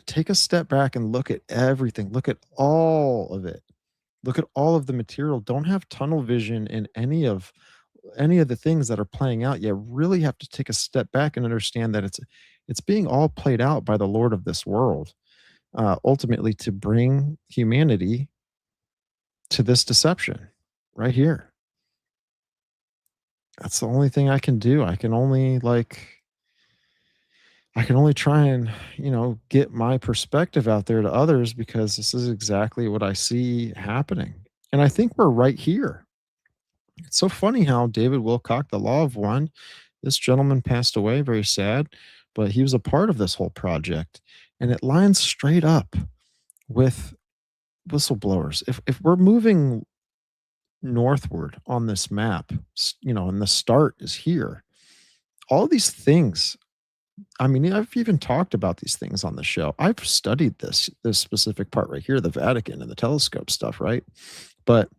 Take a step back and look at everything. Look at all of it. Look at all of the material. Don't have tunnel vision in any of the things that are playing out. You really have to take a step back and understand that it's being all played out by the Lord of this world, ultimately to bring humanity to this deception right here. That's the only thing I can do. I can only try and, you know, get my perspective out there to others, because this is exactly what I see happening. And I think we're right here. It's so funny how David Wilcock, the Law of One, this gentleman passed away, very sad, but he was a part of this whole project. And it lines straight up with whistleblowers. If we're moving northward on this map, you know, and the start is here, all these things, I mean, I've even talked about these things on the show. I've studied this specific part right here, the Vatican and the telescope stuff, right? But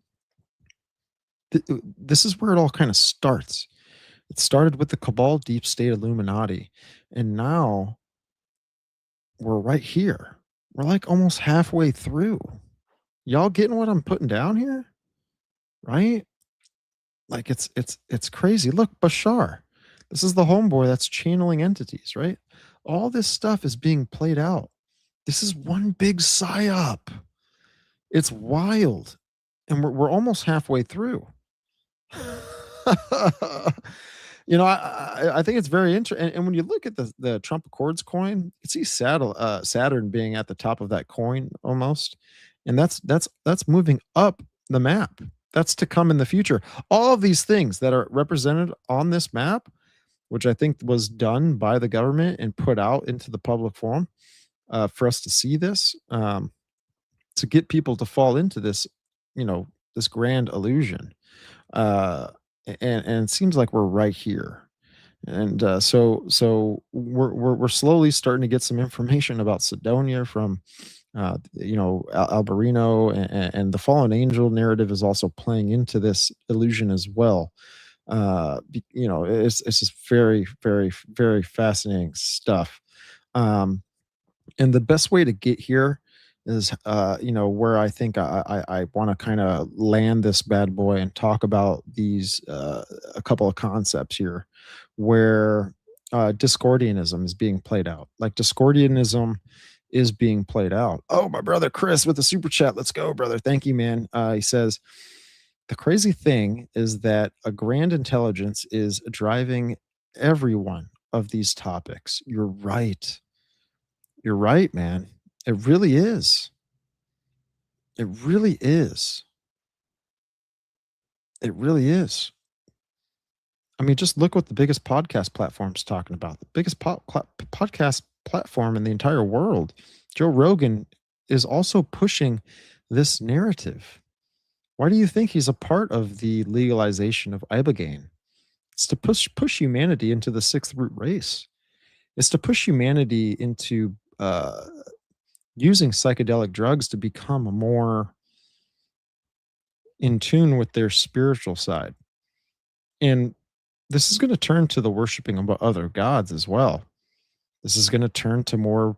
this is where it all kind of starts. It started with the cabal, deep state, Illuminati, and now we're right here. We're like almost halfway through. Y'all getting what I'm putting down here? Right? Like it's crazy. Look, Bashar. This is the homeboy that's channeling entities, right? All this stuff is being played out. This is one big psyop. It's wild. And we're almost halfway through. I think it's very interesting. And when you look at the Trump Accords coin, you see Saturn being at the top of that coin almost, and that's moving up the map. That's to come in the future. All of these things that are represented on this map, which I think was done by the government and put out into the public forum for us to see this, to get people to fall into this, this grand illusion. And it seems like we're right here. And so we're slowly starting to get some information about Sidonia from Alberino, and the fallen angel narrative is also playing into this illusion as well. It's just very, very, very fascinating stuff. And the best way to get here is where I think I want to kind of land this bad boy and talk about these a couple of concepts here where Discordianism is being played out. Like Discordianism is being played out. Oh, my brother Chris with the super chat. Let's go, brother. Thank you, man. He says, the crazy thing is that a grand intelligence is driving every one of these topics. You're right. You're right, man. It really is. It really is. It really is. I mean, just look what the biggest podcast platform's talking about. The biggest podcast platform in the entire world, Joe Rogan, is also pushing this narrative. Why do you think he's a part of the legalization of ibogaine? It's to push humanity into the sixth root race. It's to push humanity into using psychedelic drugs to become more in tune with their spiritual side. And this is going to turn to the worshiping of other gods as well. This is going to turn to more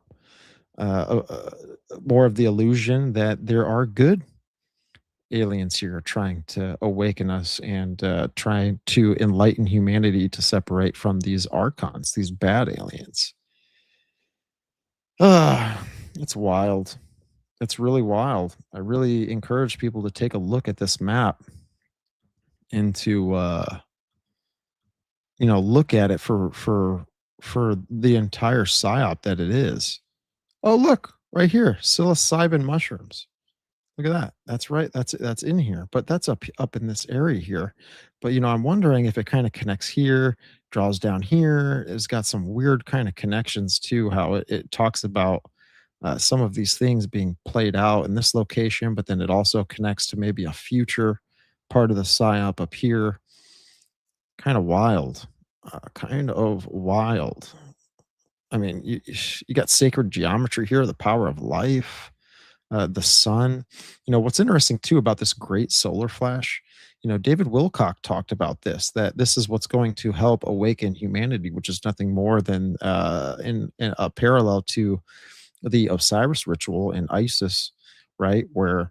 of the illusion that there are good aliens here trying to awaken us and trying to enlighten humanity to separate from these archons, these bad aliens. It's wild. It's really wild. I really encourage people to take a look at this map and to look at it for the entire psyop that it is. Oh, look right here, psilocybin mushrooms. Look at that. That's right. That's in here, but that's up in this area here. But I'm wondering if it kind of connects here, draws down here. It's got some weird kind of connections to how it talks about some of these things being played out in this location, but then it also connects to maybe a future part of the psyop up here. Kind of wild. Kind of wild. I mean, you got sacred geometry here, the power of life. The sun. What's interesting too about this great solar flash, David Wilcock talked about this, that this is what's going to help awaken humanity, which is nothing more than in a parallel to the Osiris ritual in Isis, right? Where,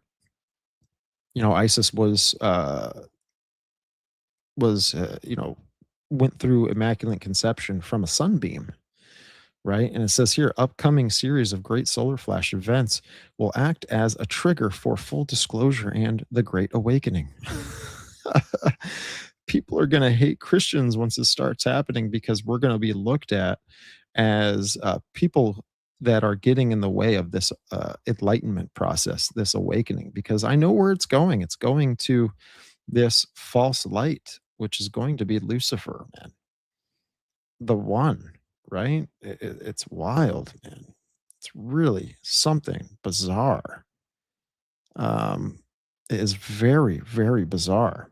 Isis was went through immaculate conception from a sunbeam. Right. And it says here, upcoming series of great solar flash events will act as a trigger for full disclosure and the Great Awakening. People are going to hate Christians once this starts happening, because we're going to be looked at as people that are getting in the way of this enlightenment process, this awakening, because I know where it's going. It's going to this false light, which is going to be Lucifer, man. The one. Right? It's wild, man. It's really something bizarre. It is very, very bizarre.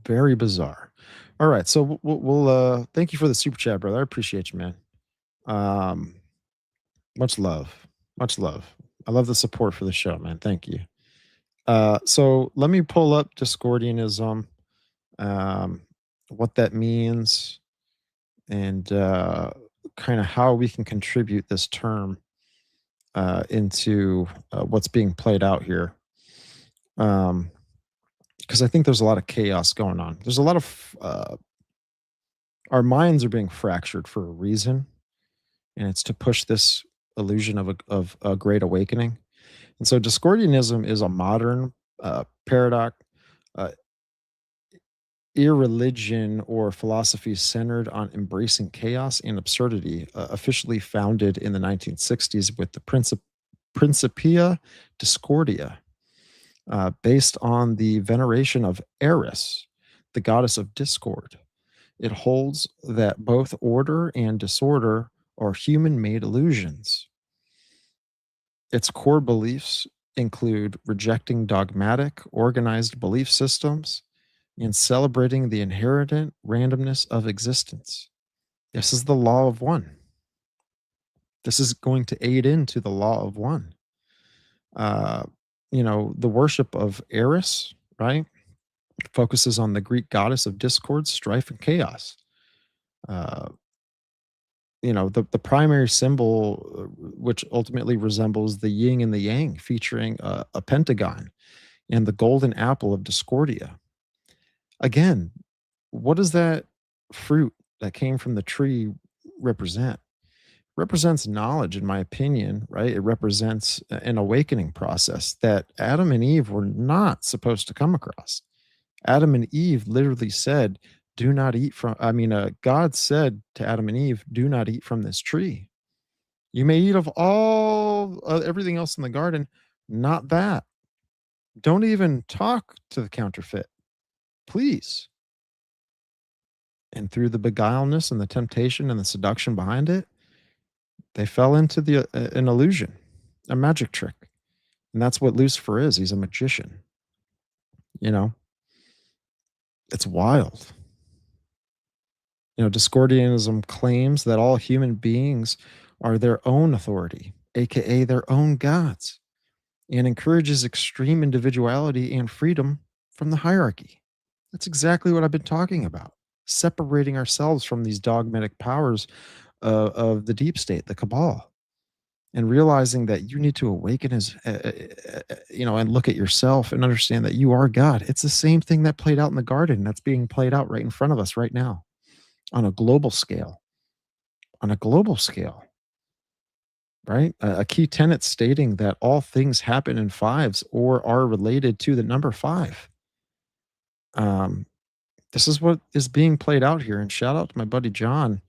Very bizarre. All right. So we'll thank you for the super chat, brother. I appreciate you, man. Much love. Much love. I love the support for the show, man. Thank you. So let me pull up Discordianism, what that means, and kind of how we can contribute this term into what's being played out here. Because I think there's a lot of chaos going on. There's a lot of our minds are being fractured for a reason, and it's to push this illusion of a great awakening. And so, Discordianism is a modern paradox, uh, irreligion or philosophy centered on embracing chaos and absurdity, officially founded in the 1960s with the Principia Discordia, based on the veneration of Eris, the goddess of discord. It holds that both order and disorder are human made illusions. Its core beliefs include rejecting dogmatic, organized belief systems and celebrating the inherent randomness of existence. This is the law of one. This is going to aid into the law of one. The worship of Eris, right, focuses on the Greek goddess of discord, strife, and chaos. The primary symbol, which ultimately resembles the yin and the yang, featuring a pentagon and the golden apple of discordia. Again, what does that fruit that came from the tree represent? Represents knowledge, in my opinion, right? It represents an awakening process that Adam and Eve were not supposed to come across. Adam and Eve literally said, do not eat from, God said to Adam and Eve, do not eat from this tree. You may eat of all everything else in the garden, not that. Don't even talk to the counterfeit, please. And through the beguileness and the temptation and the seduction behind it, they fell into an illusion, a magic trick. And that's what Lucifer is. He's a magician. It's wild. Discordianism claims that all human beings are their own authority, aka their own gods, and encourages extreme individuality and freedom from the hierarchy. That's exactly what I've been talking about. Separating ourselves from these dogmatic powers of the deep state, the cabal, and realizing that you need to awaken and look at yourself and understand that you are God. It's the same thing that played out in the garden that's being played out right in front of us right now on a global scale. Right? A key tenet stating that all things happen in fives or are related to the number five. This is what is being played out here. And shout out to my buddy John.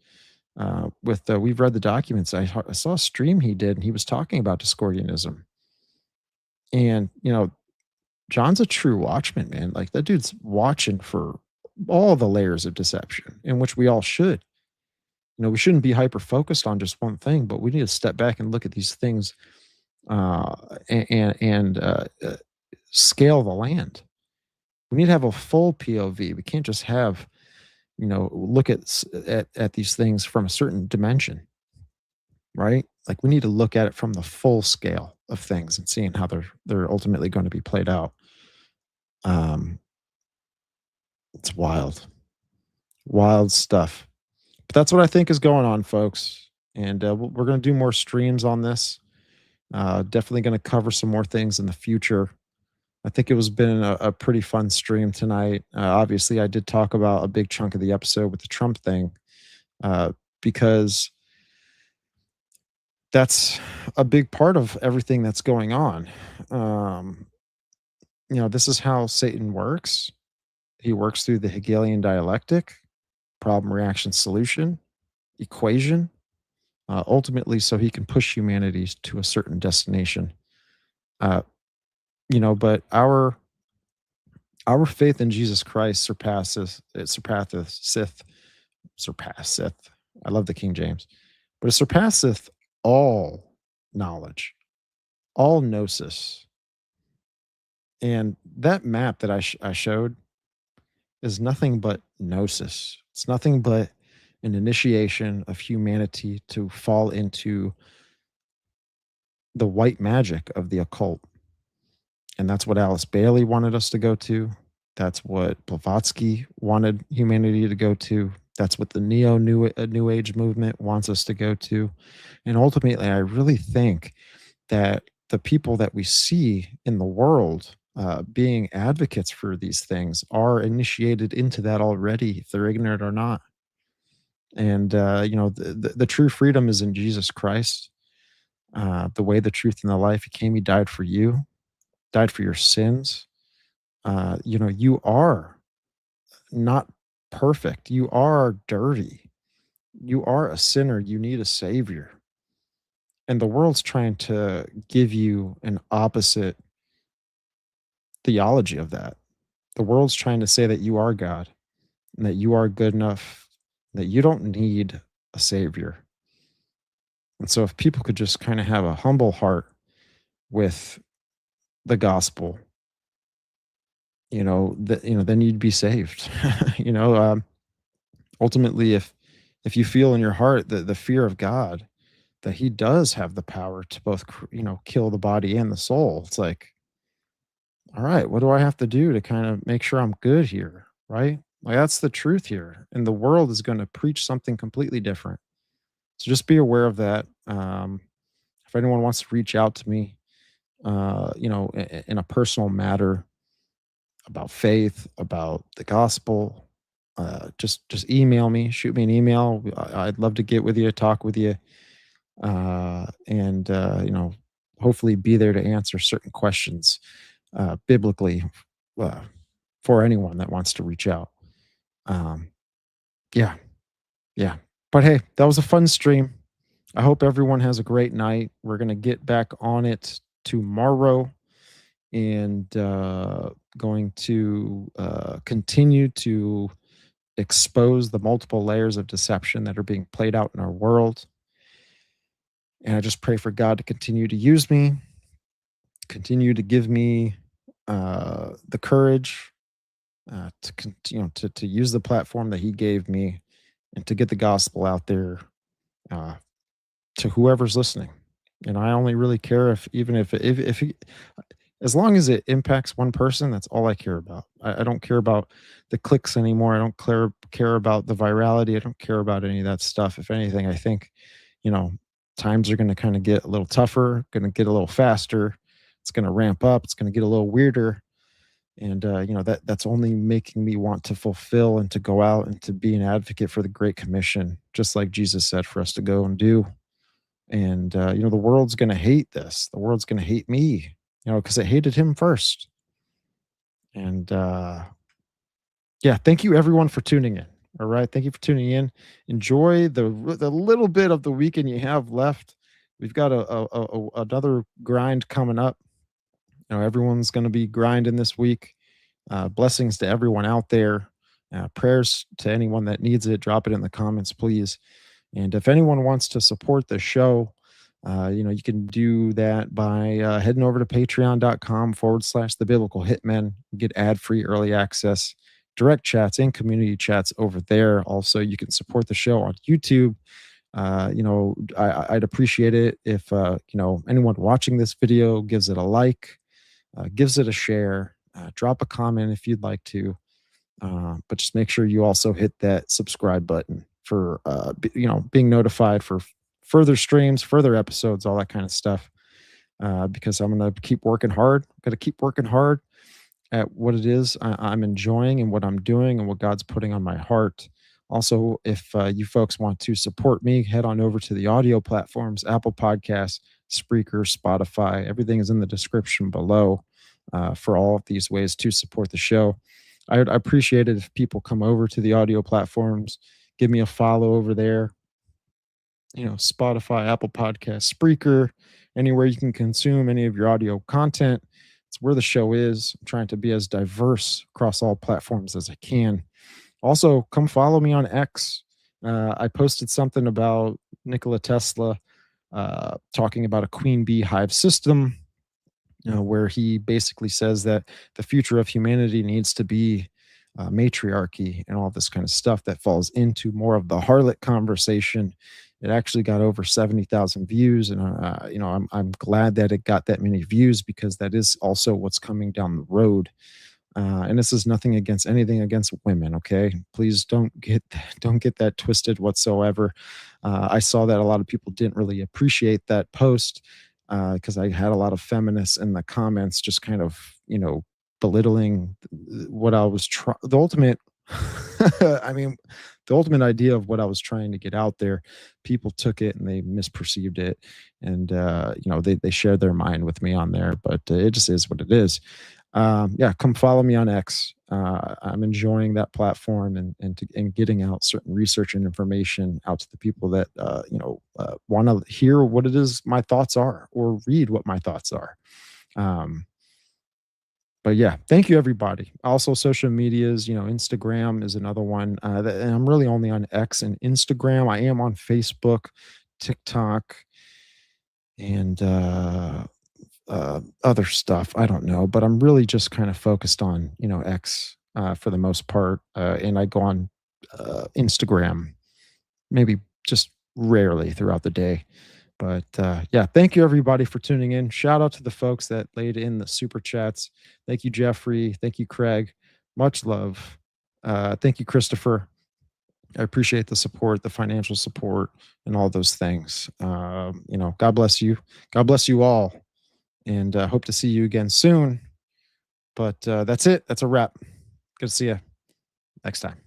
With We've read the documents. I saw a stream he did, and he was talking about Discordianism. And John's a true watchman, man. Like, that dude's watching for all the layers of deception, in which we all should. We shouldn't be hyper focused on just one thing, but we need to step back and look at these things and scale the land. We need to have a full POV. We can't just have look at these things from a certain dimension, right? Like, we need to look at it from the full scale of things and seeing how they're ultimately going to be played out. It's wild stuff. But that's what I think is going on, folks. And we're going to do more streams on this. Definitely going to cover some more things in the future. I think it was been a pretty fun stream tonight. Obviously, I did talk about a big chunk of the episode with the Trump thing, because that's a big part of everything that's going on. This is how Satan works. He works through the Hegelian dialectic, problem, reaction, solution, equation, ultimately so he can push humanity to a certain destination. But our faith in Jesus Christ surpasseth. I love the King James, but it surpasseth all knowledge, all gnosis. And that map that I showed is nothing but gnosis. It's nothing but an initiation of humanity to fall into the white magic of the occult. And that's what Alice Bailey wanted us to go to. That's what Blavatsky wanted humanity to go to. That's what the New Age movement wants us to go to. And ultimately, I really think that the people that we see in the world being advocates for these things are initiated into that already, if they're ignorant or not. And the true freedom is in Jesus Christ. The way, the truth, and the life. He came. He died for you. Died for your sins. You are not perfect. You are dirty. You are a sinner. You need a savior. And the world's trying to give you an opposite theology of that. The world's trying to say that you are God and that you are good enough, that you don't need a savior. And so if people could just kind of have a humble heart with the gospel, then you'd be saved. Ultimately, if you feel in your heart the fear of God, that he does have the power to both, kill the body and the soul. It's like, all right, what do I have to do to kind of make sure I'm good here? Right? Like, that's the truth here. And the world is going to preach something completely different. So just be aware of that. If anyone wants to reach out to me, in a personal matter about faith, about the gospel, just email me, shoot me an email. I'd love to get with you, talk with you, and hopefully be there to answer certain questions biblically for anyone that wants to reach out. Yeah, yeah. But hey, that was a fun stream. I hope everyone has a great night. We're gonna get back on it tomorrow, and going to continue to expose the multiple layers of deception that are being played out in our world. And I just pray for God to continue to use me, continue to give me the courage to continue to use the platform that He gave me, and to get the gospel out there to whoever's listening. And I only really care if as long as it impacts one person, that's all I care about. I don't care about the clicks anymore. I don't care about the virality. I don't care about any of that stuff. If anything, I think, times are going to kind of get a little tougher, going to get a little faster. It's going to ramp up. It's going to get a little weirder. And, that's only making me want to fulfill and to go out and to be an advocate for the Great Commission, just like Jesus said for us to go and do. And, the world's going to hate this. The world's going to hate me, because it hated him first. And thank you everyone for tuning in. All right. Thank you for tuning in. Enjoy the little bit of the weekend you have left. We've got another grind coming up. Everyone's going to be grinding this week. Blessings to everyone out there. Prayers to anyone that needs it. Drop it in the comments, please. And if anyone wants to support the show, you can do that by heading over to patreon.com/the biblical hitmen. Get ad-free early access, direct chats, and community chats over there. Also, you can support the show on YouTube. I'd appreciate it if anyone watching this video gives it a like, gives it a share, drop a comment if you'd like to, but just make sure you also hit that subscribe button for being notified for further streams, further episodes, all that kind of stuff, because I'm going to keep working hard. I'm going to keep working hard at what it is I'm enjoying and what I'm doing and what God's putting on my heart. Also, if you folks want to support me, head on over to the audio platforms, Apple Podcasts, Spreaker, Spotify. Everything is in the description below for all of these ways to support the show. I would appreciate it if people come over to the audio platforms, give me a follow over there. Spotify, Apple Podcasts, Spreaker, anywhere you can consume any of your audio content. It's where the show is. I'm trying to be as diverse across all platforms as I can. Also, come follow me on X. I posted something about Nikola Tesla talking about a queen bee hive system, where he basically says that the future of humanity needs to be matriarchy and all this kind of stuff that falls into more of the harlot conversation It actually got over 70,000 views, and I'm glad that it got that many views, because that is also what's coming down the road. And this is nothing against anything against women, okay? Please don't get that twisted whatsoever. I saw that a lot of people didn't really appreciate that post, because I had a lot of feminists in the comments just kind of, belittling what I was trying. The ultimate, I mean, the ultimate idea of what I was trying to get out there. People took it and they misperceived it, and they shared their mind with me on there. But it just is what it is. Yeah, come follow me on X. I'm enjoying that platform, and getting out certain research and information out to the people that want to hear what it is my thoughts are, or read what my thoughts are. But yeah, thank you everybody. Also, social medias, Instagram is another one. And I'm really only on X and Instagram. I am on Facebook, TikTok, and other stuff. I don't know, but I'm really just kind of focused on X for the most part, and I go on Instagram maybe just rarely throughout the day. But yeah, thank you everybody for tuning in. Shout out to the folks that laid in the super chats. Thank you, Jeffrey. Thank you, Craig. Much love. Thank you, Christopher. I appreciate the support, the financial support, and all those things. God bless you. God bless you all. And hope to see you again soon. But that's it. That's a wrap. Good to see you next time.